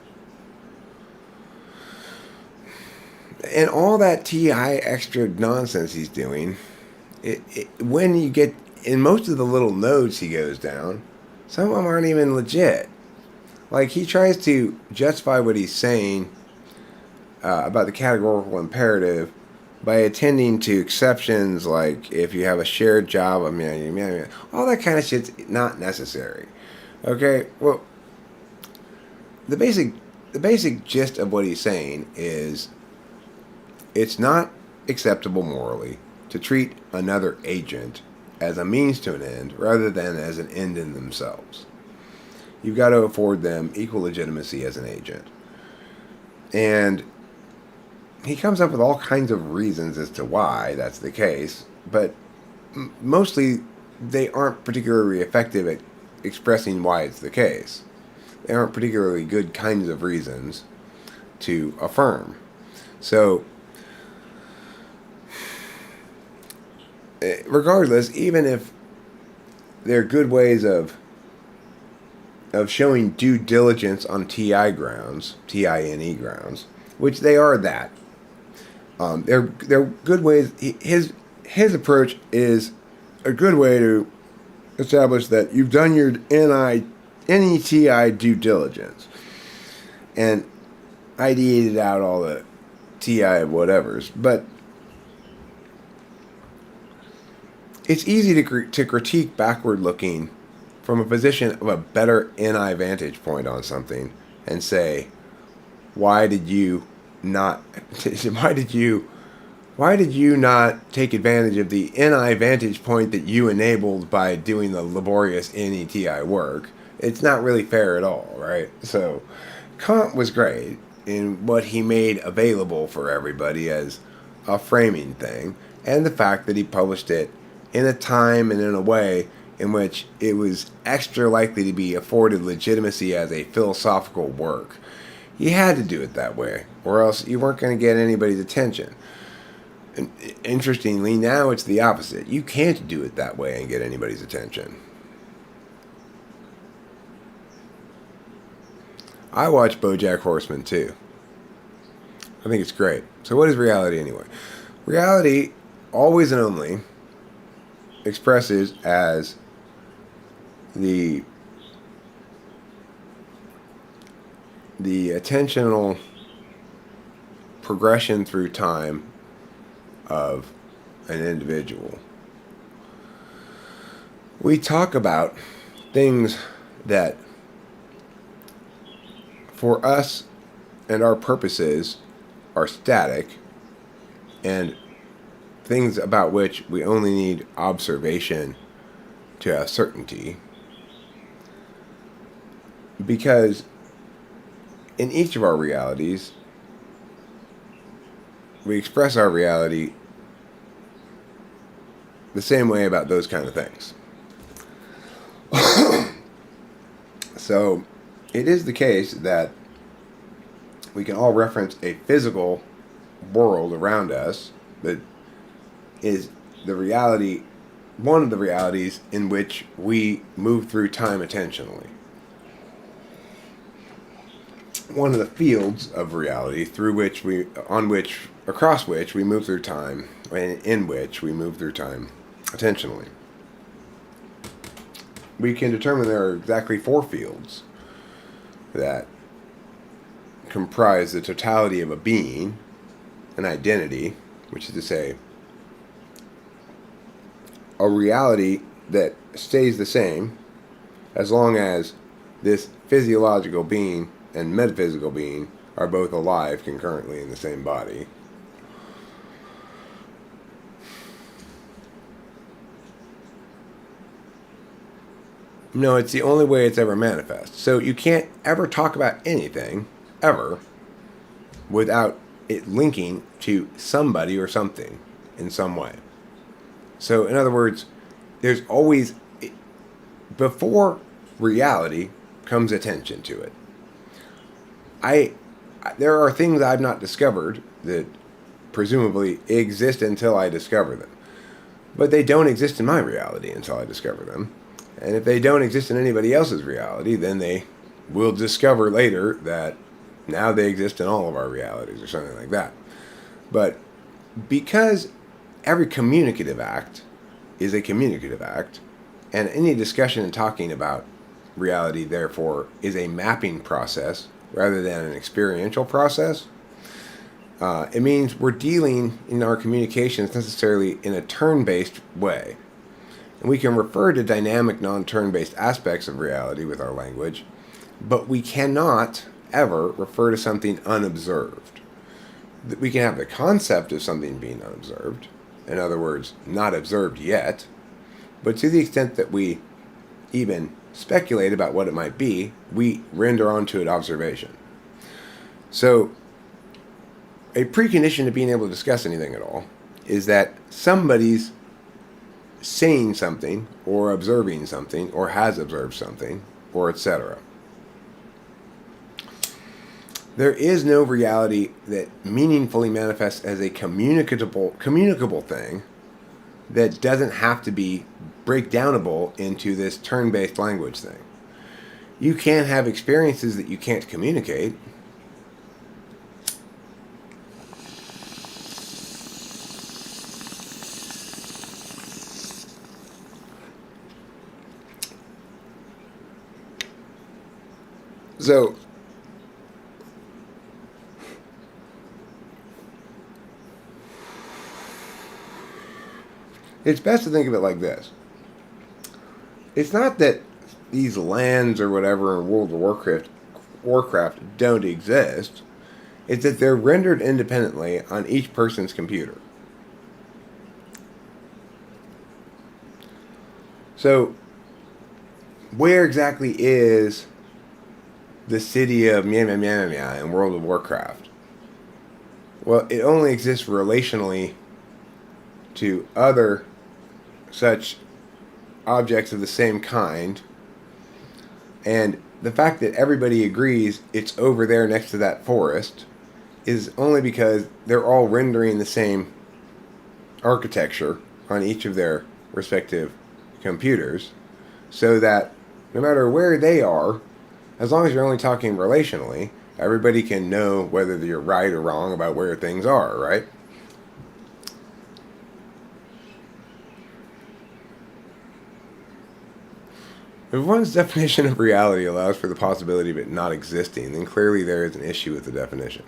And all that TI extra nonsense he's doing, when you get in most of the little nodes he goes down, some of them aren't even legit. Like, he tries to justify what he's saying about the categorical imperative by attending to exceptions, like if you have a shared job, all that kind of shit's not necessary. Okay, well, the basic gist of what he's saying is, it's not acceptable morally to treat another agent as a means to an end rather than as an end in themselves. You've got to afford them equal legitimacy as an agent. And he comes up with all kinds of reasons as to why that's the case, but mostly they aren't particularly effective at expressing why it's the case. They aren't particularly good kinds of reasons to affirm. So, regardless, even if they're good ways of showing due diligence on TI grounds, TINE grounds, which they are that, they're good ways. His approach is a good way to establish that you've done your NETI due diligence and ideated out all the TI whatevers, but it's easy to critique backward-looking from a position of a better NI vantage point on something and say, why did you not take advantage of the NI vantage point that you enabled by doing the laborious NETI work? It's not really fair at all, right? So Kant was great in what he made available for everybody as a framing thing, and the fact that he published it in a time and in a way in which it was extra likely to be afforded legitimacy as a philosophical work. You had to do it that way, or else you weren't going to get anybody's attention. And interestingly, now it's the opposite. You can't do it that way and get anybody's attention. I watch BoJack Horseman too. I think it's great. So what is reality anyway? Reality, always and only, expresses as the attentional progression through time of an individual. We talk about things that for us and our purposes are static, and things about which we only need observation to have certainty. Because in each of our realities, we express our reality the same way about those kind of things. So, it is the case that we can all reference a physical world around us that is the reality, one of the realities in which we move through time attentionally. One of the fields of reality across which we move through time, and in which we move through time attentionally. We can determine there are exactly 4 fields that comprise the totality of a being, an identity, which is to say, a reality that stays the same as long as this physiological being and metaphysical being are both alive concurrently in the same body. No, it's the only way it's ever manifest. So you can't ever talk about anything, ever, without it linking to somebody or something in some way. So, in other words, there's always, before reality comes attention to it. There are things I've not discovered that presumably exist until I discover them. But they don't exist in my reality until I discover them. And if they don't exist in anybody else's reality, then they will discover later that now they exist in all of our realities or something like that. But because every communicative act is a communicative act, and any discussion and talking about reality, therefore, is a mapping process rather than an experiential process, it means we're dealing in our communications necessarily in a turn-based way. And we can refer to dynamic non-turn-based aspects of reality with our language, but we cannot ever refer to something unobserved. We can have the concept of something being unobserved, in other words, not observed yet, but to the extent that we even speculate about what it might be, we render onto it observation. So, a precondition to being able to discuss anything at all is that somebody's saying something, or observing something, or has observed something, or etc. There is no reality that meaningfully manifests as a communicable thing that doesn't have to be breakdownable into this turn-based language thing. You can't have experiences that you can't communicate. So, it's best to think of it like this. It's not that these lands or whatever in World of Warcraft don't exist. It's that they're rendered independently on each person's computer. So, where exactly is the city of Mia in World of Warcraft? Well, it only exists relationally to other such objects of the same kind, and the fact that everybody agrees it's over there next to that forest is only because they're all rendering the same architecture on each of their respective computers, so that no matter where they are, as long as you're only talking relationally, everybody can know whether you're right or wrong about where things are, right? If one's definition of reality allows for the possibility of it not existing, then clearly there is an issue with the definition.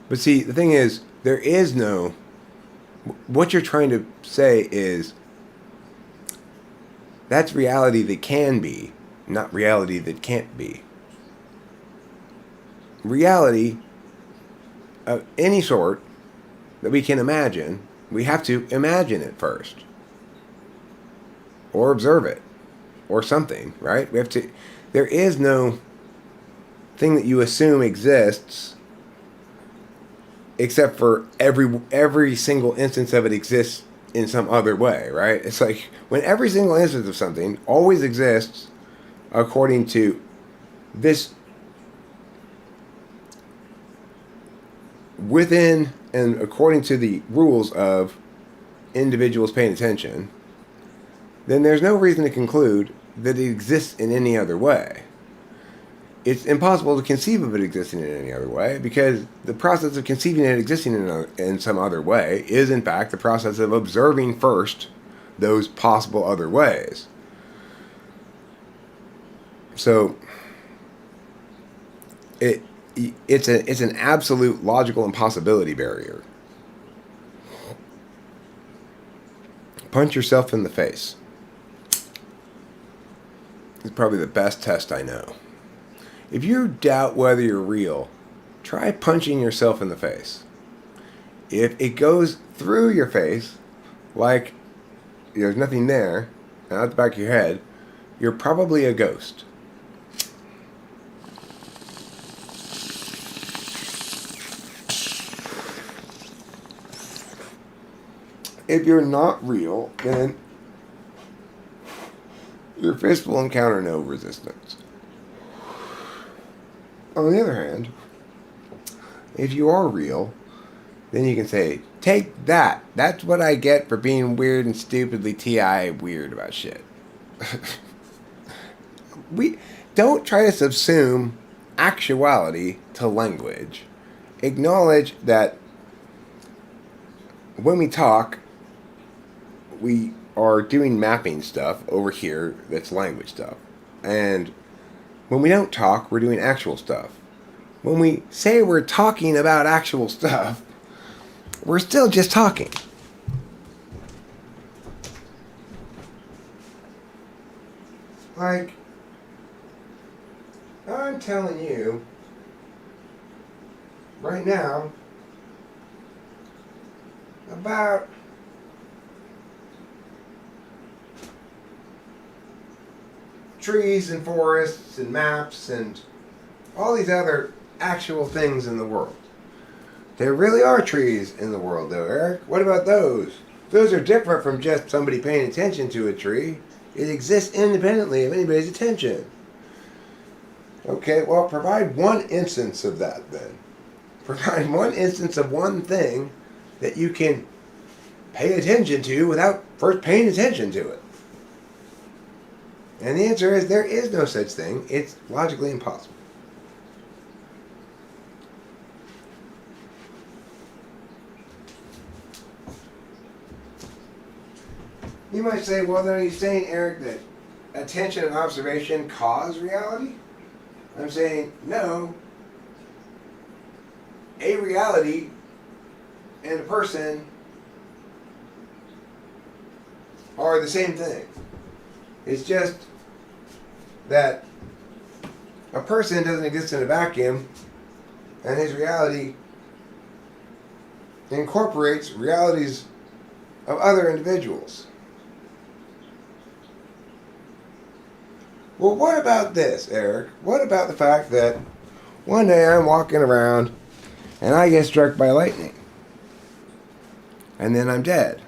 But see, the thing is, there is no... What you're trying to say is, that's reality that can be, not reality that can't be. Reality of any sort that we can imagine, we have to imagine it first. Or observe it. Or something, right? We have to... There is no thing that you assume exists except for every single instance of it exists in some other way, right? It's like when every single instance of something always exists according to this within and according to the rules of individuals paying attention, then there's no reason to conclude that it exists in any other way. It's impossible to conceive of it existing in any other way, because the process of conceiving it existing in some other way is in fact the process of observing first those possible other ways. So it's an absolute logical impossibility barrier. Punch yourself in the face. It's probably the best test I know. If you doubt whether you're real, try punching yourself in the face. If it goes through your face, like there's nothing there, and out the back of your head, you're probably a ghost. If you're not real, then your fist will encounter no resistance. On the other hand, if you are real, then you can say, take that. That's what I get for being weird and stupidly TI weird about shit. We don't try to subsume actuality to language. Acknowledge that when we talk, we are doing mapping stuff over here that's language stuff. And when we don't talk, we're doing actual stuff. When we say we're talking about actual stuff, we're still just talking. Like, I'm telling you right now about trees and forests and maps and all these other actual things in the world. There really are trees in the world, though, Eric. What about those? Those are different from just somebody paying attention to a tree. It exists independently of anybody's attention. Okay, well, provide one instance of that, then. Provide one instance of one thing that you can pay attention to without first paying attention to it. And the answer is there is no such thing. It's logically impossible. You might say, well, then are you saying, Eric, that attention and observation cause reality? I'm saying, no. A reality and a person are the same thing. It's just that a person doesn't exist in a vacuum, and his reality incorporates realities of other individuals. Well, what about this, Eric? What about the fact that one day I'm walking around and I get struck by lightning, and then I'm dead.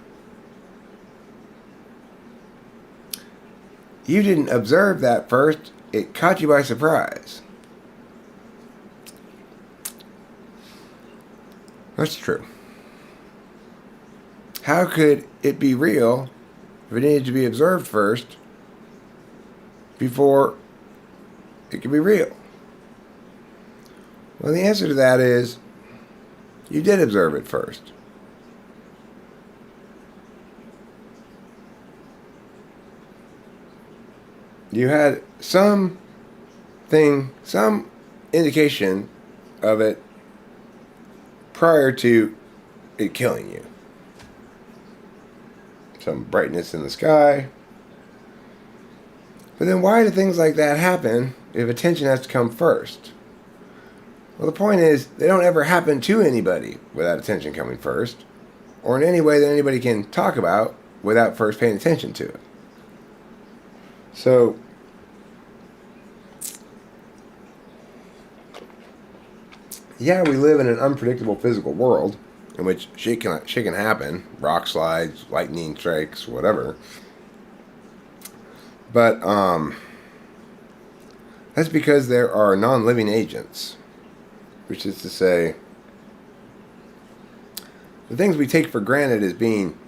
You didn't observe that first. It caught you by surprise. That's true. How could it be real if it needed to be observed first before it could be real? Well, the answer to that is you did observe it first. You had some indication of it prior to it killing you. Some brightness in the sky. But then why do things like that happen if attention has to come first? Well, the point is, they don't ever happen to anybody without attention coming first, or in any way that anybody can talk about without first paying attention to it. So, yeah, we live in an unpredictable physical world in which shit can happen, rock slides, lightning strikes, whatever. But that's because there are non-living agents, which is to say, the things we take for granted as being,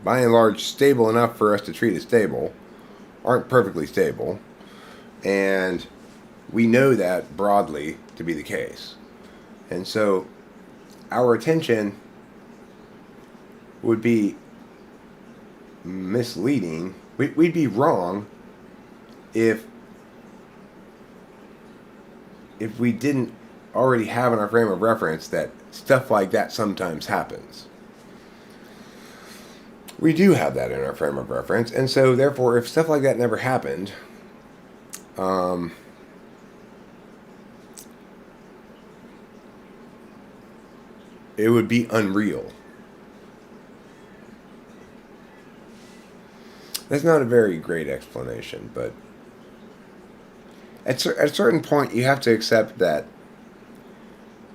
by and large, stable enough for us to treat as stable, aren't perfectly stable, and we know that broadly to be the case. And so our attention would be misleading. We'd be wrong if we didn't already have in our frame of reference that stuff like that sometimes happens. We do have that in our frame of reference, and so therefore if stuff like that never happened, it would be unreal. That's not a very great explanation, but at a certain point you have to accept that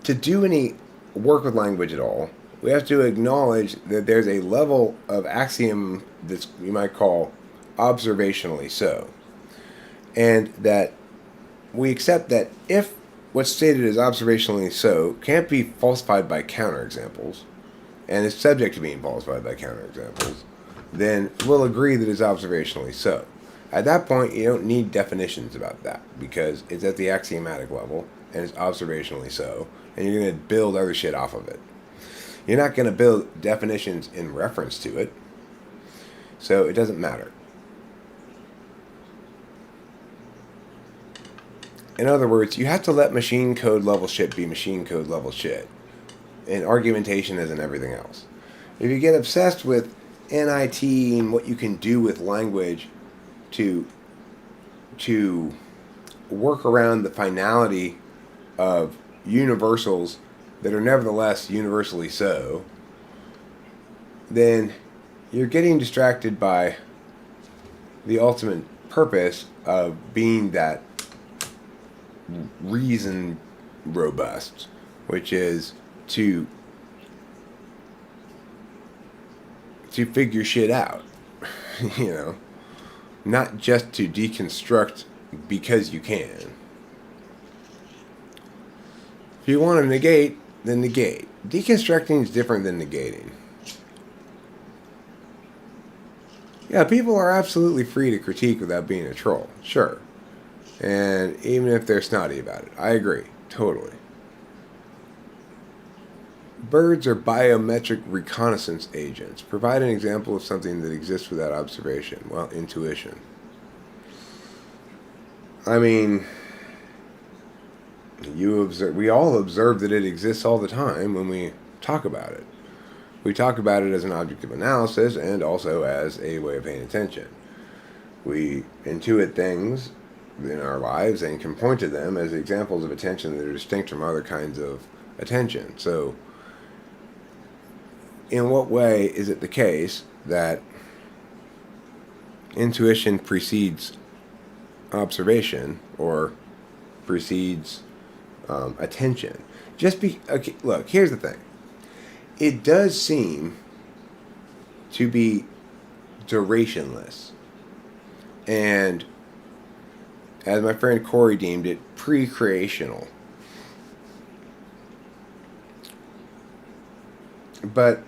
to do any work with language at all, we have to acknowledge that there's a level of axiom that we might call observationally so. And that we accept that if what's stated as observationally so can't be falsified by counterexamples, and is subject to being falsified by counterexamples, then we'll agree that it's observationally so. At that point, you don't need definitions about that, because it's at the axiomatic level, and it's observationally so, and you're going to build other shit off of it. You're not going to build definitions in reference to it, so it doesn't matter. In other words, you have to let machine code level shit be machine code level shit. And argumentation isn't everything else. If you get obsessed with NIT and what you can do with language to work around the finality of universals that are nevertheless universally so, then you're getting distracted by the ultimate purpose of being that reason robust, which is to figure shit out, you know, not just to deconstruct because you can. If you want to negate, then negate. Deconstructing is different than negating. Yeah, people are absolutely free to critique without being a troll, sure. And even if they're snotty about it, I agree, totally. Birds are biometric reconnaissance agents. Provide an example of something that exists without observation. Well, intuition. I mean, we all observe that it exists all the time when we talk about it. We talk about it as an object of analysis and also as a way of paying attention. We intuit things in our lives and can point to them as examples of attention that are distinct from other kinds of attention. So, in what way is it the case that intuition precedes observation or precedes attention? Okay, look, here's the thing. It does seem to be durationless. And as my friend Corey deemed it, pre-creational. But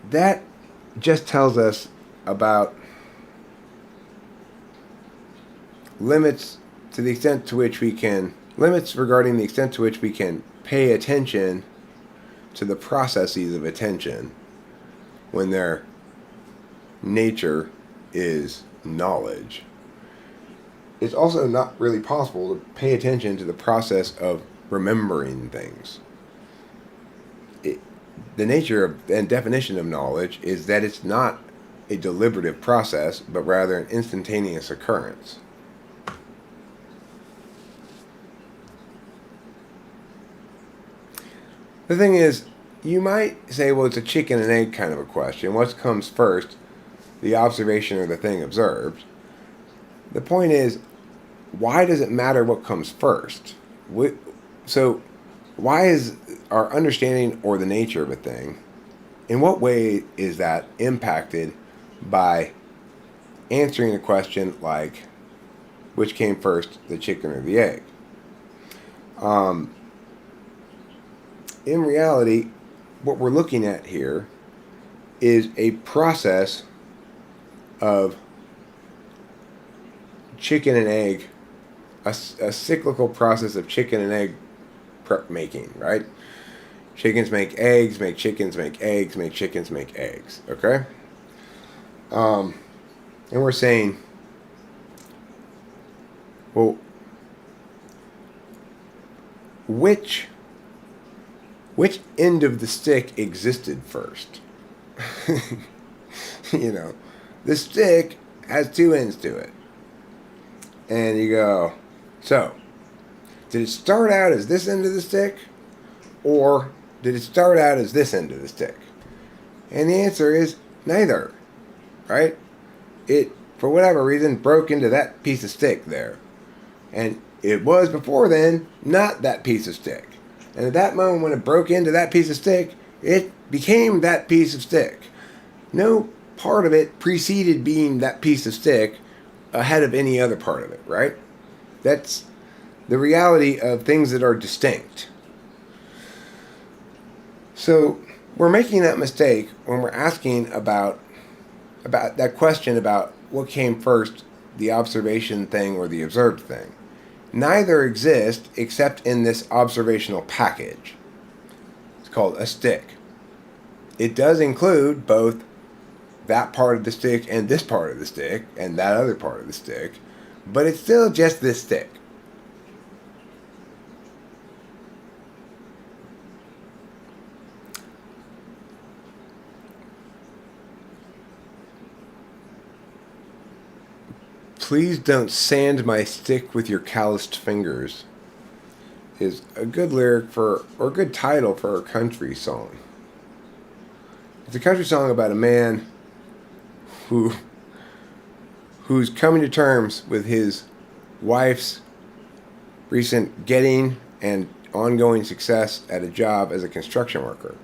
that just tells us about limits regarding the extent to which we can pay attention to the processes of attention when their nature is knowledge. It's also not really possible to pay attention to the process of remembering things. The nature and definition of knowledge is that it's not a deliberative process, but rather an instantaneous occurrence. The thing is, you might say, well, it's a chicken and egg kind of a question. What comes first, the observation or the thing observed? The point is, why does it matter what comes first? So, why is our understanding or the nature of a thing, in what way is that impacted by answering a question like, which came first, the chicken or the egg? In reality, what we're looking at here is a process of chicken and egg, a cyclical process of chicken and egg making, right? Chickens make eggs, make chickens, make eggs, make chickens, make eggs, okay? And we're saying, well, which end of the stick existed first? The stick has two ends to it. And you go, so, did it start out as this end of the stick? Or did it start out as this end of the stick? And the answer is neither, right? It, for whatever reason, broke into that piece of stick there. And it was before then not that piece of stick. And at that moment when it broke into that piece of stick, it became that piece of stick. No part of it preceded being that piece of stick ahead of any other part of it, right? That's the reality of things that are distinct. So we're making that mistake when we're asking about that question about what came first, the observation thing or the observed thing. Neither exist except in this observational package. It's called a stick. It does include both that part of the stick and this part of the stick and that other part of the stick, but it's still just this stick. Please don't sand my stick with your calloused fingers is a good lyric or a good title for a country song. It's a country song about a man who's coming to terms with his wife's recent getting and ongoing success at a job as a construction worker.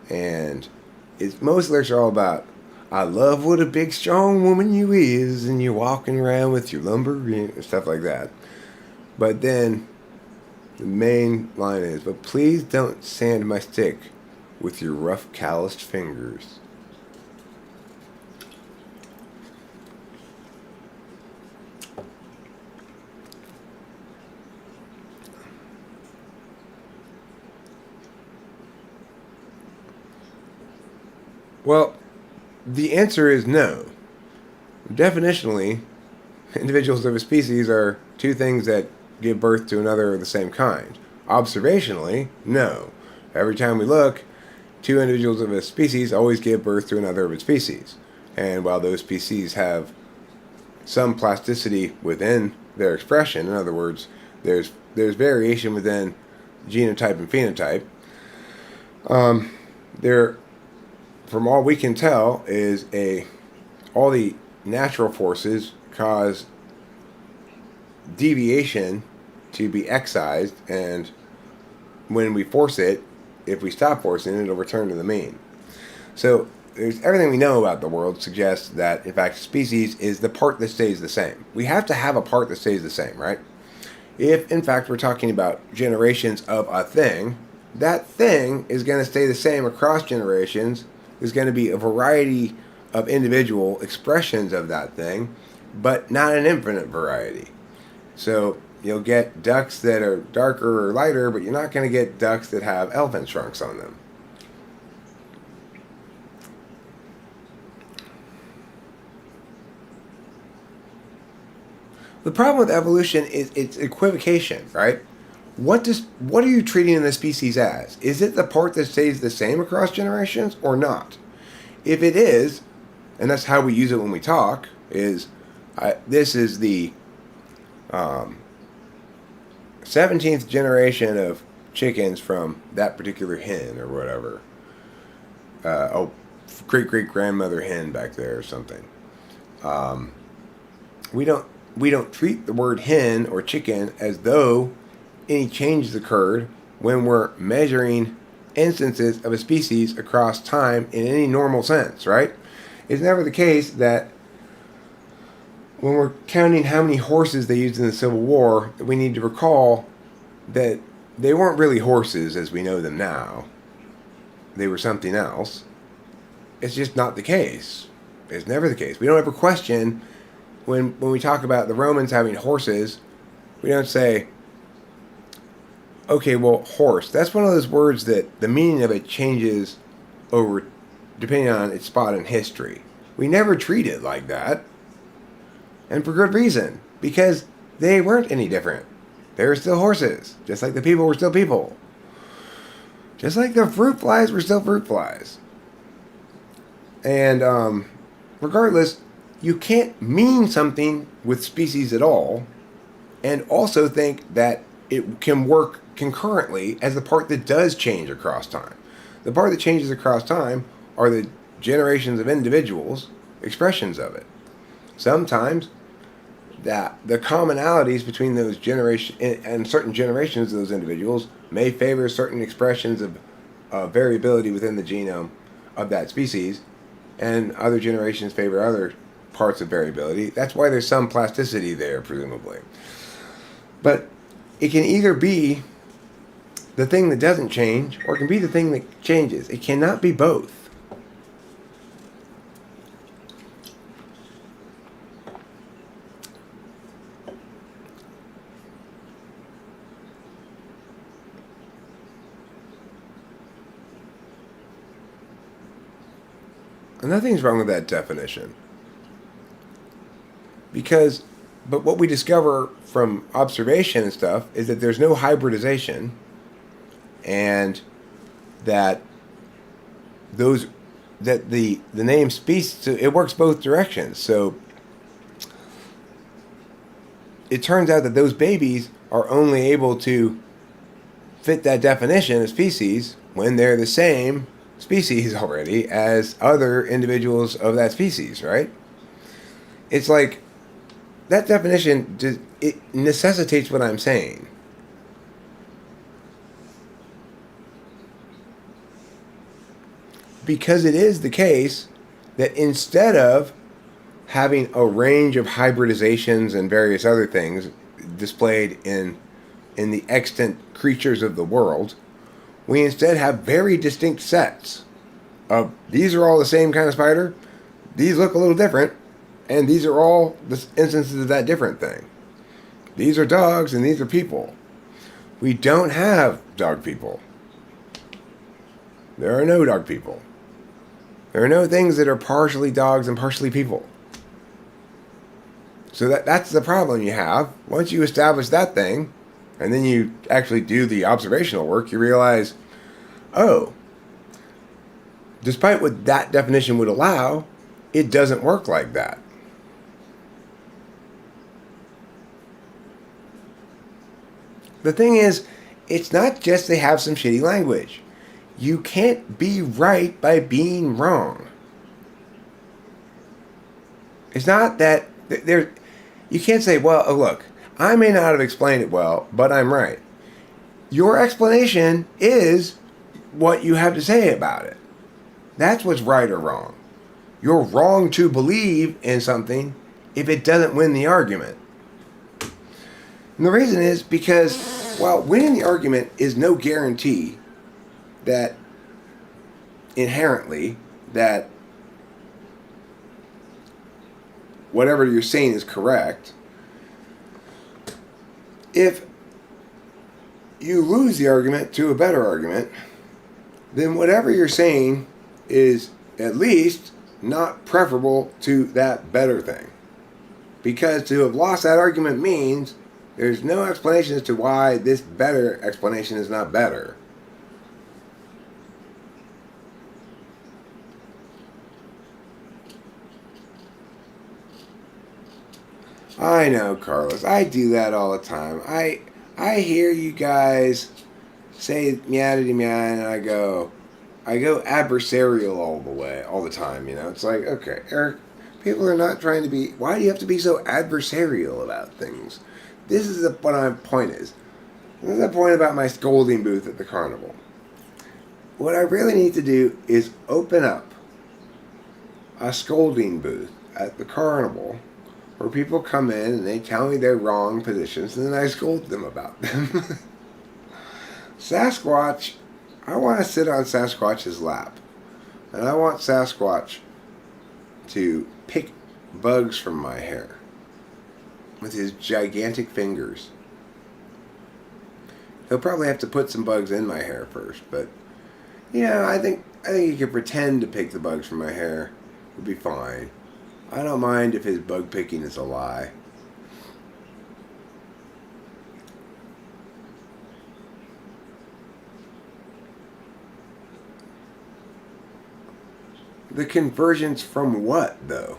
And most lyrics are all about, I love what a big strong woman you is, and you're walking around with your lumber and stuff like that. But then the main line is, but please don't sand my stick with your rough calloused fingers. Well, the answer is no. Definitionally, individuals of a species are two things that give birth to another of the same kind. Observationally, no. Every time we look, two individuals of a species always give birth to another of its species. And while those species have some plasticity within their expression, in other words, there's variation within genotype and phenotype, there, from all we can tell, is all the natural forces cause deviation to be excised, and when we force it, if we stop forcing it, it'll return to the mean. So there's everything we know about the world suggests that, in fact, species is the part that stays the same. We have to have a part that stays the same, right? If, in fact, we're talking about generations of a thing, that thing is going to stay the same across generations. There's going to be a variety of individual expressions of that thing, but not an infinite variety. So you'll get ducks that are darker or lighter, but you're not going to get ducks that have elephant trunks on them. The problem with evolution is its equivocation, right? What are you treating the species as? Is it the part that stays the same across generations or not? If it is, and that's how we use it when we talk, is this is the 17th generation of chickens from that particular hen or whatever. Great-great-grandmother hen back there or something. We don't treat the word hen or chicken as though any changes occurred when we're measuring instances of a species across time in any normal sense, right? It's never the case that when we're counting how many horses they used in the Civil War, we need to recall that they weren't really horses as we know them now. They were something else. It's just not the case. It's never the case. We don't ever question when we talk about the Romans having horses. We don't say, okay, well, horse. That's one of those words that the meaning of it changes over depending on its spot in history. We never treat it like that. And for good reason. Because they weren't any different. They were still horses. Just like the people were still people. Just like the fruit flies were still fruit flies. And regardless, you can't mean something with species at all and also think that it can work concurrently as the part that does change across time. The part that changes across time are the generations of individuals, expressions of it. Sometimes that the commonalities between those generations and certain generations of those individuals may favor certain expressions of variability within the genome of that species, and other generations favor other parts of variability. That's why there's some plasticity there, presumably. But it can either be the thing that doesn't change, or it can be the thing that changes. It cannot be both. And nothing's wrong with that definition. But what we discover from observation and stuff is that there's no hybridization, and that the name speaks to, it works both directions. So it turns out that those babies are only able to fit that definition of species when they're the same species already as other individuals of that species, right? It's like that definition, it necessitates what I'm saying. Because it is the case that instead of having a range of hybridizations and various other things displayed in the extant creatures of the world, we instead have very distinct sets of, these are all the same kind of spider, these look a little different, and these are all the instances of that different thing. These are dogs and these are people. We don't have dog people. There are no dog people. There are no things that are partially dogs and partially people. So that's the problem you have. Once you establish that thing, and then you actually do the observational work, you realize, oh, despite what that definition would allow, it doesn't work like that. The thing is, it's not just they have some shitty language. You can't be right by being wrong. It's not that you can't say, well, oh, look, I may not have explained it well, but I'm right. Your explanation is what you have to say about it. That's what's right or wrong. You're wrong to believe in something if it doesn't win the argument. And the reason is because, while winning the argument is no guarantee that inherently that whatever you're saying is correct, if you lose the argument to a better argument, then whatever you're saying is at least not preferable to that better thing. Because to have lost that argument means there's no explanation as to why this better explanation is not better. I know, Carlos. I do that all the time. I hear you guys say meow meow, and I go adversarial all the time. You know, it's like, okay, Eric, people are not trying to be. Why do you have to be so adversarial about things? This is what my point is. This is the point about my scolding booth at the carnival. What I really need to do is open up a scolding booth at the carnival where people come in and they tell me their wrong positions and then I scold them about them. Sasquatch, I want to sit on Sasquatch's lap. And I want Sasquatch to pick bugs from my hair with his gigantic fingers. He'll probably have to put some bugs in my hair first, but I think he could pretend to pick the bugs from my hair. It'd be fine. I don't mind if his bug picking is a lie. The convergence from what, though?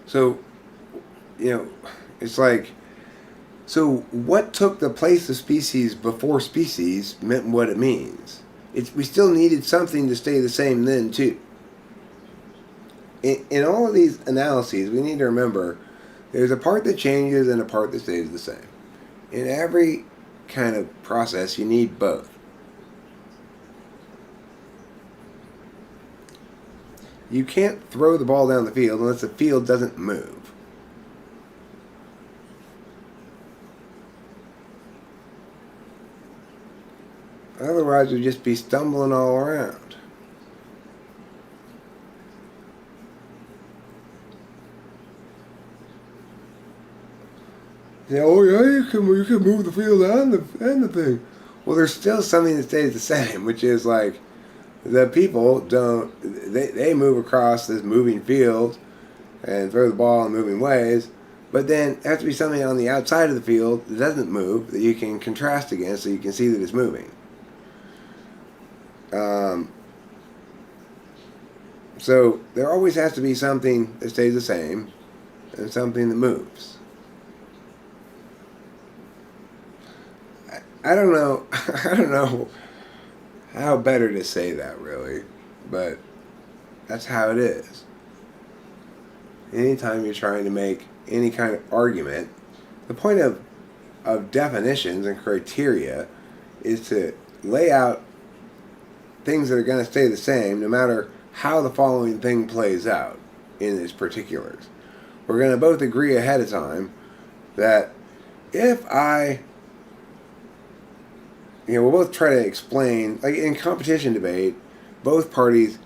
So, it's like, so what took the place of species before species meant what it means. We still needed something to stay the same then, too. In all of these analyses, we need to remember there's a part that changes and a part that stays the same. In every kind of process, you need both. You can't throw the ball down the field unless the field doesn't move. Otherwise, you'd just be stumbling all around. Yeah, oh yeah, you can move the field and the thing. Well, there's still something that stays the same, which is like the people don't. They move across this moving field and throw the ball in moving ways, but then there has to be something on the outside of the field that doesn't move that you can contrast against, so you can see that it's moving. So there always has to be something that stays the same and something that moves. I don't know. I don't know how better to say that, really, but that's how it is. Anytime you're trying to make any kind of argument, the point of definitions and criteria is to lay out things that are going to stay the same no matter how the following thing plays out in its particulars. We're going to both agree ahead of time that if we'll both try to explain, like in competition debate, both parties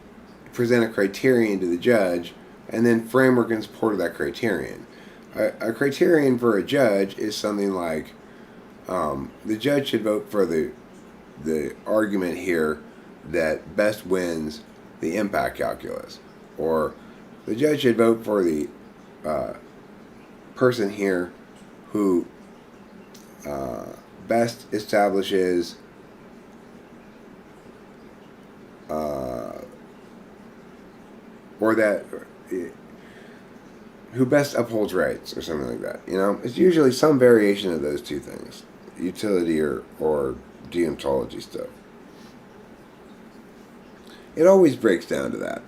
present a criterion to the judge and then framework in support of that criterion. A criterion for a judge is something like the judge should vote for the argument here that best wins the impact calculus, or the judge should vote for the person here who best establishes or that who best upholds rights, or something like that. It's usually some variation of those two things, utility or deontology stuff. It always breaks down to that.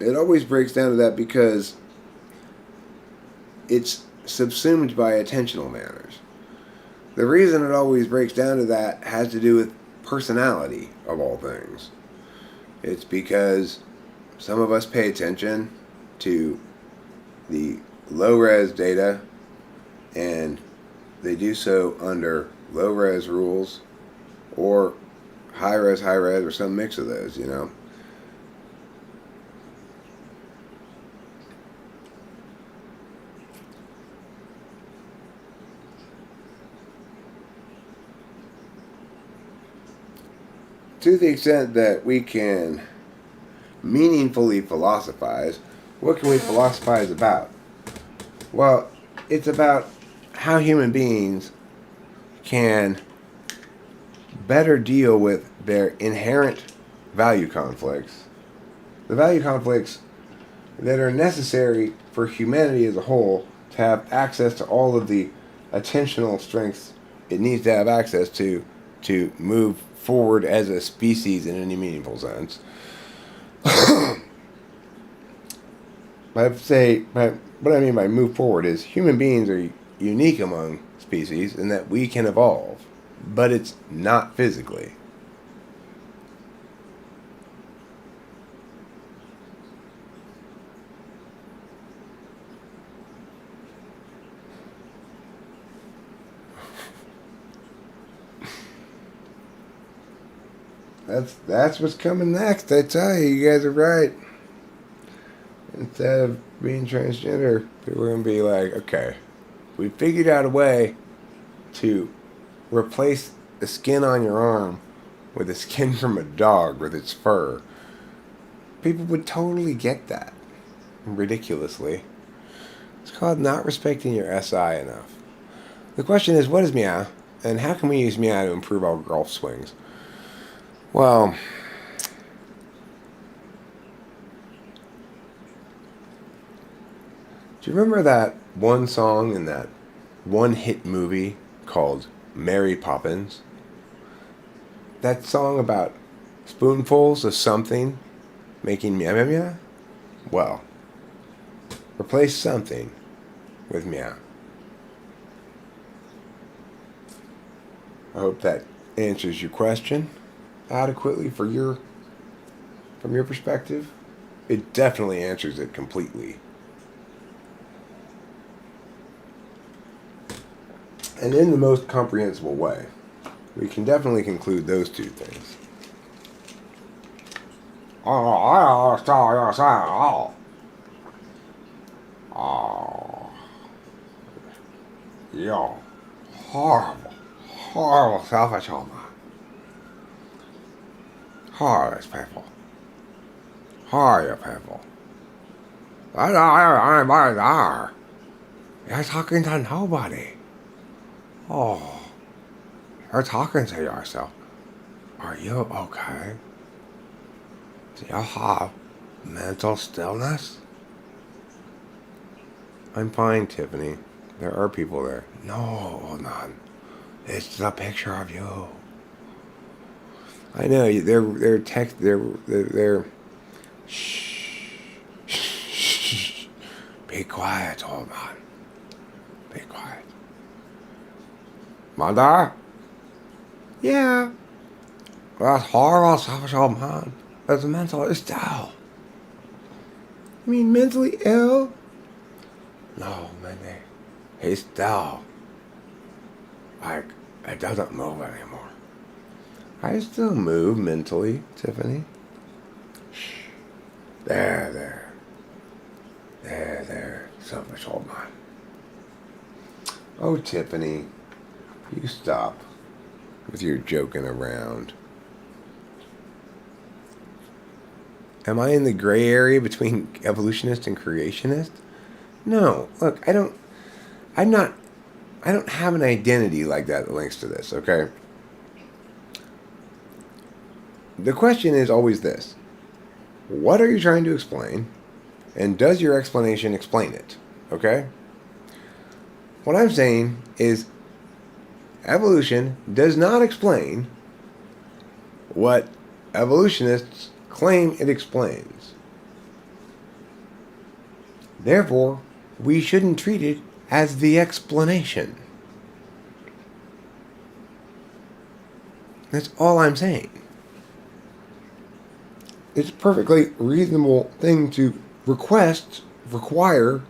It always breaks down to that because it's subsumed by attentional manners. The reason it always breaks down to that has to do with personality, of all things. It's because some of us pay attention to the low-res data, and they do so under low-res rules or high-res, or some mix of those, you know. To the extent that we can meaningfully philosophize, what can we philosophize about? Well, it's about how human beings can better deal with their inherent value conflicts, the value conflicts that are necessary for humanity as a whole to have access to all of the attentional strengths it needs to have access to move forward as a species in any meaningful sense. What I mean by move forward is human beings are unique among species in that we can evolve, but it's not physically. That's what's coming next. I tell you, you guys are right. Instead of being transgender, people are going to be like, okay, we figured out a way to replace the skin on your arm with the skin from a dog with its fur. People would totally get that. Ridiculously. It's called not respecting your SI enough. The question is, what is meow? And how can we use meow to improve our golf swings? Well, do you remember that one song in that one hit movie called Mary Poppins? That song about spoonfuls of something making meow meow meow? Well, replace something with meow. I hope that answers your question adequately from your perspective. It definitely answers it completely. And in the most comprehensible way. We can definitely conclude those two things. Yo, horrible selfish old man. Horrible people. Horrible people. You're talking to nobody. Oh, you're talking to yourself. Are you okay? Do you have mental stillness? I'm fine, Tiffany. There are people there. No, none. It's the picture of you. I know they're shh. Be quiet, old man. Be quiet. Mother? Yeah. That's horrible, selfish old man. That's mentally ill. You mean mentally ill? No, Minnie. He's still. Like, it doesn't move anymore. I still move mentally, Tiffany. Shh. There. Selfish old man. Oh, Tiffany. You stop with your joking around. Am I in the gray area between evolutionist and creationist? No. Look, I don't have an identity like that links to this, okay? The question is always this. What are you trying to explain? And does your explanation explain it? Okay? What I'm saying is evolution does not explain what evolutionists claim it explains. Therefore, we shouldn't treat it as the explanation. That's all I'm saying. It's a perfectly reasonable thing to require,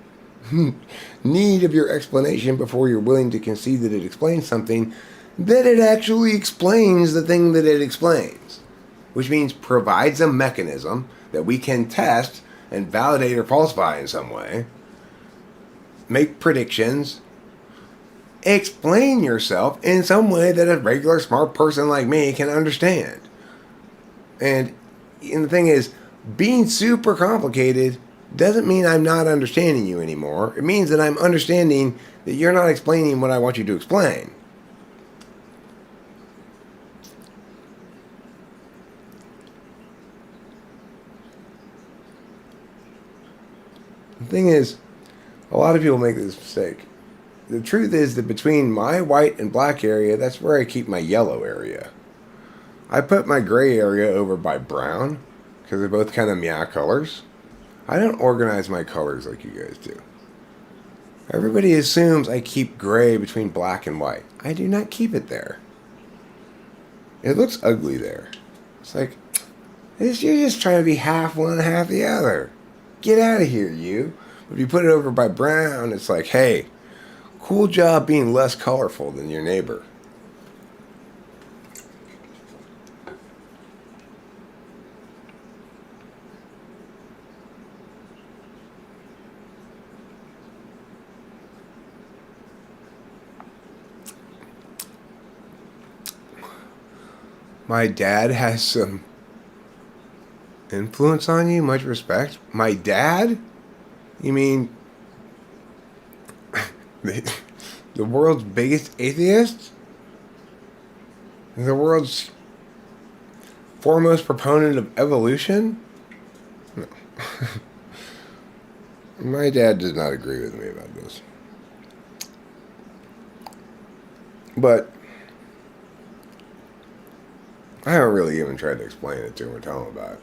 need of your explanation before you're willing to concede that it explains something, that it actually explains the thing that it explains. Which means provides a mechanism that we can test and validate or falsify in some way, make predictions, explain yourself in some way that a regular smart person like me can understand. And the thing is, being super complicated doesn't mean I'm not understanding you anymore. It means that I'm understanding that you're not explaining what I want you to explain. The thing is, a lot of people make this mistake. The truth is that between my white and black area, that's where I keep my yellow area. I put my gray area over by brown, because they're both kind of meow colors. I don't organize my colors like you guys do. Everybody assumes I keep gray between black and white. I do not keep it there. It looks ugly there. It's like, you're just trying to be half one, half the other. Get out of here, you. But if you put it over by brown, it's like, hey, cool job being less colorful than your neighbor. My dad has some influence on you? Much respect. My dad? You mean the world's biggest atheist? The world's foremost proponent of evolution? No. My dad does not agree with me about this. But I haven't really even tried to explain it to him or tell him about it.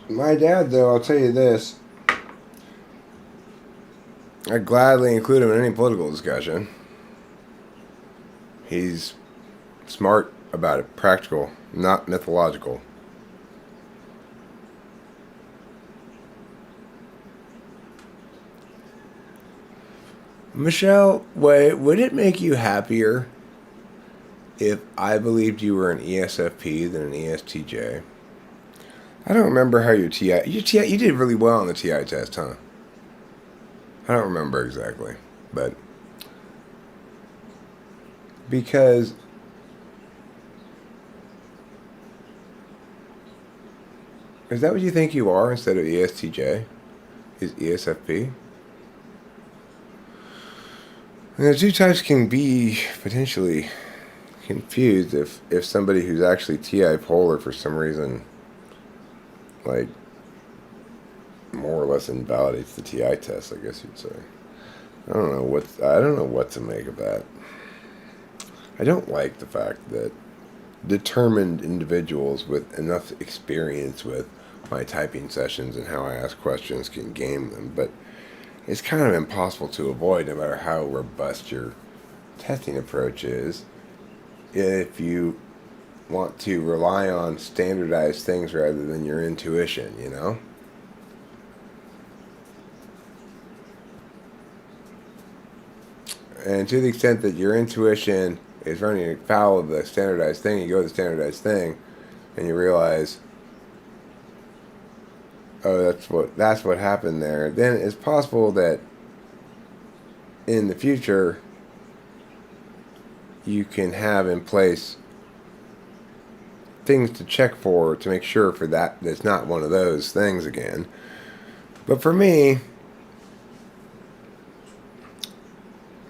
My dad, though, I'll tell you this. I'd gladly include him in any political discussion. He's smart about it, practical, not mythological. Michelle, wait, would it make you happier if I believed you were an ESFP than an ESTJ? I don't remember how your TI... you did really well on the TI test, huh? I don't remember exactly, but... because... is that what you think you are instead of ESTJ? Is ESFP? And the two types can be potentially confused if somebody who's actually TI polar for some reason, like, more or less invalidates the TI test, I guess you'd say. I don't know what to make of that. I don't like the fact that determined individuals with enough experience with my typing sessions and how I ask questions can game them, but it's kind of impossible to avoid no matter how robust your testing approach is if you want to rely on standardized things rather than your intuition, you know? And to the extent that your intuition is running afoul of the standardized thing, you go to the standardized thing and you realize, oh, that's what happened there, then it's possible that in the future you can have in place things to check for to make sure for that it's not one of those things again. But for me,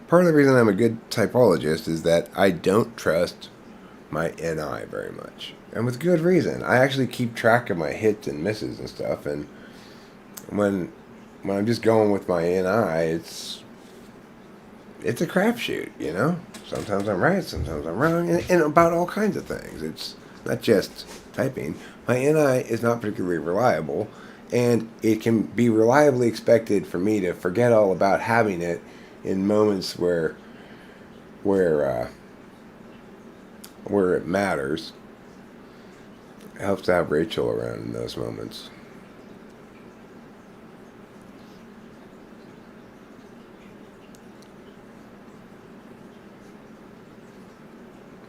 part of the reason I'm a good typologist is that I don't trust my NI very much. And with good reason. I actually keep track of my hits and misses and stuff, and when I'm just going with my NI, it's it's a crapshoot, you know? Sometimes I'm right, sometimes I'm wrong, and about all kinds of things. It's not just typing. My NI is not particularly reliable, and it can be reliably expected for me to forget all about having it in moments where it matters. It helps to have Rachel around in those moments.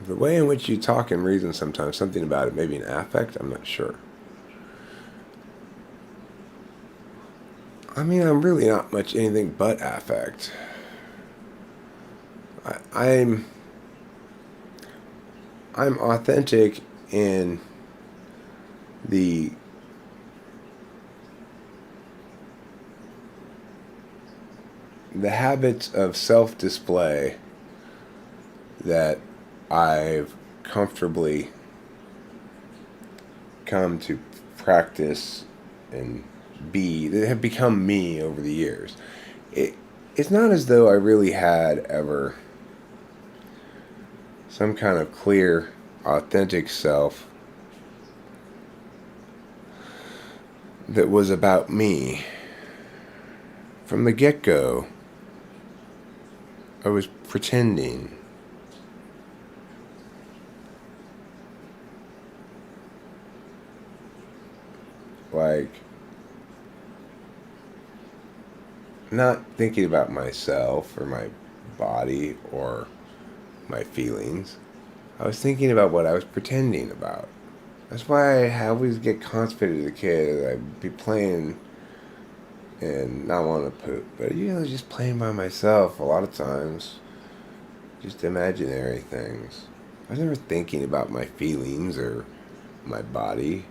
The way in which you talk and reason sometimes, something about it, maybe an affect, I'm not sure. I mean, I'm really not much anything but affect. I'm authentic in the habits of self-display that I've comfortably come to practice and be, that have become me over the years. It's not as though I really had ever some kind of clear, authentic self that was about me. From the get-go, I was pretending. Like, not thinking about myself or my body or my feelings. I was thinking about what I was pretending about. That's why I always get constipated as a kid. I'd be playing and not want to poop. But, just playing by myself a lot of times. Just imaginary things. I was never thinking about my feelings or my body.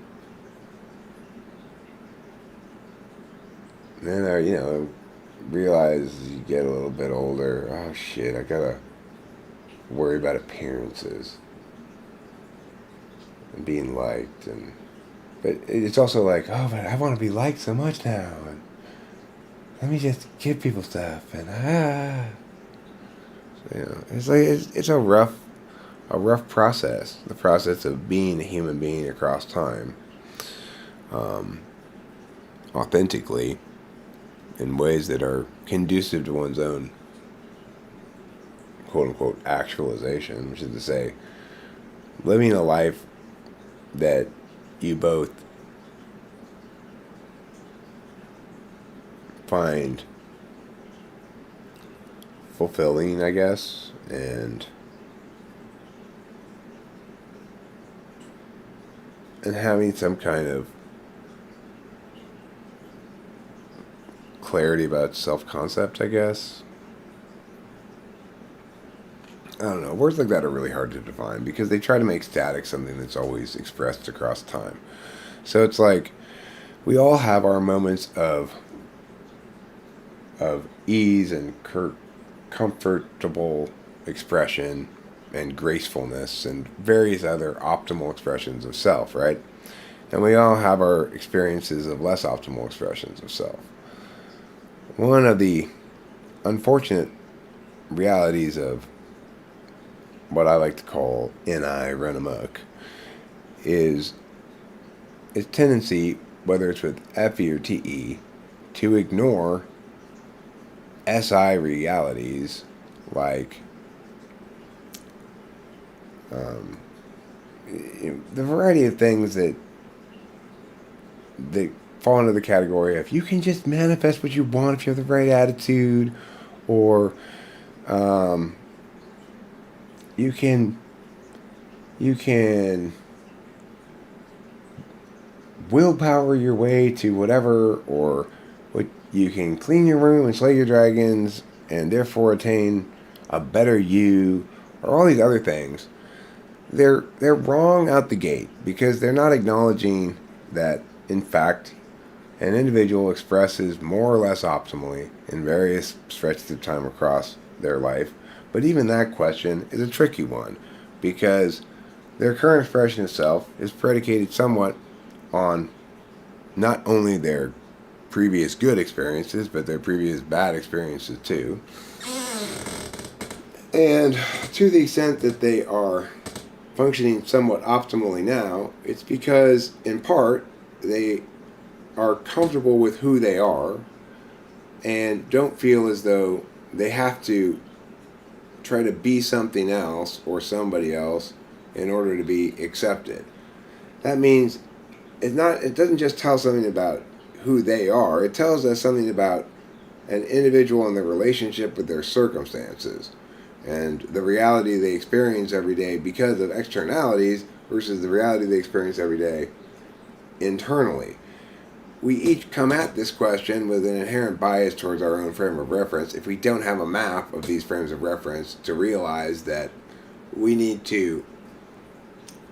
And then I realize as you get a little bit older, oh shit, I gotta worry about appearances and being liked, but it's also like, oh, but I want to be liked so much now, and let me just give people stuff, and so, it's like it's a rough process, the process of being a human being across time, authentically, in ways that are conducive to one's own quote-unquote actualization, which is to say, living a life that you both find fulfilling, I guess, and having some kind of clarity about self-concept, I guess. I don't know. Words like that are really hard to define because they try to make static something that's always expressed across time. So it's like we all have our moments of ease and comfortable expression and gracefulness and various other optimal expressions of self, right? And we all have our experiences of less optimal expressions of self. One of the unfortunate realities of what I like to call NI run amok is its tendency, whether it's with FE or TE, to ignore SI realities like the variety of things that fall into the category of you can just manifest what you want if you have the right attitude, or you can willpower your way to whatever, or you can clean your room and slay your dragons and therefore attain a better you, or all these other things. They're wrong out the gate because they're not acknowledging that, in fact, an individual expresses more or less optimally in various stretches of time across their life. But even that question is a tricky one because their current expression of self is predicated somewhat on not only their previous good experiences, but their previous bad experiences too. And to the extent that they are functioning somewhat optimally now, it's because, in part, they are comfortable with who they are and don't feel as though they have to try to be something else or somebody else in order to be accepted. That means it doesn't just tell something about who they are, it tells us something about an individual and their relationship with their circumstances and the reality they experience every day because of externalities versus the reality they experience every day internally. We each come at this question with an inherent bias towards our own frame of reference if we don't have a map of these frames of reference to realize that we need to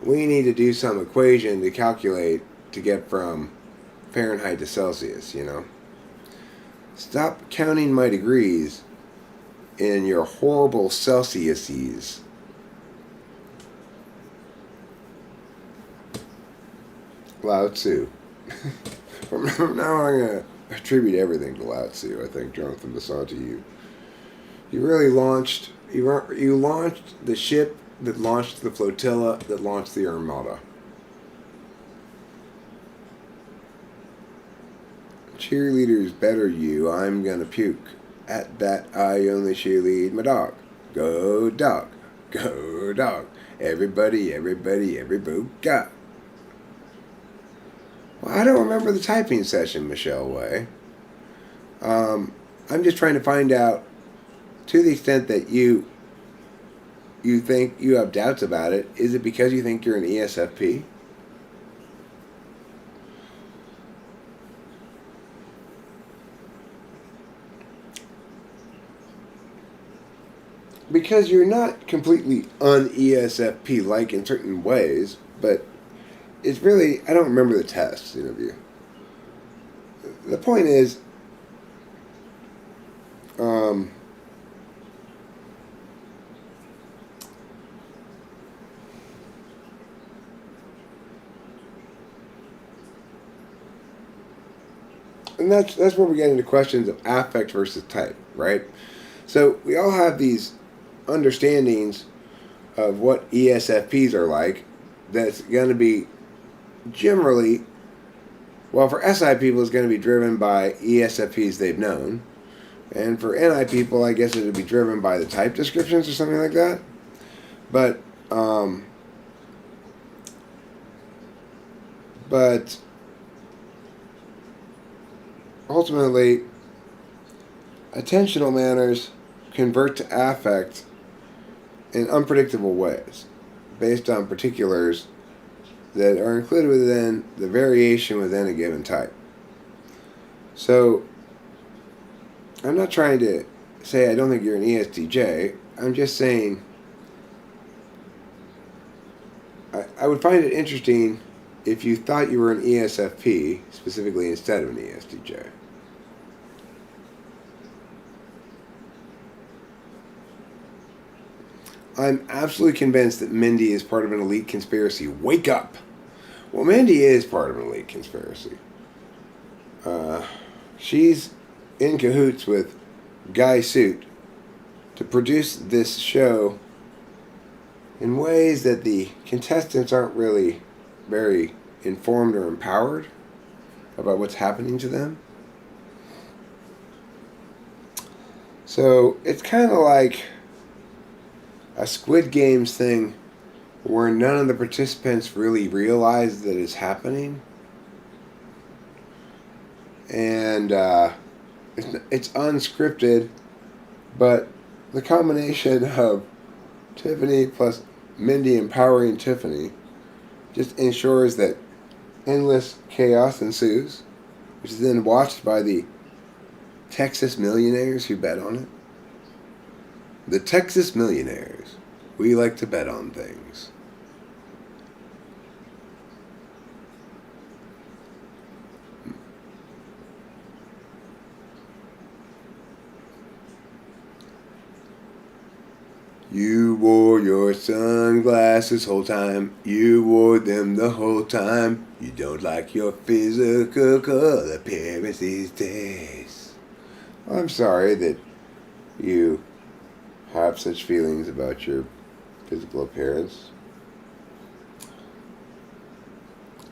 do some equation to calculate to get from Fahrenheit to Celsius, you know. Stop counting my degrees in your horrible Celsiuses. Lao Tzu. From now on, I'm going to attribute everything to Lao Tzu. I think, Jonathan Bassanti, you really launched the ship that launched the flotilla that launched the Armada. Cheerleaders better you, I'm gonna puke. At that I only cheerlead my dog. Go dog, go dog. Everybody, every booga. Well, I don't remember the typing session, Michelle Way. I'm just trying to find out, to the extent that you think you have doubts about it, is it because you think you're an ESFP? Because you're not completely un-ESFP like in certain ways, but it's really, I don't remember the test interview. The point is, and that's where we get into questions of affect versus type, right? So we all have these understandings of what ESFPs are like that's going to be generally, well, for SI people, it's going to be driven by ESFPs they've known. And for NI people, I guess it would be driven by the type descriptions or something like that. But ultimately, attentional manners convert to affect in unpredictable ways, based on particulars that are included within the variation within a given type. So, I'm not trying to say I don't think you're an ESTJ. I'm just saying I would find it interesting if you thought you were an ESFP, specifically instead of an ESTJ. I'm absolutely convinced that Mindy is part of an elite conspiracy. Wake up! Well, Mindy is part of an elite conspiracy. She's in cahoots with Guy Suit to produce this show in ways that the contestants aren't really very informed or empowered about what's happening to them. So it's kind of like a Squid Games thing where none of the participants really realize that it's happening. And it's unscripted, but the combination of Tiffany plus Mindy empowering Tiffany just ensures that endless chaos ensues, which is then watched by the Texas millionaires who bet on it. The Texas millionaires. We like to bet on things. You wore your sunglasses whole time. You wore them the whole time. You don't like your physical color appearance these days. I'm sorry that you have such feelings about your physical appearance.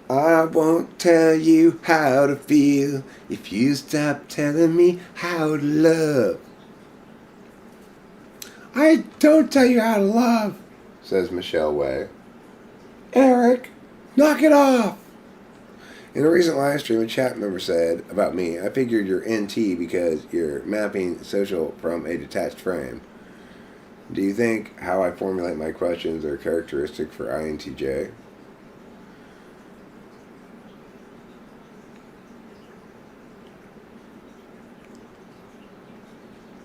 I won't tell you how to feel if you stop telling me how to love. I don't tell you how to love, says Michelle Way. Eric, knock it off. In a recent live stream, a chat member said about me, I figured you're NT because you're mapping social from a detached frame. Do you think how I formulate my questions are characteristic for INTJ?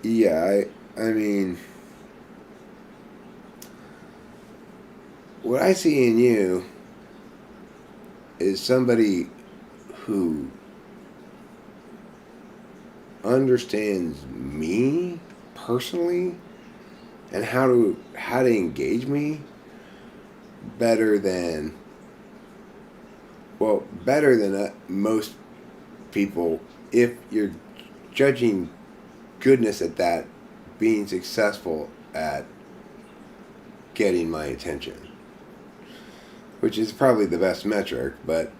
Yeah, I mean, what I see in you is somebody who understands me personally and how to engage me better than most people, if you're judging goodness at that, being successful at getting my attention, which is probably the best metric. But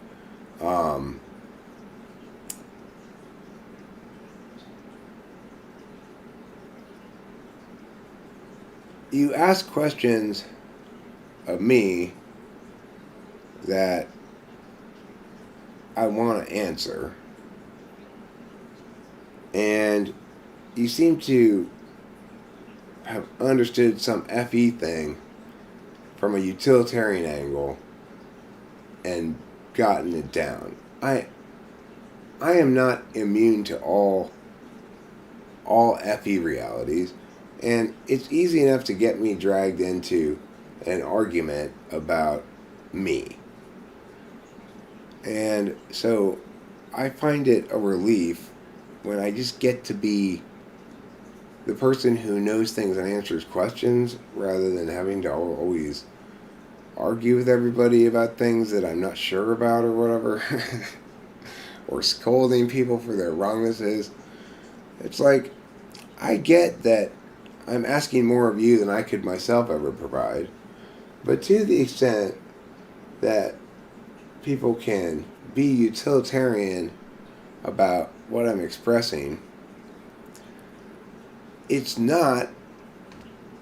you ask questions of me that I want to answer, and you seem to have understood some FE thing from a utilitarian angle and gotten it down. I am not immune to all FE realities, and it's easy enough to get me dragged into an argument about me. And so I find it a relief when I just get to be the person who knows things and answers questions, rather than having to always argue with everybody about things that I'm not sure about or whatever, or scolding people for their wrongnesses. It's like, I get that I'm asking more of you than I could myself ever provide, but to the extent that people can be utilitarian about what I'm expressing, it's not.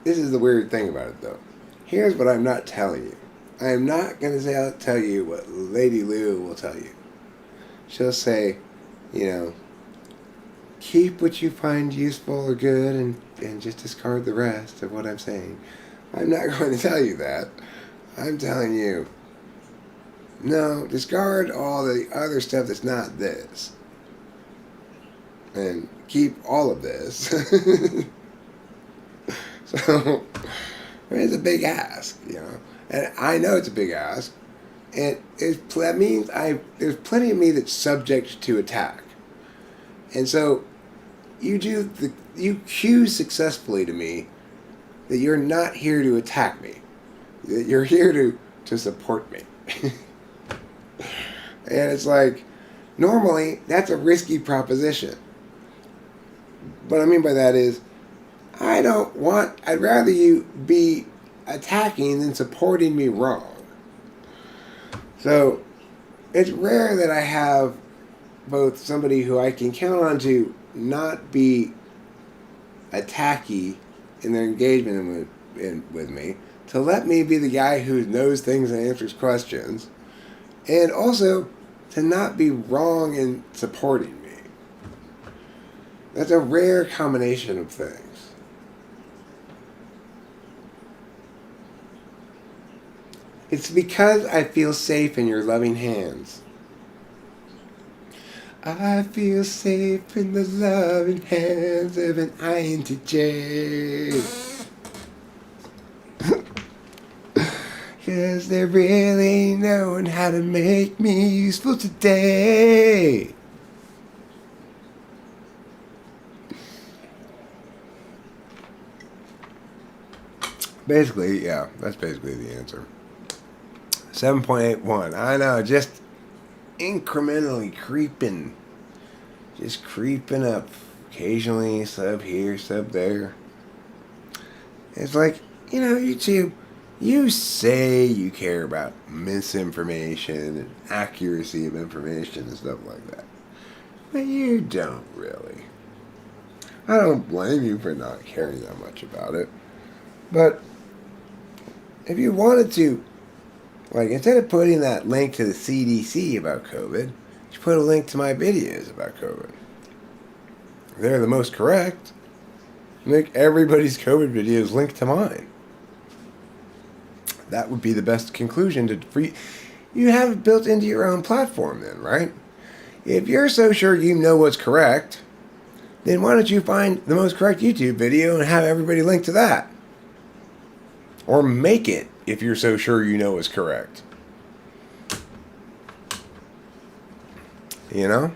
This is the weird thing about it, though. Here's what I'm not telling you. I am not going to tell you what Lady Lou will tell you. She'll say, keep what you find useful or good and just discard the rest of what I'm saying. I'm not going to tell you that. I'm telling you, no, discard all the other stuff that's not this. And keep all of this. So, it's a big ask, And I know it's a big ask. And that means there's plenty of me that's subject to attack. And so, you cue successfully to me that you're not here to attack me. That you're here to support me. And it's like, normally, that's a risky proposition. What I mean by that is, I'd rather you be attacking than supporting me wrong. So, it's rare that I have both somebody who I can count on to not be attacky in their engagement with me, to let me be the guy who knows things and answers questions, and also to not be wrong in supporting me. That's a rare combination of things. It's because I feel safe in your loving hands. I feel safe in the loving hands of an INTJ. Cause they're really knowing how to make me useful today. Basically, yeah, that's basically the answer. 7.81. I know, just incrementally creeping. Just creeping up. Occasionally, sub here, sub there. It's like, YouTube, you say you care about misinformation and accuracy of information and stuff like that. But you don't really. I don't blame you for not caring that much about it. But if you wanted to, like, instead of putting that link to the CDC about COVID, you put a link to my videos about COVID. They're the most correct. Make everybody's COVID videos link to mine. That would be the best conclusion you have it built into your own platform then, right? If you're so sure you know what's correct, then why don't you find the most correct YouTube video and have everybody link to that? Or make it if you're so sure you know what's correct. You know?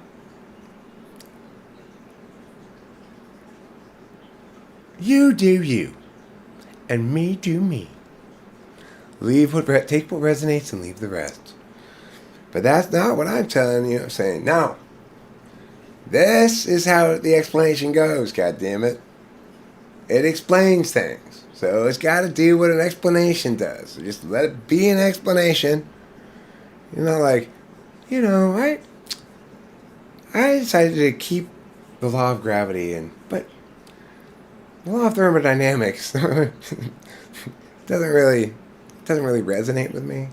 You do you. And me do me. Take what resonates and leave the rest. But that's not what I'm telling you. I'm saying, no. This is how the explanation goes, goddammit. It explains things. So it's got to do what an explanation does. So just let it be an explanation. I decided to keep the law of gravity, but the law of thermodynamics doesn't really resonate with me.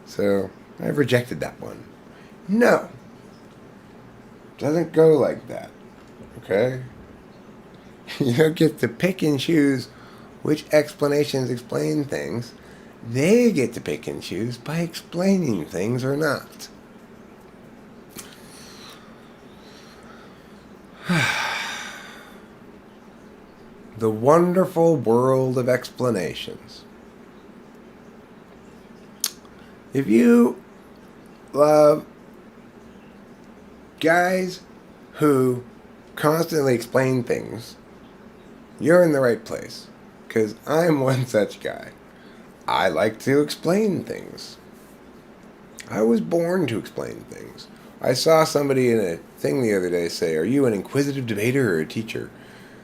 So I've rejected that one. No. Doesn't go like that. Okay? You don't get to pick and choose which explanations explain things. They get to pick and choose by explaining things or not. The wonderful world of explanations. If you love guys who constantly explain things, you're in the right place. Because I'm one such guy. I like to explain things. I was born to explain things. I saw somebody in a thing the other day say, "Are you an inquisitive debater or a teacher?"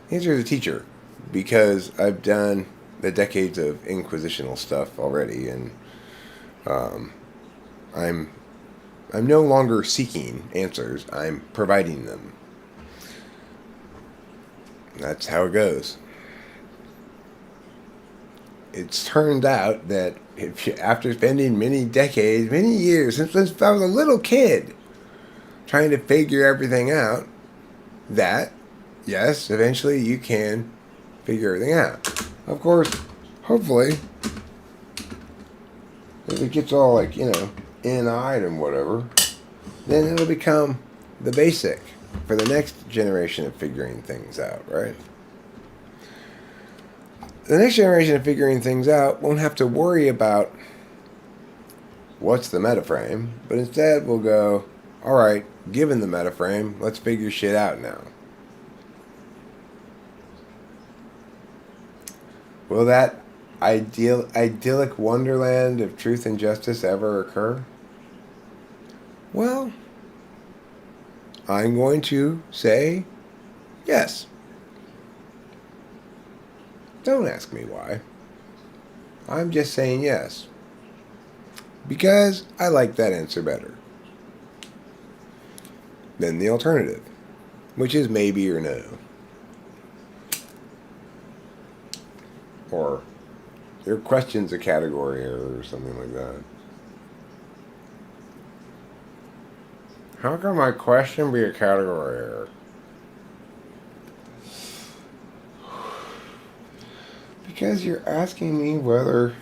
The answer is a teacher. Because I've done the decades of inquisitional stuff already, and I'm no longer seeking answers. I'm providing them. That's how it goes. It's turned out that after spending many decades, many years, since I was a little kid, trying to figure everything out, that, yes, eventually you can figure everything out. Of course, hopefully, if it gets all in-eyed and whatever, then it'll become the basic for the next generation of figuring things out, right? The next generation of figuring things out won't have to worry about what's the metaframe, but instead we'll go, all right, given the metaframe, let's figure shit out now. Will that idyllic wonderland of truth and justice ever occur? Well, I'm going to say yes. Don't ask me why. I'm just saying yes. Because I like that answer better than the alternative, which is maybe or no. Or your question's a category error or something like that. How can my question be a category error? Because you're asking me whether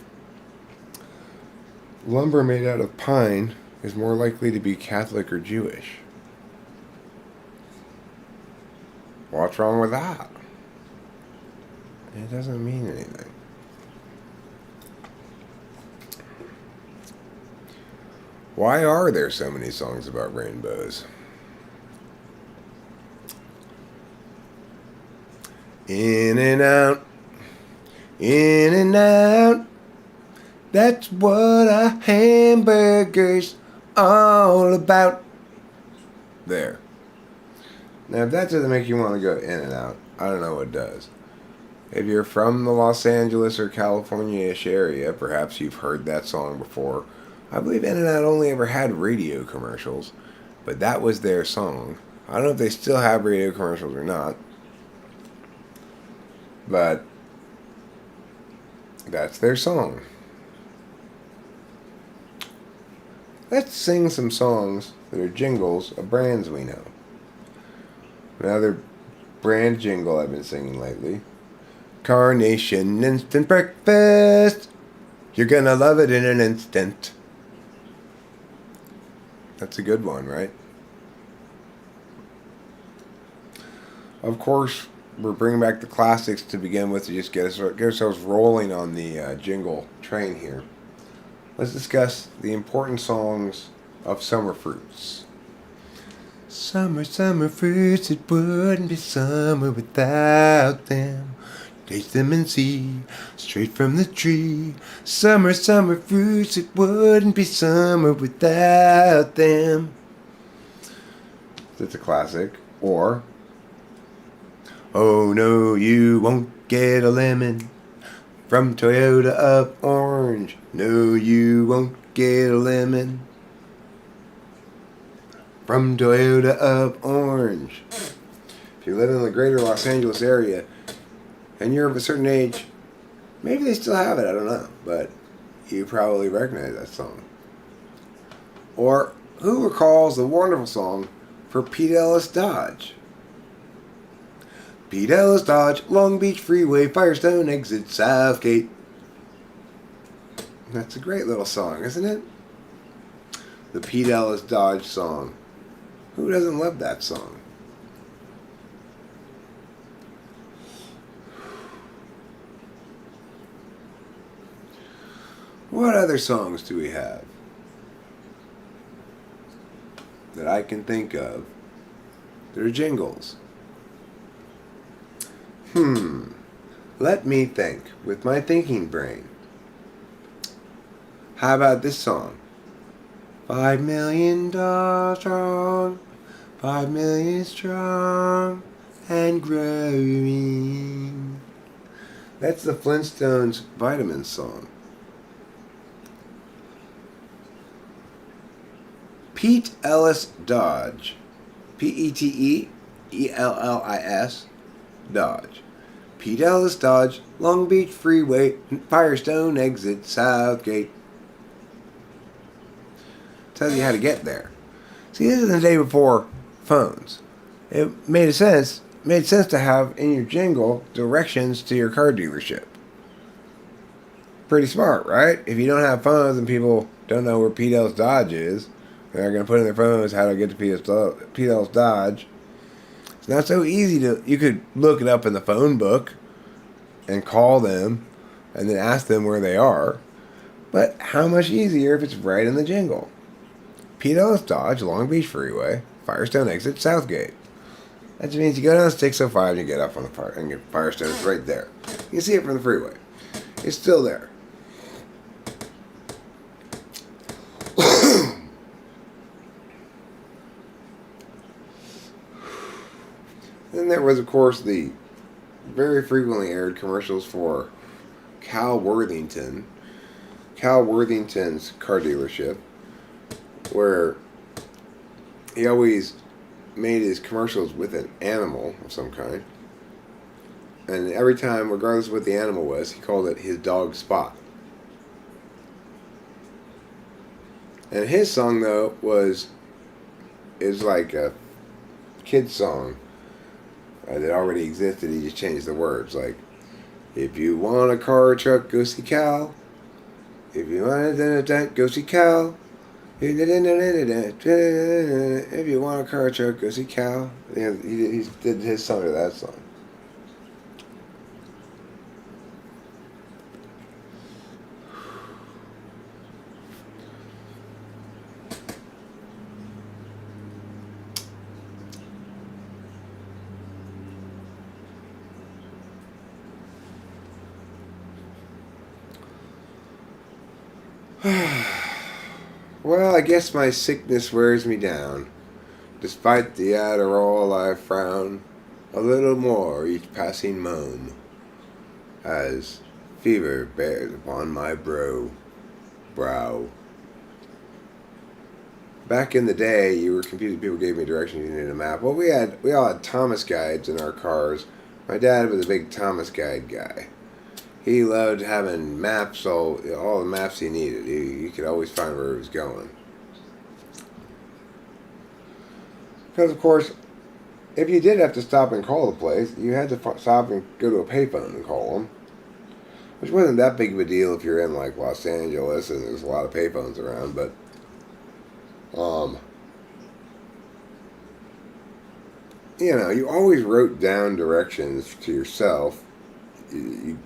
lumber made out of pine is more likely to be Catholic or Jewish. What's wrong with that? It doesn't mean anything. Why are there so many songs about rainbows? In and out, in and out. That's what a hamburger's all about. There. Now, if that doesn't make you want to go in and out, I don't know what does. If you're from the Los Angeles or California-ish area, perhaps you've heard that song before. I believe In-N-Out only ever had radio commercials, but that was their song. I don't know if they still have radio commercials or not, but that's their song. Let's sing some songs that are jingles of brands we know. Another brand jingle I've been singing lately. Carnation Instant Breakfast. You're gonna love it in an instant. That's a good one, right? Of course, we're bringing back the classics to begin with to just get ourselves rolling on the jingle train here. Let's discuss the important songs of summer fruits. Summer, summer fruits, it wouldn't be summer without them. Taste them and see, straight from the tree. Summer, summer fruits, it wouldn't be summer without them. That's a classic. Or, oh no, you won't get a lemon from Toyota of Orange. No, you won't get a lemon from Toyota of Orange. If you live in the greater Los Angeles area and you're of a certain age, maybe they still have it, I don't know, but you probably recognize that song. Or, who recalls the wonderful song for Pete Ellis Dodge? Pete Ellis Dodge, Long Beach Freeway, Firestone exit Southgate. That's a great little song, isn't it? The Pete Ellis Dodge song. Who doesn't love that song? What other songs do we have that I can think of that are jingles? Let me think with my thinking brain. How about this song? 5 million strong, 5 million strong and growing. That's the Flintstones Vitamins song. Pete Ellis Dodge. P-E-T-E-E-L-L-I-S Dodge. Pete Ellis Dodge, Long Beach Freeway, Firestone exit Southgate. Tells you how to get there. See, this is the day before phones. It made sense to have in your jingle directions to your car dealership. Pretty smart, right? If you don't have phones and people don't know where Pete Ellis Dodge is, they're going to put in their phones how to get to Pete Ellis Dodge. It's not so easy to... You could look it up in the phone book and call them and then ask them where they are. But how much easier if it's right in the jingle? Pete Ellis Dodge, Long Beach Freeway, Firestone exit Southgate. That just means you go down 605 and you get up on the fire and get Firestone. It's right there. You can see it from the freeway. It's still there. Then there was, of course, the very frequently aired commercials for Cal Worthington's car dealership, where he always made his commercials with an animal of some kind. And every time, regardless of what the animal was, he called it his dog Spot. And his song, though, is like a kid's song that already existed. He just changed the words. Like, if you want a car or truck, go see Cal. If you want a tent, go see Cal. If you want a car or truck, go see Cal. Yeah, he did his song to that song. Well, I guess my sickness wears me down. Despite the Adderall I frown a little more each passing moan. as fever bears upon my brow. Back in the day, you were confused. People gave me directions. You needed a map. Well, we all had Thomas guides in our cars. My dad was a big Thomas guide guy. He loved having maps, all the maps he needed. He could always find where he was going. Because, of course, if you did have to stop and call the place, you had to stop and go to a payphone and call them. Which wasn't that big of a deal if you're in, like, Los Angeles and there's a lot of payphones around, but... you always wrote down directions to yourself. You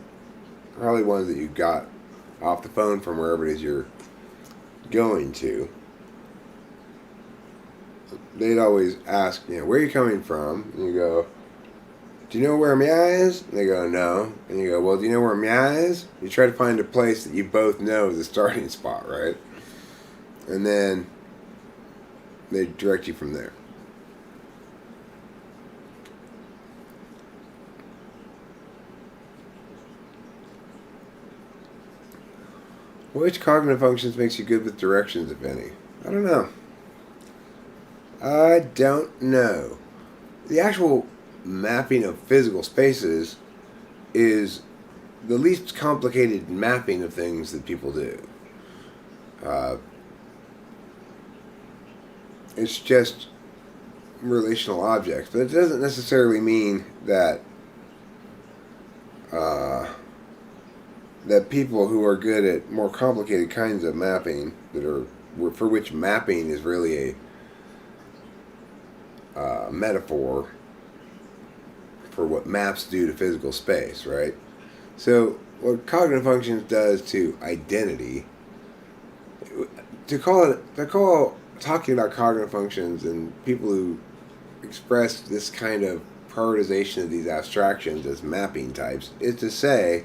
probably ones that you got off the phone from wherever it is you're going to. They'd always ask, where are you coming from? And you go, do you know where Mia is? And they go, no. And you go, well, do you know where Mia is? You try to find a place that you both know is a starting spot, right? And then they direct you from there. Which cognitive functions makes you good with directions, if any? I don't know. The actual mapping of physical spaces is the least complicated mapping of things that people do. It's just relational objects, but it doesn't necessarily mean that that people who are good at more complicated kinds of mapping, for which mapping is really a metaphor for what maps do to physical space, right? So what cognitive functions does to identity, talking about cognitive functions and people who express this kind of prioritization of these abstractions as mapping types, is to say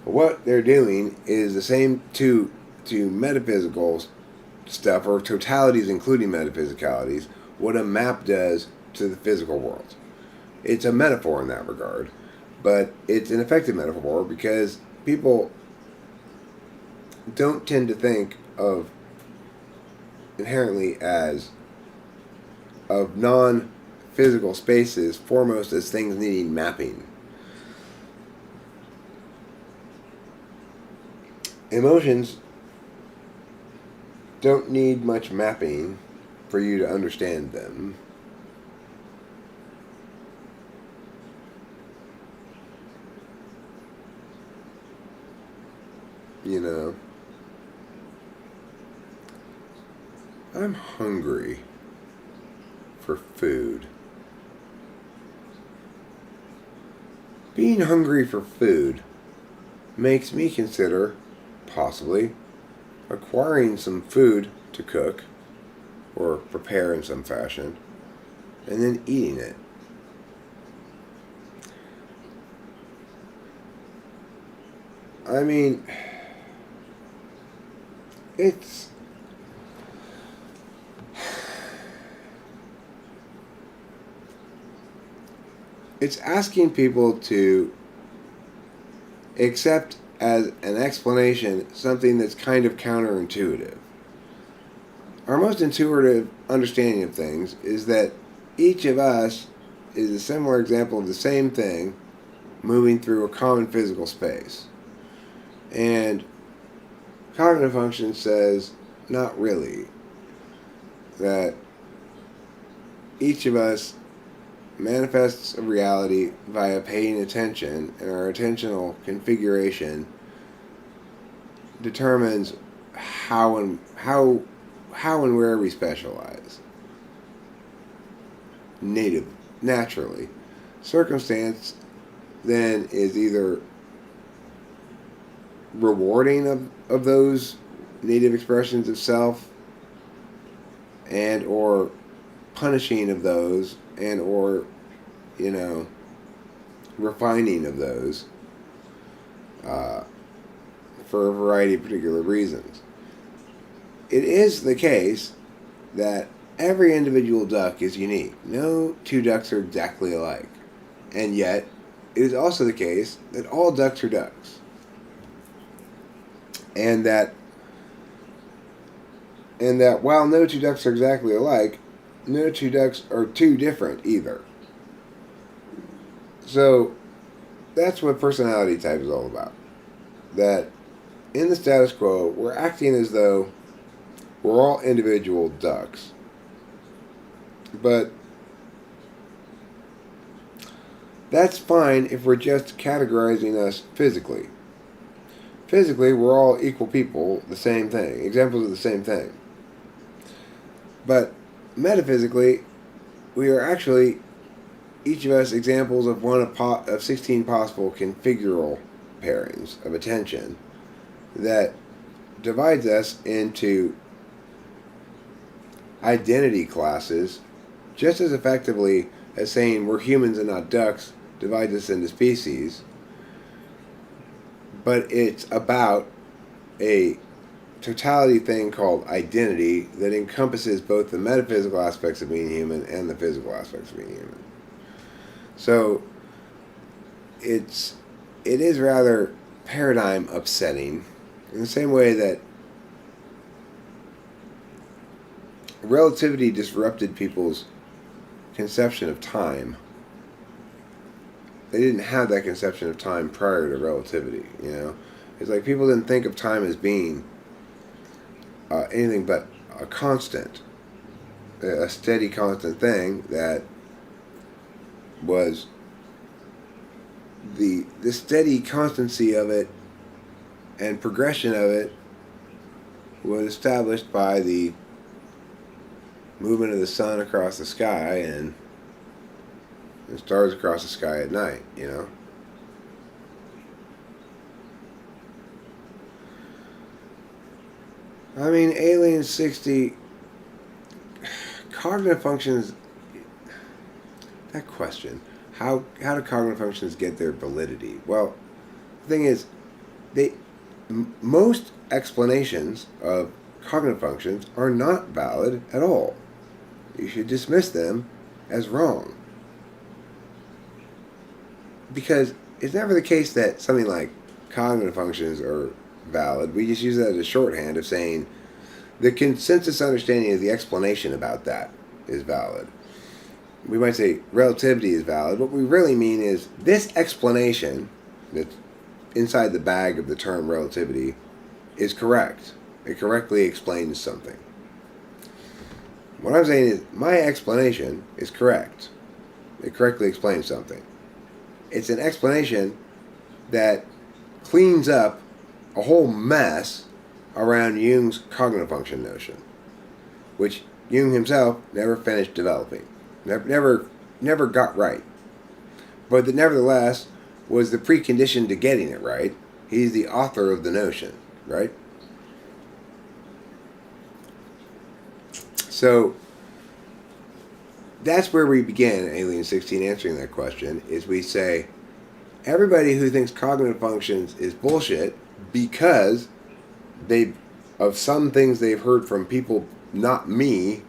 what they're doing is the same to metaphysical stuff, or totalities including metaphysicalities, what a map does to the physical world. It's a metaphor in that regard, but it's an effective metaphor because people don't tend to think of inherently as of non-physical spaces foremost as things needing mapping. Emotions don't need much mapping for you to understand them. I'm hungry for food. Being hungry for food makes me consider possibly acquiring some food to cook or prepare in some fashion and then eating it. I mean, it's asking people to accept as an explanation something that's kind of counterintuitive. Our most intuitive understanding of things is that each of us is a similar example of the same thing moving through a common physical space. And cognitive function says, not really. That each of us manifests a reality via paying attention, and our attentional configuration determines how and where we specialize. Naturally. Circumstance then is either rewarding of those native expressions of self, and or punishing of those, and or refining of those for a variety of particular reasons. It is the case that every individual duck is unique. No two ducks are exactly alike. And yet, it is also the case that all ducks are ducks. And that while no two ducks are exactly alike, no two ducks are too different either. So that's what personality type is all about. That in the status quo, we're acting as though we're all individual ducks. But that's fine if we're just categorizing us physically. Physically, we're all equal people, the same thing, examples of the same thing. But metaphysically, we are actually, each of us, examples of one of 16 possible configural pairings of attention that divides us into identity classes just as effectively as saying we're humans and not ducks divides us into species. But it's about a totality thing called identity that encompasses both the metaphysical aspects of being human and the physical aspects of being human. So it is rather paradigm upsetting in the same way that relativity disrupted people's conception of time. They didn't have that conception of time prior to relativity, you know. It's like people didn't think of time as being anything but a constant, a steady, constant thing that was the steady constancy of it and progression of it was established by the movement of the sun across the sky and the stars across the sky at night, you know. I mean, Alien 60, cognitive functions, that question, how do cognitive functions get their validity? Well, the thing is, most explanations of cognitive functions are not valid at all. You should dismiss them as wrong. Because it's never the case that something like cognitive functions are valid. We just use that as a shorthand of saying the consensus understanding of the explanation about that is valid. We might say relativity is valid. What we really mean is this explanation that's inside the bag of the term relativity is correct. It correctly explains something. What I'm saying is my explanation is correct. It correctly explains something. It's an explanation that cleans up a whole mess around Jung's cognitive function notion, which Jung himself never finished developing, never got right, but that nevertheless was the precondition to getting it right. He's the author of the notion, right? So that's where we begin, Alien 16, answering that question, is we say everybody who thinks cognitive functions is bullshit because of some things they've heard from people, not me,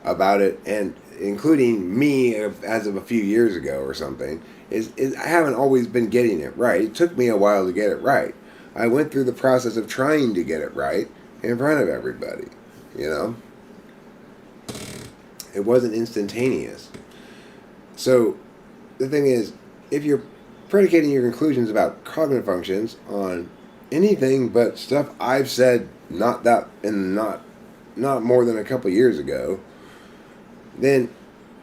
about it, and including me as of a few years ago or something, is I haven't always been getting it right. It took me a while to get it right. I went through the process of trying to get it right in front of everybody, you know? It wasn't instantaneous. So the thing is, if you're predicating your conclusions about cognitive functions on anything but stuff I've said not more than a couple years ago, then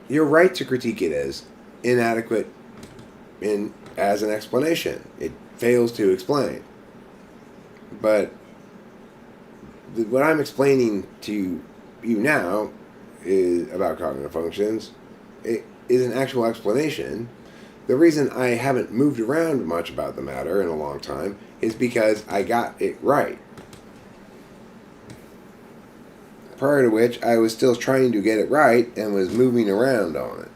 you're right to critique it as inadequate as an explanation. It fails to explain. But what I'm explaining to you now is about cognitive functions. It is an actual explanation. The reason I haven't moved around much about the matter in a long time is because I got it right. Prior to which, I was still trying to get it right and was moving around on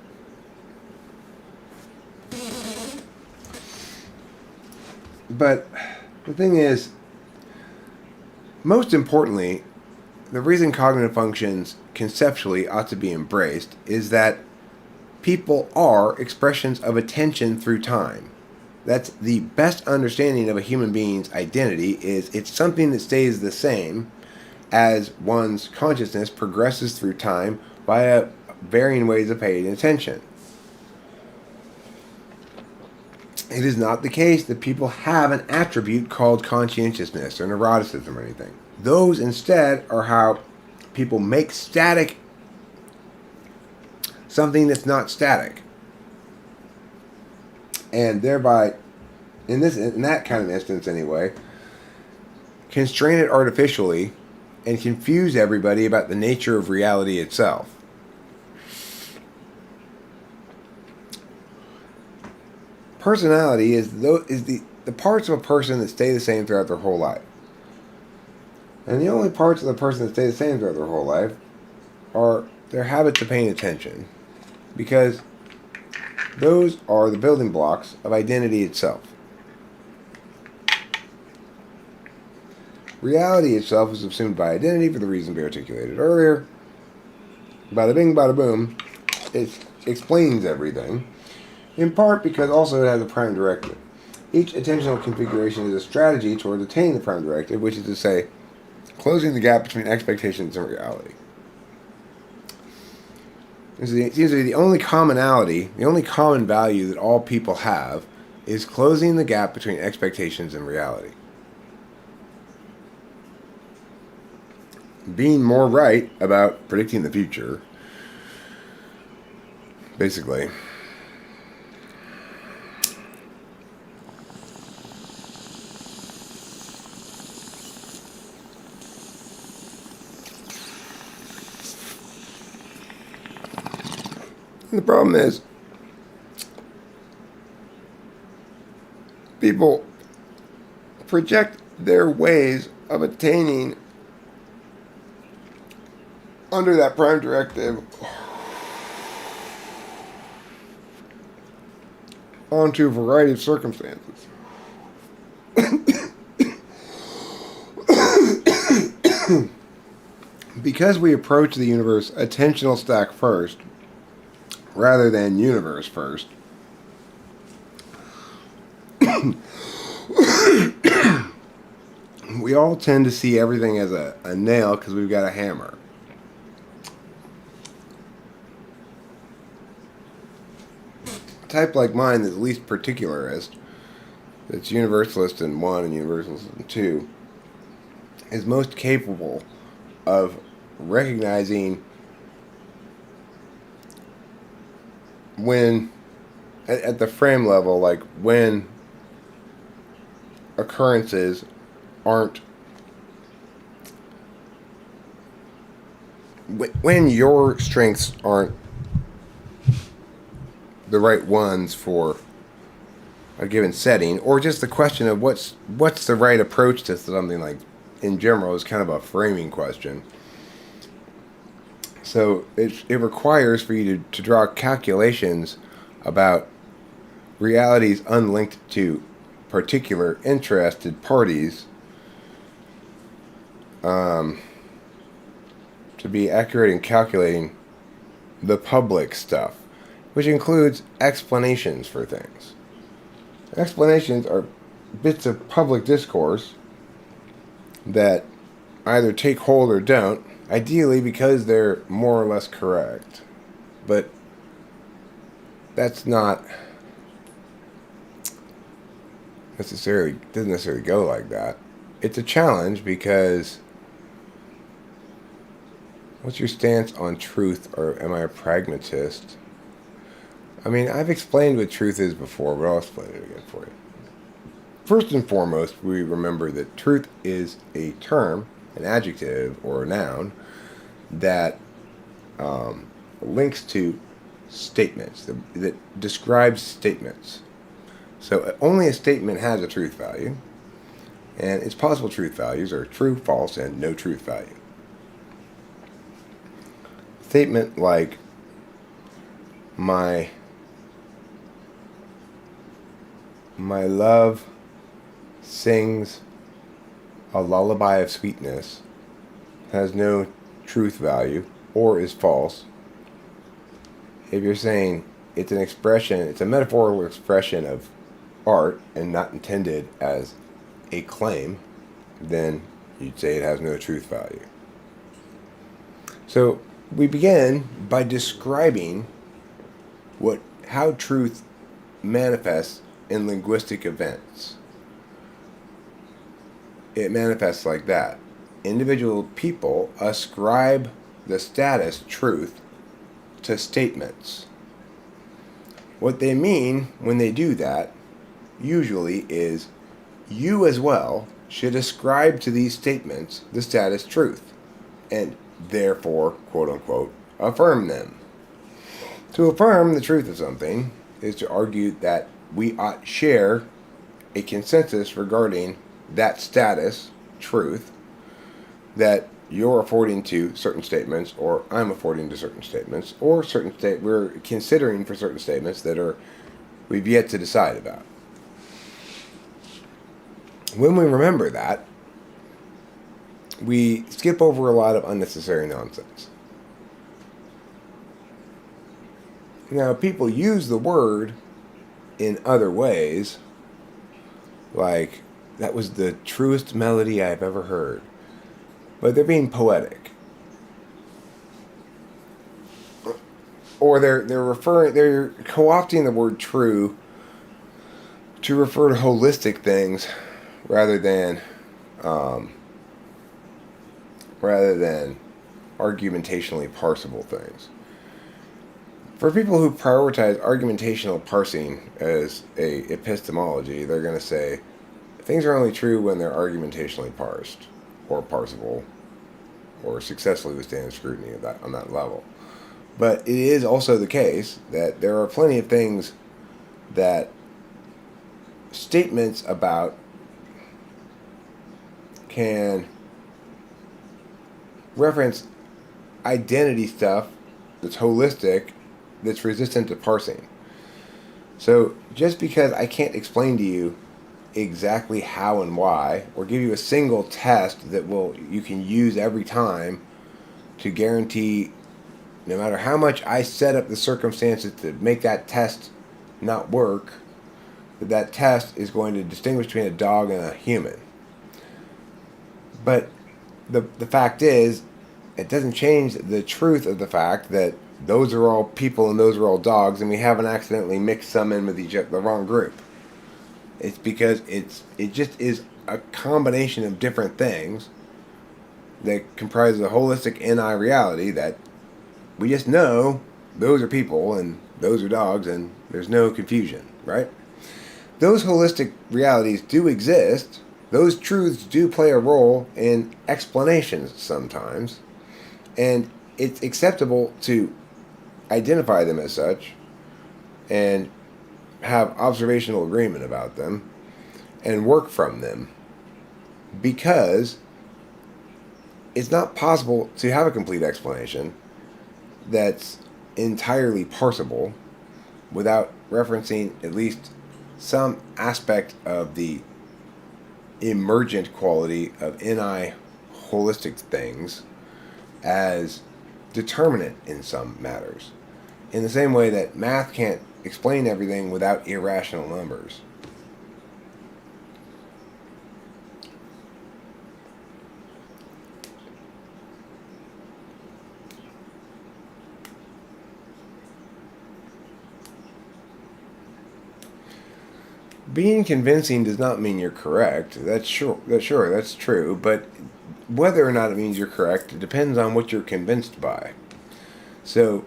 it. But the thing is, most importantly, the reason cognitive functions conceptually ought to be embraced is that people are expressions of attention through time. That's the best understanding of a human being's identity, is it's something that stays the same as one's consciousness progresses through time via varying ways of paying attention. It is not the case that people have an attribute called conscientiousness or neuroticism or anything. Those instead are how people make static something that's not static. And thereby, in that kind of instance anyway, constrain it artificially and confuse everybody about the nature of reality itself. Personality is the parts of a person that stay the same throughout their whole life. And the only parts of the person that stay the same throughout their whole life are their habits of paying attention. Because those are the building blocks of identity itself. Reality itself is assumed by identity for the reason we articulated earlier. Bada bing, bada boom. It explains everything. In part because also it has a prime directive. Each attentional configuration is a strategy towards attaining the prime directive, which is to say, closing the gap between expectations and reality. It seems to be the only commonality, the only common value that all people have is closing the gap between expectations and reality. Being more right about predicting the future, basically. And the problem is, people project their ways of attaining under that prime directive onto a variety of circumstances. Because we approach the universe attentional stack first, rather than universe first, we all tend to see everything as a nail because we've got a hammer. A type like mine that's least particularist, that's universalist in 1 and universalist in 2, is most capable of recognizing when, at the frame level, like when occurrences aren't, when your strengths aren't the right ones for a given setting, or just the question of what's the right approach to something, like in general, is kind of a framing question. So it requires for you to draw calculations about realities unlinked to particular interested parties to be accurate in calculating the public stuff, which includes explanations for things. Explanations are bits of public discourse that either take hold or don't, ideally because they're more or less correct. But that's not doesn't necessarily go like that. It's a challenge because what's your stance on truth, or am I a pragmatist? I mean, I've explained what truth is before, but I'll explain it again for you. First and foremost, we remember that truth is a term, an adjective or a noun, that links to statements, that describes statements. So only a statement has a truth value, and its possible truth values are true, false, and no truth value. Statement like, my love sings a lullaby of sweetness, has no truth value or is false. if you're saying it's an expression, it's a metaphorical expression of art and not intended as a claim, then you'd say it has no truth value. So we begin by describing how truth manifests in linguistic events. It manifests like that. Individual people ascribe the status truth to statements. What they mean when they do that usually is you as well should ascribe to these statements the status truth and therefore, quote unquote, affirm them. To affirm the truth of something is to argue that we ought share a consensus regarding that status truth that you're affording to certain statements, or I'm affording to certain statements, or we're considering for certain statements that we've yet to decide about. When we remember that, we skip over a lot of unnecessary nonsense. Now, people use the word in other ways, like, that was the truest melody I've ever heard. But they're being poetic. Or they're co-opting the word true to refer to holistic things rather than argumentationally parsable things. For people who prioritize argumentational parsing as a epistemology, they're going to say things are only true when they're argumentationally parsed or parsable or successfully withstand scrutiny on that level. But it is also the case that there are plenty of things that statements about can reference identity stuff that's holistic, that's resistant to parsing. So just because I can't explain to you exactly how and why, or give you a single test that you can use every time to guarantee, no matter how much I set up the circumstances to make that test not work, that test is going to distinguish between a dog and a human. But the fact is, it doesn't change the truth of the fact that those are all people and those are all dogs, and we haven't accidentally mixed some in with the wrong group. It's because it just is a combination of different things that comprise a holistic NI reality that we just know those are people and those are dogs and there's no confusion, right? Those holistic realities do exist. Those truths do play a role in explanations sometimes. And it's acceptable to identify them as such and have observational agreement about them and work from them, because it's not possible to have a complete explanation that's entirely parsable without referencing at least some aspect of the emergent quality of NI holistic things as determinate in some matters. In the same way that math can't explain everything without irrational numbers. Being convincing does not mean you're correct. That's true. But whether or not it means you're correct, it depends on what you're convinced by. So,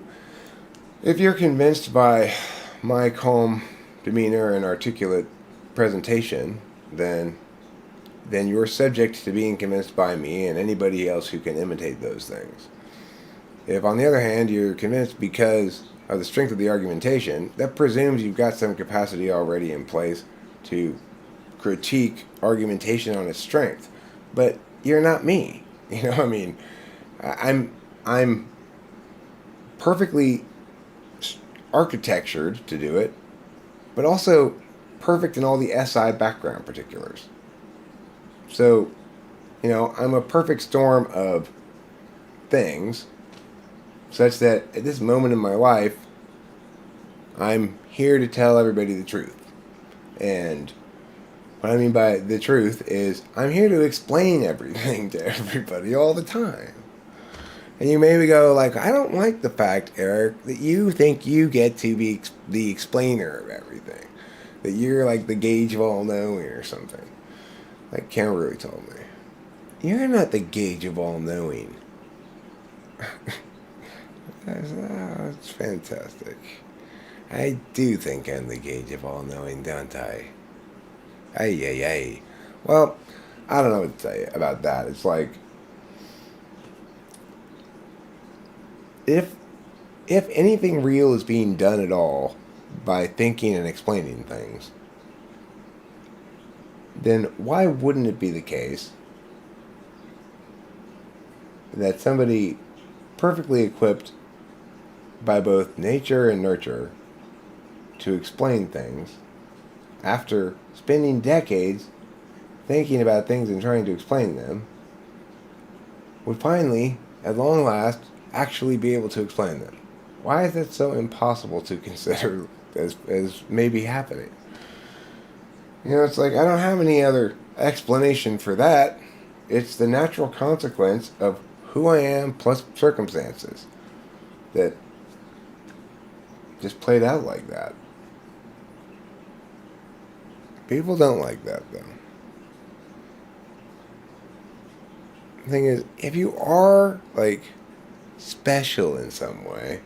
if you're convinced by my calm demeanor and articulate presentation, then you're subject to being convinced by me and anybody else who can imitate those things. If, on the other hand, you're convinced because of the strength of the argumentation, that presumes you've got some capacity already in place to critique argumentation on its strength. But you're not me. I'm perfectly architectured to do it, but also perfect in all the SI background particulars. So, I'm a perfect storm of things, such that at this moment in my life, I'm here to tell everybody the truth. And what I mean by the truth is I'm here to explain everything to everybody all the time. And you maybe go like, I don't like the fact, Eric, that you think you get to be the explainer of everything. That you're like the gauge of all knowing or something. Like Ken really told me. You're not the gauge of all knowing. It's fantastic. I do think I'm the gauge of all knowing, don't I? Ay. Well, I don't know what to tell you about that. It's like, if anything real is being done at all by thinking and explaining things, then why wouldn't it be the case that somebody perfectly equipped by both nature and nurture to explain things, after spending decades thinking about things and trying to explain them, would finally, at long last, actually be able to explain them? Why is that so impossible to consider as maybe happening? You know, it's like, I don't have any other explanation for that. It's the natural consequence of who I am plus circumstances that just played out like that. People don't like that, though. The thing is, if you are, like, special in some way,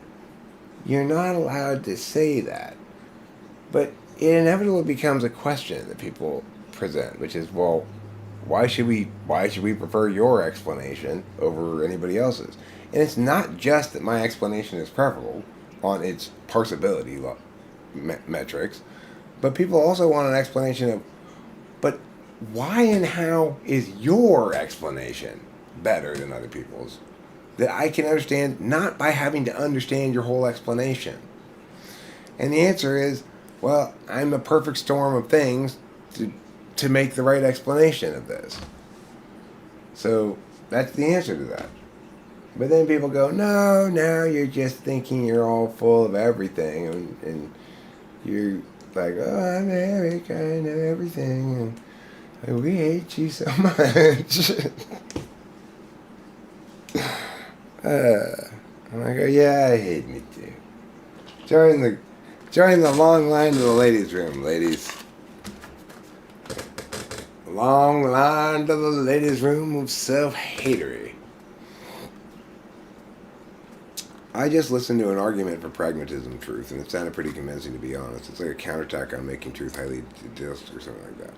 you're not allowed to say that. But it inevitably becomes a question that people present, which is, well, why should we prefer your explanation over anybody else's? And it's not just that my explanation is preferable on its parsability metrics, but people also want an explanation of, but why and how is your explanation better than other people's? That I can understand not by having to understand your whole explanation. And the answer is, well, I'm a perfect storm of things to make the right explanation of this. So that's the answer to that. But then people go, no, you're just thinking you're all full of everything, and you're like, oh, I'm Eric, I know everything, and we hate you so much. I'm like, oh yeah, I hate me too. Join the long line to the ladies' room, ladies. Long line to the ladies' room of self-hatery. I just listened to an argument for pragmatism truth, and it sounded pretty convincing, to be honest. It's like a counterattack on making truth highly just or something like that.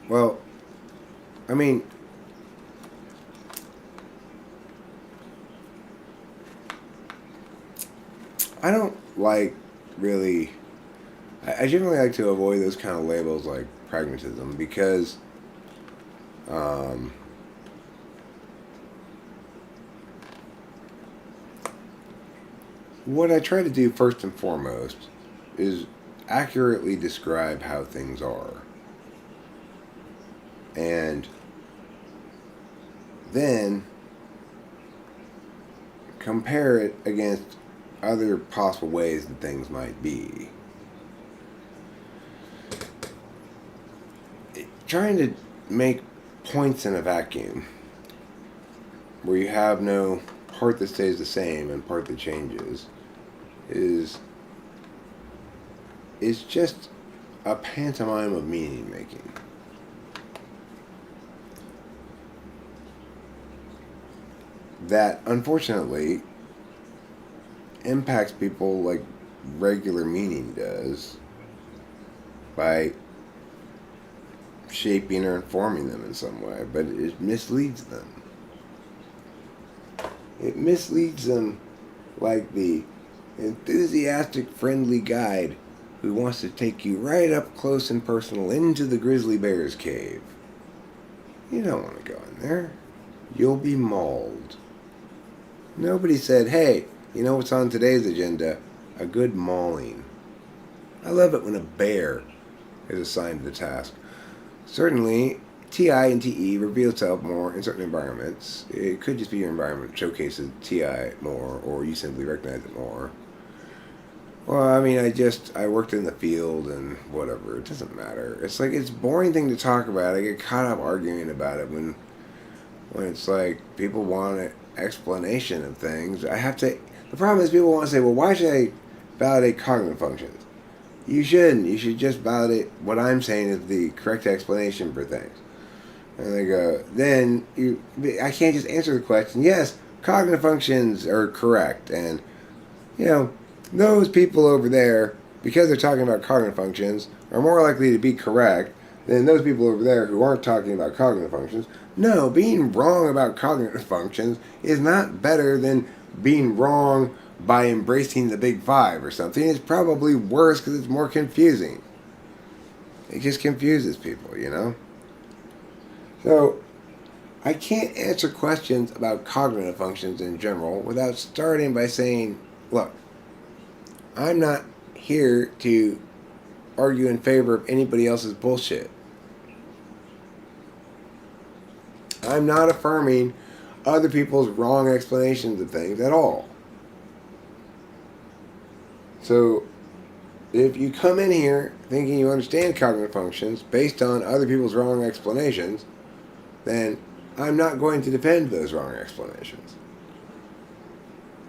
Well, I mean, I don't like really. I generally like to avoid those kind of labels like pragmatism because what I try to do first and foremost is accurately describe how things are. And then compare it against other possible ways that things might be. Trying to make points in a vacuum where you have no part that stays the same and part that changes is just a pantomime of meaning making. That unfortunately impacts people like regular meaning does by shaping or informing them in some way, but it misleads them. It misleads them like the enthusiastic, friendly guide who wants to take you right up close and personal into the grizzly bear's cave. You don't want to go in there. You'll be mauled. Nobody said, hey, you know what's on today's agenda? A good mauling. I love it when a bear is assigned to the task. Certainly, TI and TE reveal itself more in certain environments. It could just be your environment showcases TI more, or you simply recognize it more. Well, I mean, I worked in the field and whatever. It doesn't matter. It's like, it's a boring thing to talk about. I get caught up arguing about it when it's like people want an explanation of things. I have to. The problem is people want to say, well, why should I validate cognitive functions? You shouldn't. You should just validate what I'm saying is the correct explanation for things. And they go, then I can't just answer the question. Yes, cognitive functions are correct, and you know, those people over there, because they're talking about cognitive functions, are more likely to be correct than those people over there who aren't talking about cognitive functions. No, being wrong about cognitive functions is not better than being wrong by embracing the big five or something. It's probably worse because it's more confusing. It just confuses people, you know? So, I can't answer questions about cognitive functions in general without starting by saying, look, I'm not here to argue in favor of anybody else's bullshit. I'm not affirming other people's wrong explanations of things at all. So, if you come in here thinking you understand cognitive functions based on other people's wrong explanations, then I'm not going to defend those wrong explanations.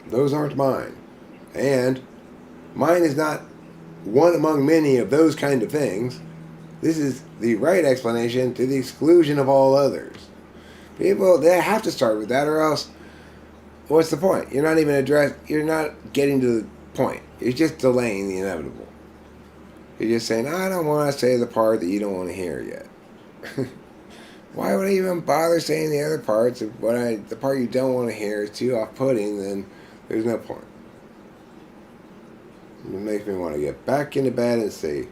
Those aren't mine. And mine is not one among many of those kind of things. This is the right explanation to the exclusion of all others. People, they have to start with that, or else, what's the point? You're not getting to the point. You're just delaying the inevitable. You're just saying, I don't want to say the part that you don't want to hear yet. Why would I even bother saying the other parts if the part you don't want to hear is too off-putting? Then there's no point. It makes me want to get back into bed and say,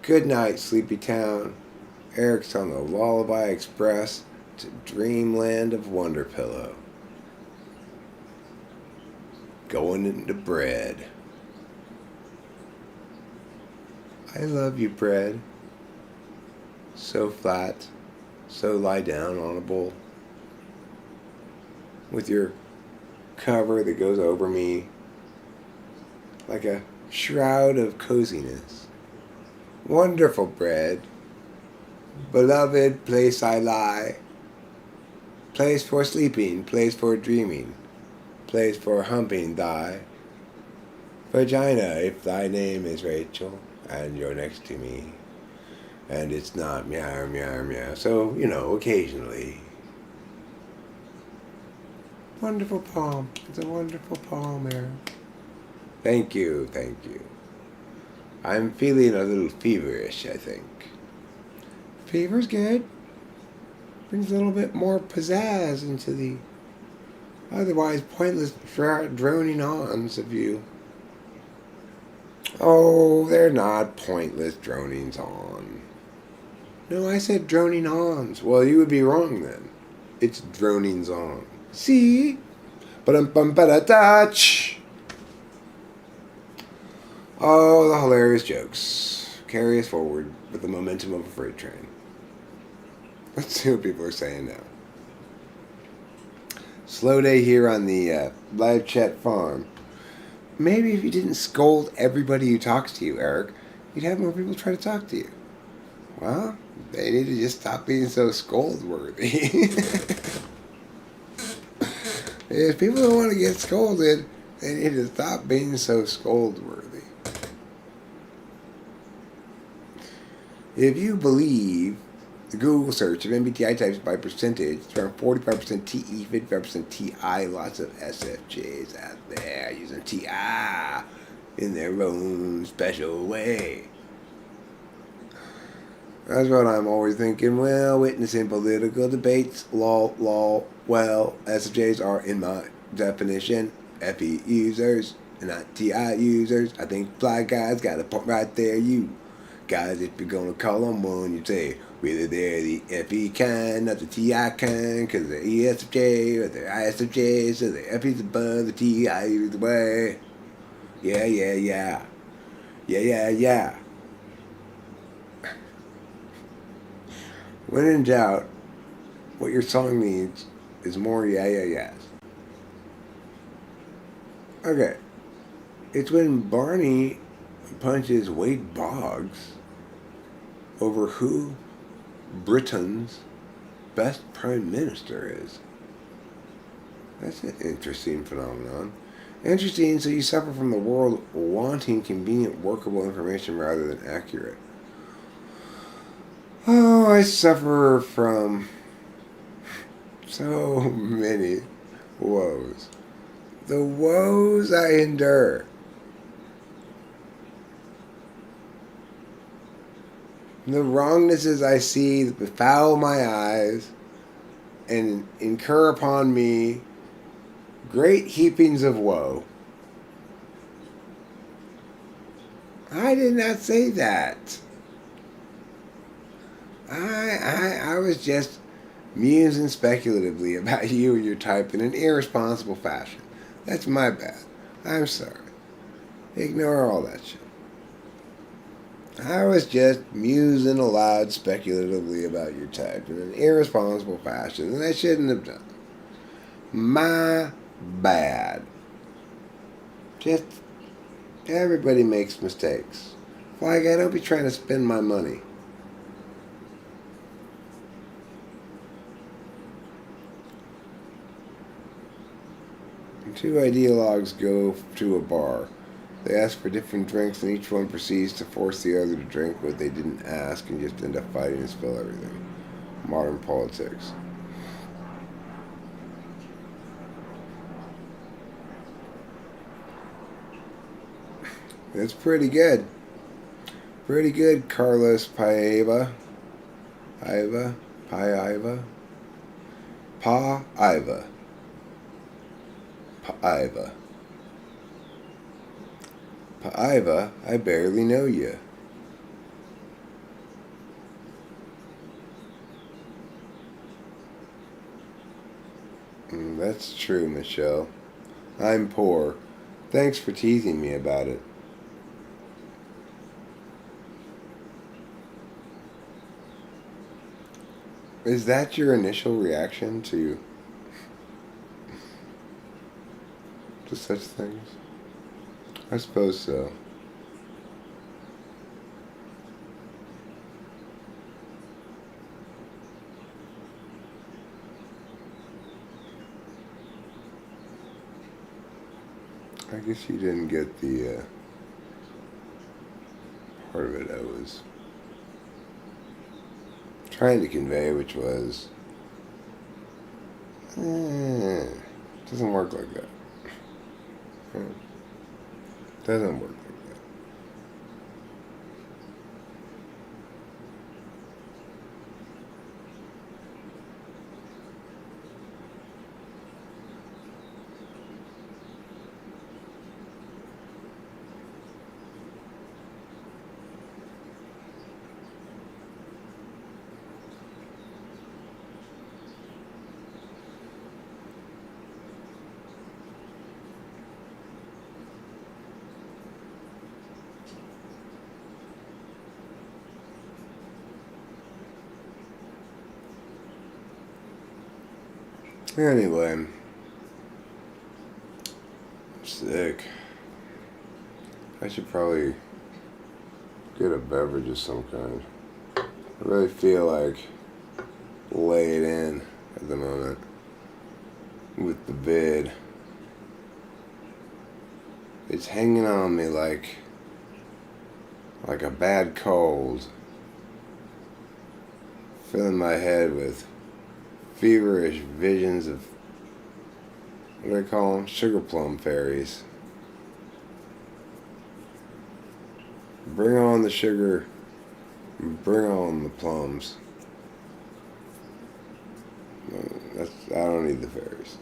good night, sleepy town. Eric's on the Lullaby Express to dreamland of Wonder Pillow. Going into bread. I love you, bread. So flat. So lie down on a bowl with your cover that goes over me like a shroud of coziness. Wonderful bread, beloved place I lie, place for sleeping, place for dreaming, place for humping thy vagina if thy name is Rachel and you're next to me. And it's not meow, meow, meow. So, occasionally. Wonderful poem. It's a wonderful poem, Eric. Thank you, thank you. I'm feeling a little feverish, I think. Fever's good. Brings a little bit more pizzazz into the otherwise pointless droning ons of you. Oh, they're not pointless dronings on. No, I said droning ons. Well, you would be wrong then. It's dronings on. See? Ba-dum-bum-ba-da-touch. Oh, the hilarious jokes. Carry us forward with the momentum of a freight train. Let's see what people are saying now. Slow day here on the live chat farm. Maybe if you didn't scold everybody who talks to you, Eric, you'd have more people try to talk to you. Well, they need to just stop being so scold-worthy. If people don't want to get scolded, they need to stop being so scold-worthy. If you believe the Google search of MBTI types by percentage, it's around 45% TE, 55% TI, lots of SFJs out there using TI in their own special way. That's what I'm always thinking. Well, witnessing political debates, lol. Well, SFJs are, in my definition, FE users and not TI users. I think fly guys got a point right there. You guys, if you're going to call them one, you say whether they're the FE kind, not the TI kind, because they're ESFJ or they're ISFJ, so the FE's above the TI either way. Yeah. When in doubt, what your song needs is more yeahs. Okay. It's when Barney punches Wade Boggs over who Britain's best prime minister is. That's an interesting phenomenon. Interesting, so you suffer from the world wanting convenient, workable information rather than accurate. Oh, I suffer from so many woes. The woes I endure. The wrongnesses I see that befoul my eyes and incur upon me great heapings of woe. I did not say that. I was just musing speculatively about you and your type in an irresponsible fashion. That's my bad. I'm sorry. Ignore all that shit. I was just musing aloud speculatively about your type in an irresponsible fashion, and I shouldn't have done. My bad. Just everybody makes mistakes. Like, I don't be trying to spend my money. Two ideologues go to a bar. They ask for different drinks, and each one proceeds to force the other to drink what they didn't ask and just end up fighting and spill everything. Modern politics. That's pretty good. Pretty good, Carlos Paiva. Paiva? Paiva? Paiva. Paiva. Paiva, I barely know you. That's true, Michelle. I'm poor. Thanks for teasing me about it. Is that your initial reaction to such things? I suppose so. I guess you didn't get the part of it I was trying to convey, which was, it doesn't work like that. Doesn't work like that. Anyway, I'm sick. I should probably get a beverage of some kind. I really feel like laid in at the moment with the vid. It's hanging on me like a bad cold, filling my head with feverish visions of, what do they call them? Sugar plum fairies. Bring on the sugar, bring on the plums. I don't need the fairies.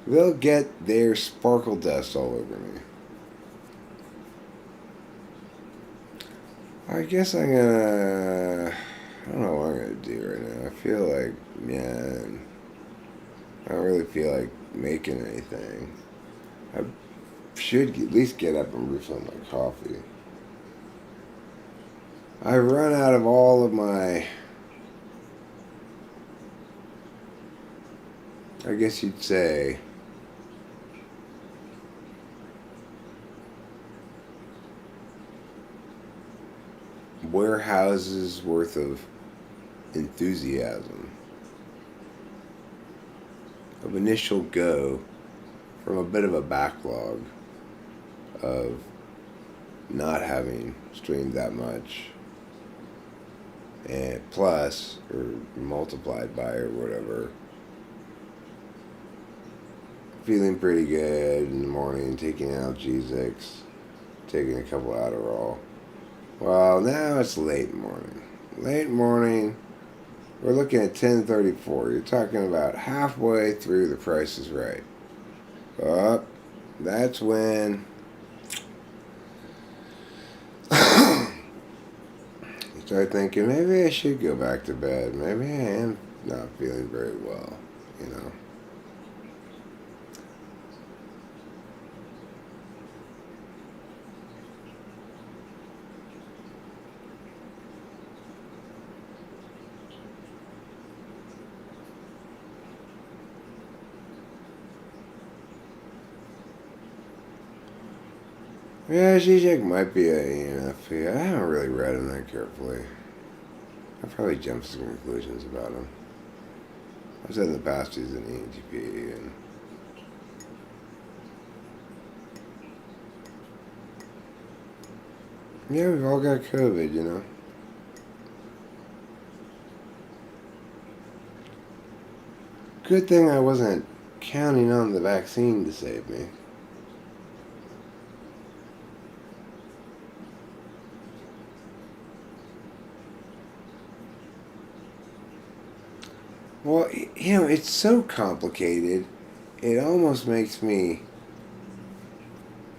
They'll get their sparkle dust all over me. I guess I'm gonna, I don't know what I'm gonna do right now. I feel like, man, I don't really feel like making anything. I should at least get up and refill my coffee. I've run out of all of my I guess you'd say, warehouses worth of enthusiasm, of initial go from a bit of a backlog of not having streamed that much, and plus or multiplied by or whatever, feeling pretty good in the morning, taking analgesics, taking a couple Adderall. Well, now it's late morning. Late morning, we're looking at 10:34. You're talking about halfway through The Price is Right. That's when you start thinking, maybe I should go back to bed. Maybe I am not feeling very well, you know. Yeah, Zizek might be a ENFP. I haven't really read him that carefully. I probably jumped to some conclusions about him. I've said in the past he's an ENTP, and yeah, we've all got COVID, you know. Good thing I wasn't counting on the vaccine to save me. Well, you know, it's so complicated, it almost makes me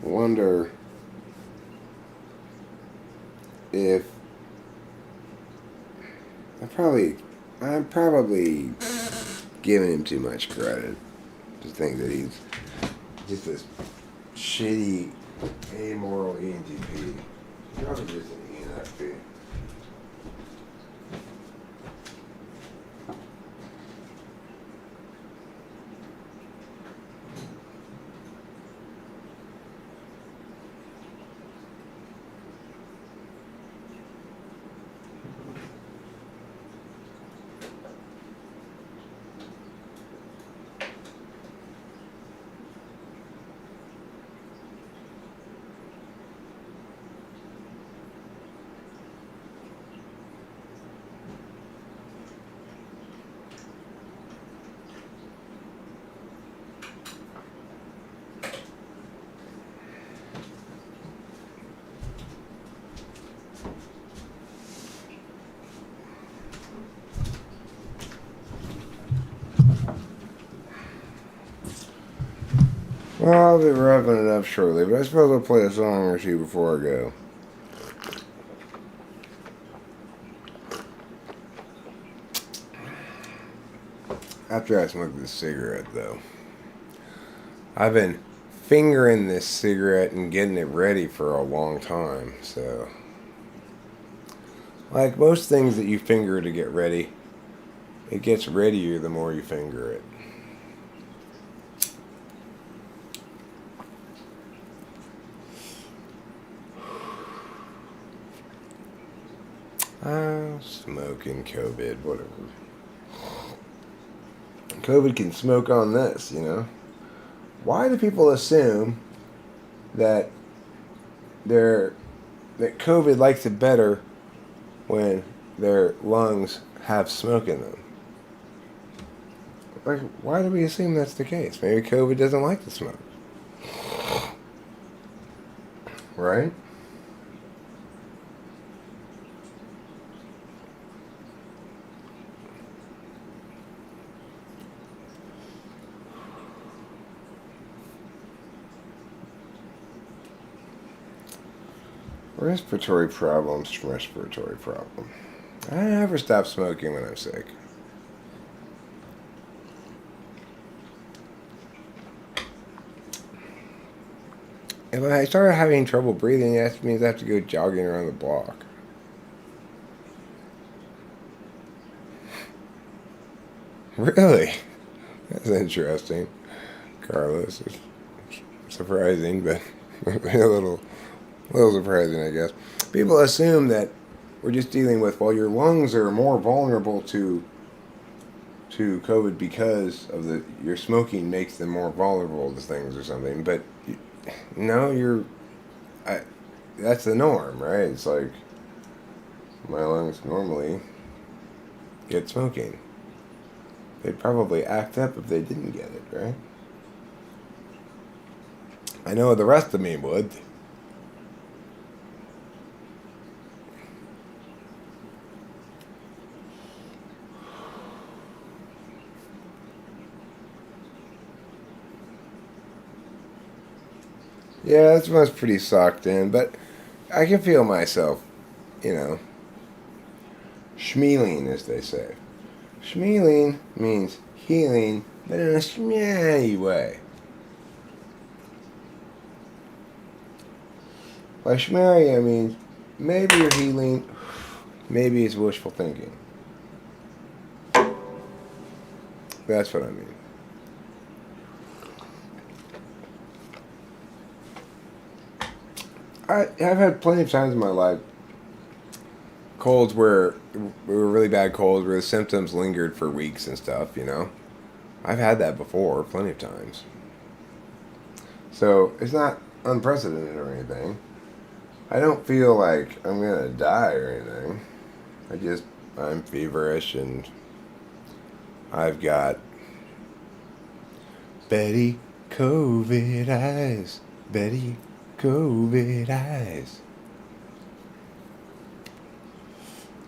wonder if I'm probably giving him too much credit to think that he's just this shitty, amoral ENTP. He's probably just an ENFP. Well, I'll be wrapping it up shortly, but I suppose I'll play a song or two before I go. After I smoke this cigarette, though. I've been fingering this cigarette and getting it ready for a long time, so. Like most things that you finger to get ready, it gets readier the more you finger it. Smoking COVID, whatever. COVID can smoke on this, you know? Why do people assume that COVID likes it better when their lungs have smoke in them? Like, why do we assume that's the case? Maybe COVID doesn't like the smoke. Right? Respiratory problem. I never stop smoking when I'm sick. If I started having trouble breathing, that means I have to go jogging around the block. Really? That's interesting. Carlos is surprising, but a little surprising, I guess. People assume that we're just dealing with, well, your lungs are more vulnerable to COVID because of your smoking makes them more vulnerable to things or something. But no, that's the norm, right? It's like my lungs normally get smoking. They'd probably act up if they didn't get it, right? I know the rest of me would. Yeah, this one's pretty socked in, but I can feel myself, you know, schmealing, as they say. Schmealing means healing, but in a schmeally way. By schmeally, I mean maybe you're healing, maybe it's wishful thinking. That's what I mean. I've had plenty of times in my life, colds where were really bad colds where the symptoms lingered for weeks and stuff, you know. I've had that before, plenty of times. So it's not unprecedented or anything. I don't feel like I'm gonna die or anything. I'm feverish and I've got Betty COVID eyes. Betty COVID eyes.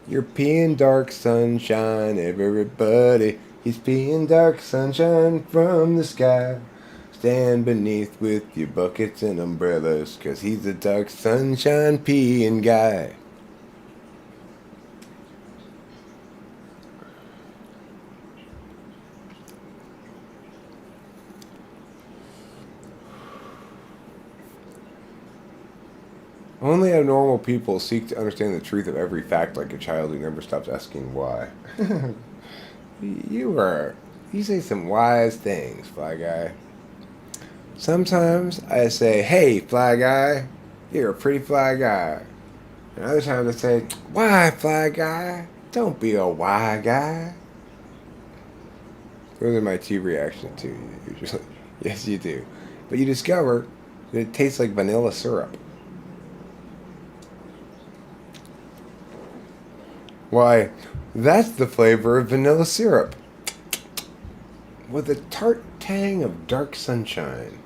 You're peeing dark sunshine, everybody. He's peeing dark sunshine from the sky. Stand beneath with your buckets and umbrellas, 'cause he's a dark sunshine peeing guy. Only abnormal people seek to understand the truth of every fact like a child who never stops asking why. You say some wise things, Fly Guy. Sometimes I say, hey, Fly Guy, you're a pretty fly guy. And other times I say, why, Fly Guy? Don't be a why guy. Those are my two reactions to you usually. Yes, you do. But you discover that it tastes like vanilla syrup. Why, that's the flavor of vanilla syrup, with a tart tang of dark sunshine.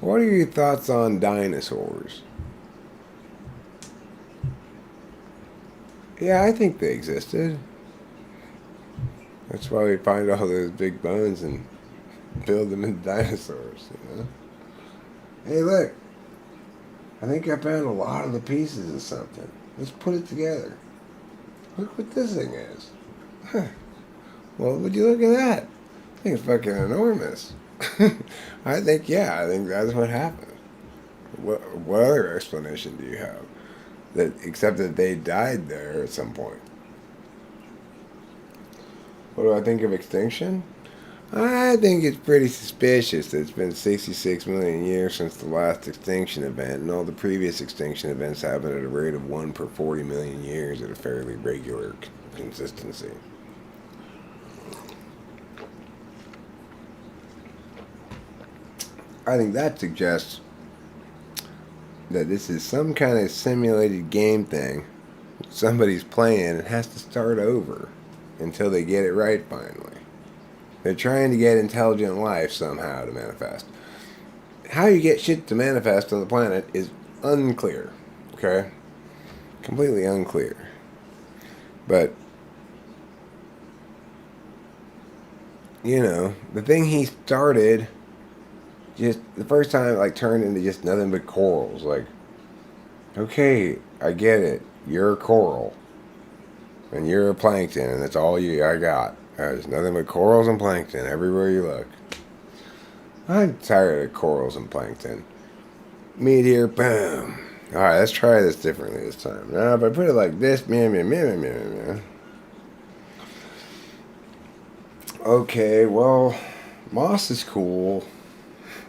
What are your thoughts on dinosaurs? Yeah, I think they existed. That's why we find all those big bones and build them into dinosaurs, you know? Hey, look. I think I found a lot of the pieces of something. Let's put it together. Look what this thing is. Huh. Well, would you look at that? I think it's fucking enormous. I think that's what happened. What other explanation do you have? Except that they died there at some point. What do I think of extinction? I think it's pretty suspicious that it's been 66 million years since the last extinction event, and all the previous extinction events happen at a rate of 1 per 40 million years at a fairly regular consistency. I think that suggests that this is some kind of simulated game thing somebody's playing and has to start over until they get it right finally. They're trying to get intelligent life somehow to manifest. How you get shit to manifest on the planet is unclear, okay? Completely unclear. But, you know, the thing he started, just the first time, like, turned into just nothing but corals. Like, okay, I get it. You're a coral. And you're a plankton, and that's all I got. There's nothing but corals and plankton everywhere you look. I'm tired of corals and plankton. Meteor, boom. Alright, let's try this differently this time. Now, if I put it like this, okay, well, moss is cool.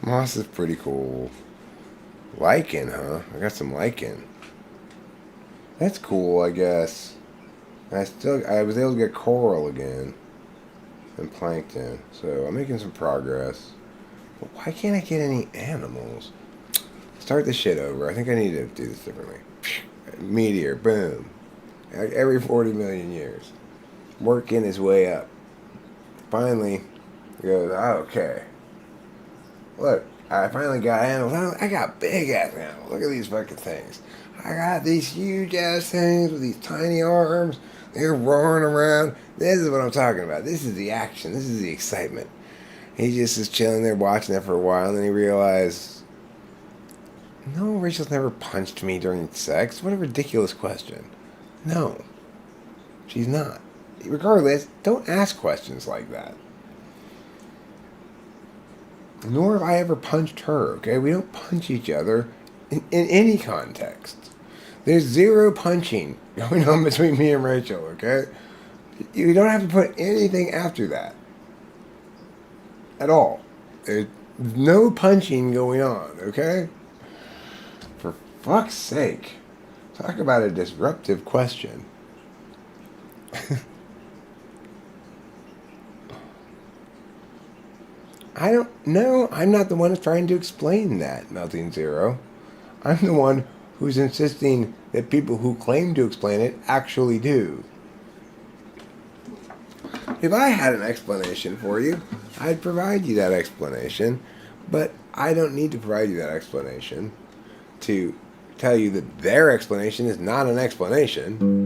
Moss is pretty cool. Lichen, huh? I got some lichen. That's cool, I guess. I was able to get coral again. And plankton. So I'm making some progress. But why can't I get any animals? Start this shit over. I think I need to do this differently. Meteor, boom. Every 40 million years. Working his way up. Finally, goes, okay. Look, I finally got animals. I got big ass animals. Look at these fucking things. I got these huge ass things with these tiny arms. They're roaring around. This is what I'm talking about. This is the action. This is the excitement. He just is chilling there watching that for a while, and then he realized, no, Rachel's never punched me during sex. What a ridiculous question. No, she's not. Regardless, don't ask questions like that. Nor have I ever punched her, okay? We don't punch each other in any context. There's zero punching going on between me and Rachel, okay? You don't have to put anything after that. At all. There's no punching going on, okay? For fuck's sake. Talk about a disruptive question. I don't know. I'm not the one who's trying to explain that, Melting Zero. I'm the one who's insisting that people who claim to explain it actually do. If I had an explanation for you, I'd provide you that explanation, but I don't need to provide you that explanation to tell you that their explanation is not an explanation.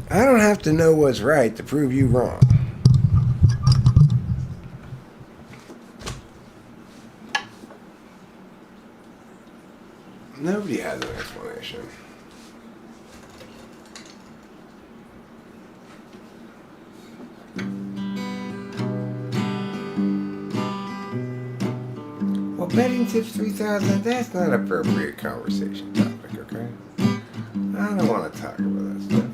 I don't have to know what's right to prove you wrong. Nobody has an explanation. Well, betting tips 3,000, that's not an appropriate conversation topic, okay? I don't want to talk about that stuff.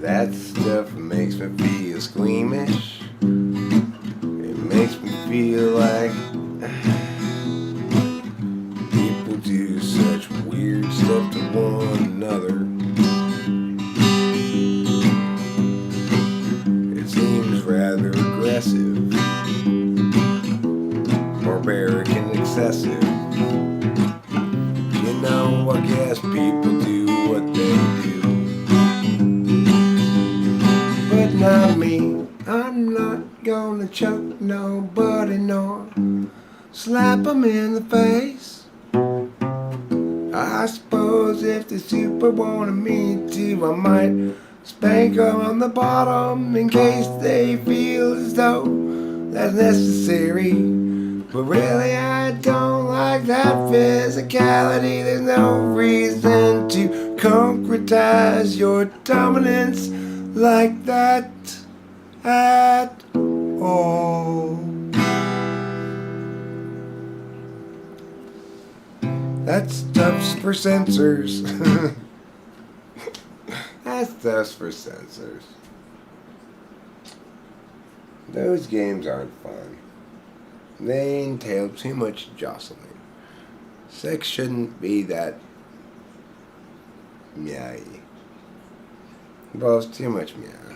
That stuff makes me feel squeamish. It makes me feel like people do such weird stuff to one another. It seems rather aggressive, barbaric and excessive. You know, I guess people do what they do. But not me. I'm not gonna choke nobody nor slap 'em in the face. I suppose if the super wanted me to, I might spank 'em on the bottom in case they feel as though that's necessary. But really I don't like that physicality. There's no reason to concretize your dominance like that at all. That stuff's for censors. That stuff's for censors. Those games aren't fun. They entail too much jostling. Sex shouldn't be that meowy. Involves too much meow.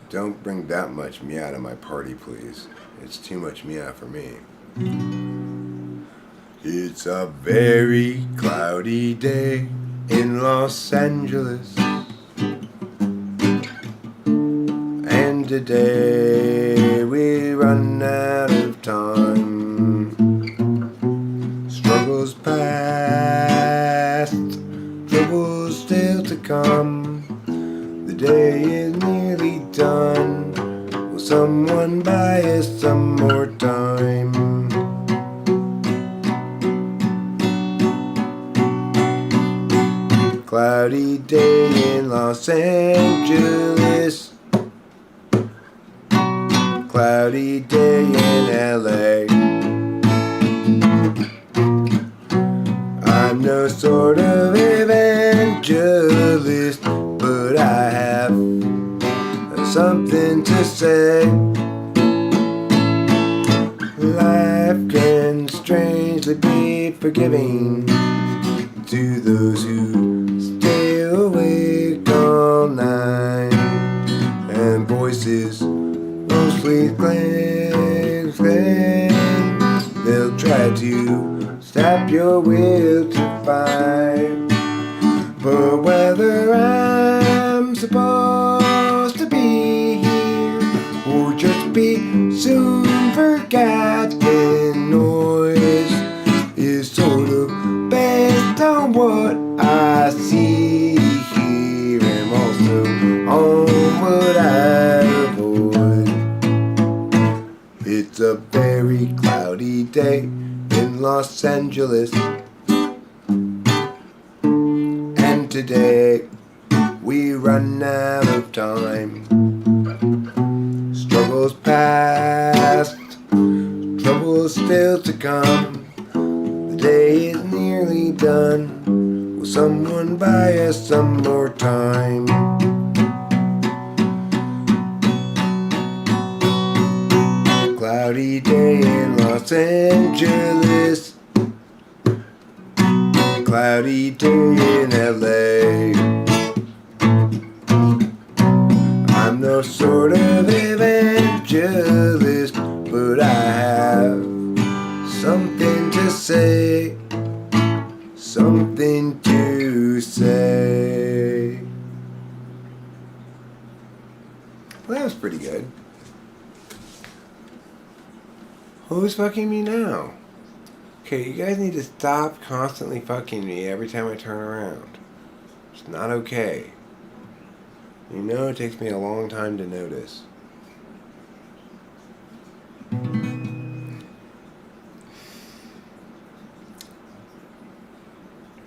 Don't bring that much meow to my party, please. It's too much meow for me. It's a very cloudy day in Los Angeles. And today we run out of time. Struggles past, troubles still to come. The day is nearly done. Will someone buy us some more time? Cloudy day in Los Angeles. Cloudy day in LA. I'm no sort of evangelist, but I have something to say. Life can strangely be forgiving to those who stay awake all night, and voices mostly claim they'll try to stop your will to fight. But whether I'm supposed to be here or just be soon forgotten, noise is sort of based on what I see here, and also on what I avoid. It's a very cloudy day in Los Angeles, and today we run out of time. Struggles past, troubles still to come. The day is nearly done. Will someone buy us some more time? Cloudy day in Los Angeles. Cloudy day in LA. I'm no sort of evangelist, but I have something to say. Something to say. Well, that was pretty good. Who's fucking me now? Okay, you guys need to stop constantly fucking me every time I turn around. It's not okay. You know it takes me a long time to notice.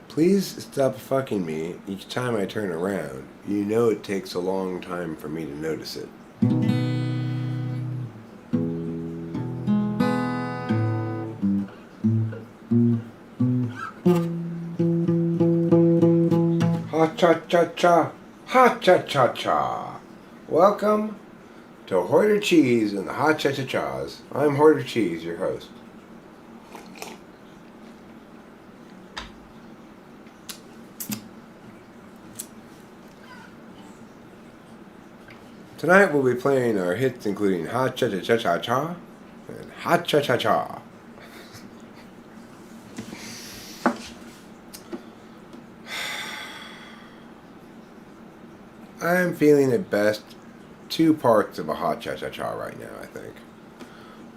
Please stop fucking me each time I turn around. You know it takes a long time for me to notice it. Ha-cha-cha-cha, ha-cha-cha-cha. Welcome to Hoarder Cheese and the Ha-cha-cha-chas. I'm Hoarder Cheese, your host. Tonight we'll be playing our hits including Ha-cha-cha-cha-cha and Ha-cha-cha-cha. I'm feeling at best 2 parts of a Ha-cha-cha-cha right now, I think.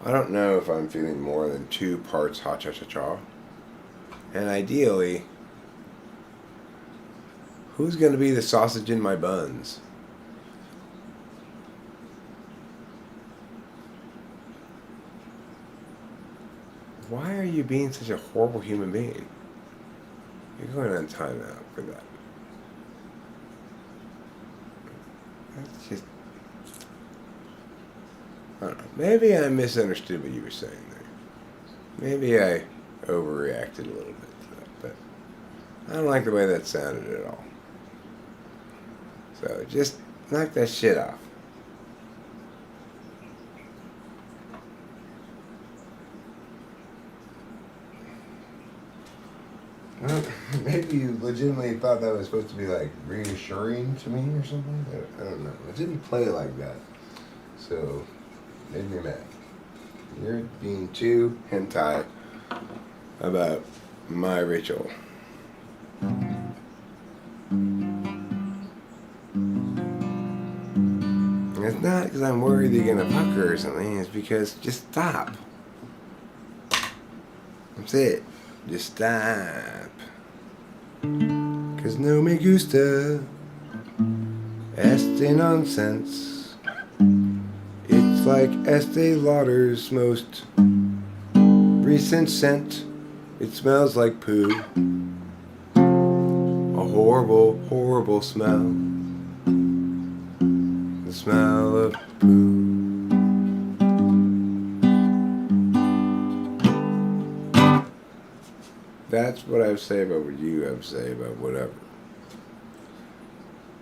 I don't know if I'm feeling more than 2 parts Ha-cha-cha-cha. And ideally, who's going to be the sausage in my buns? Why are you being such a horrible human being? You're going on timeout for that. That's just... I don't know. Maybe I misunderstood what you were saying there. Maybe I overreacted a little bit to that, but I don't like the way that sounded at all. So just knock that shit off. Maybe you legitimately thought that was supposed to be like reassuring to me or something. I don't know. It didn't play like that. So, made me mad. You're being too hentai about my ritual. And it's not because I'm worried you're going to fuck her or something. It's because just stop. That's it. Just stop. Cause no me gusta este nonsense. It's like Estee Lauder's most recent scent. It smells like poo. A horrible, horrible smell. The smell of poo. That's what I have to say about what you have to say about whatever.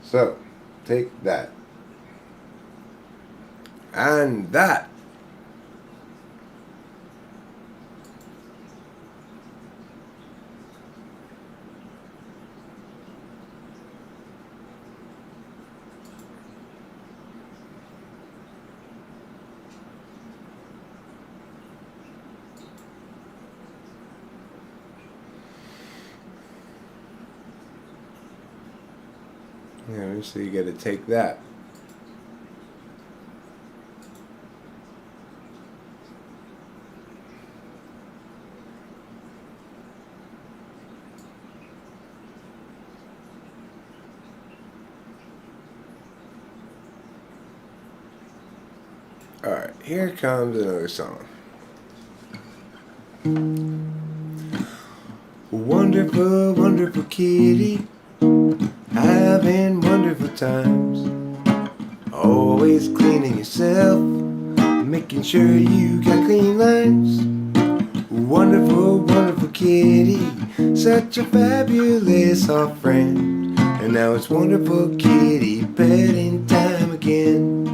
So, take that. And that. Yeah, so you got to take that. Alright, here comes another song. Wonderful, wonderful kitty, having wonderful times. Always cleaning yourself, making sure you got clean lines. Wonderful, wonderful kitty, such a fabulous soft friend. And now it's wonderful kitty petting time again.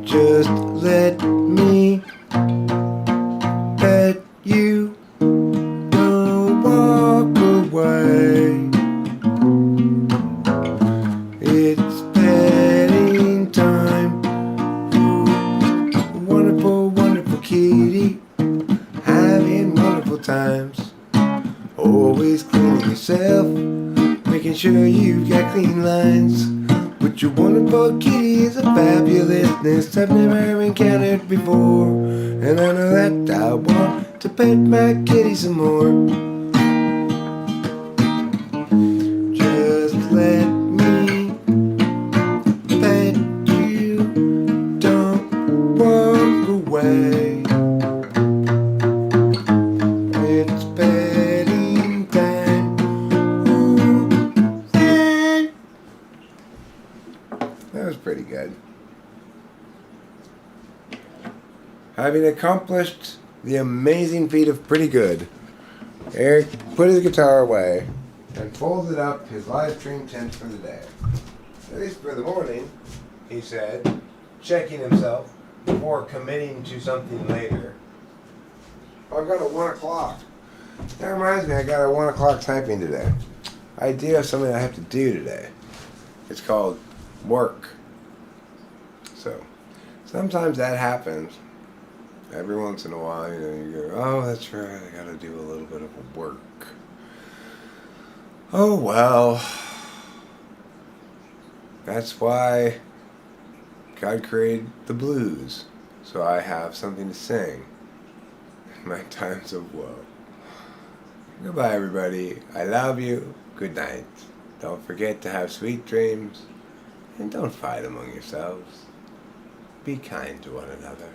Just let me pet you, don't walk away. It's petting time. Wonderful, wonderful kitty, having wonderful times. Always cleaning yourself, making sure you've got clean lines. But your wonderful kitty is a fabulousness I've never encountered before. And I know that I want to pet my kitty some more. Just let me pet you, don't walk away. It's petting time. Ooh, yeah. That was pretty good. Having accomplished the amazing feat of pretty good, Eric put his guitar away and folded up his live stream tent for the day. At least for the morning, he said, checking himself before committing to something later. I've got a 1 o'clock. That reminds me, I got a 1 o'clock typing today. I do have something I have to do today. It's called work. So, sometimes that happens. Every once in a while, you go, oh, that's right, I gotta do a little bit of work. Oh, well. That's why God created the blues. So I have something to sing in my times of woe. Goodbye, everybody. I love you. Good night. Don't forget to have sweet dreams. And don't fight among yourselves. Be kind to one another.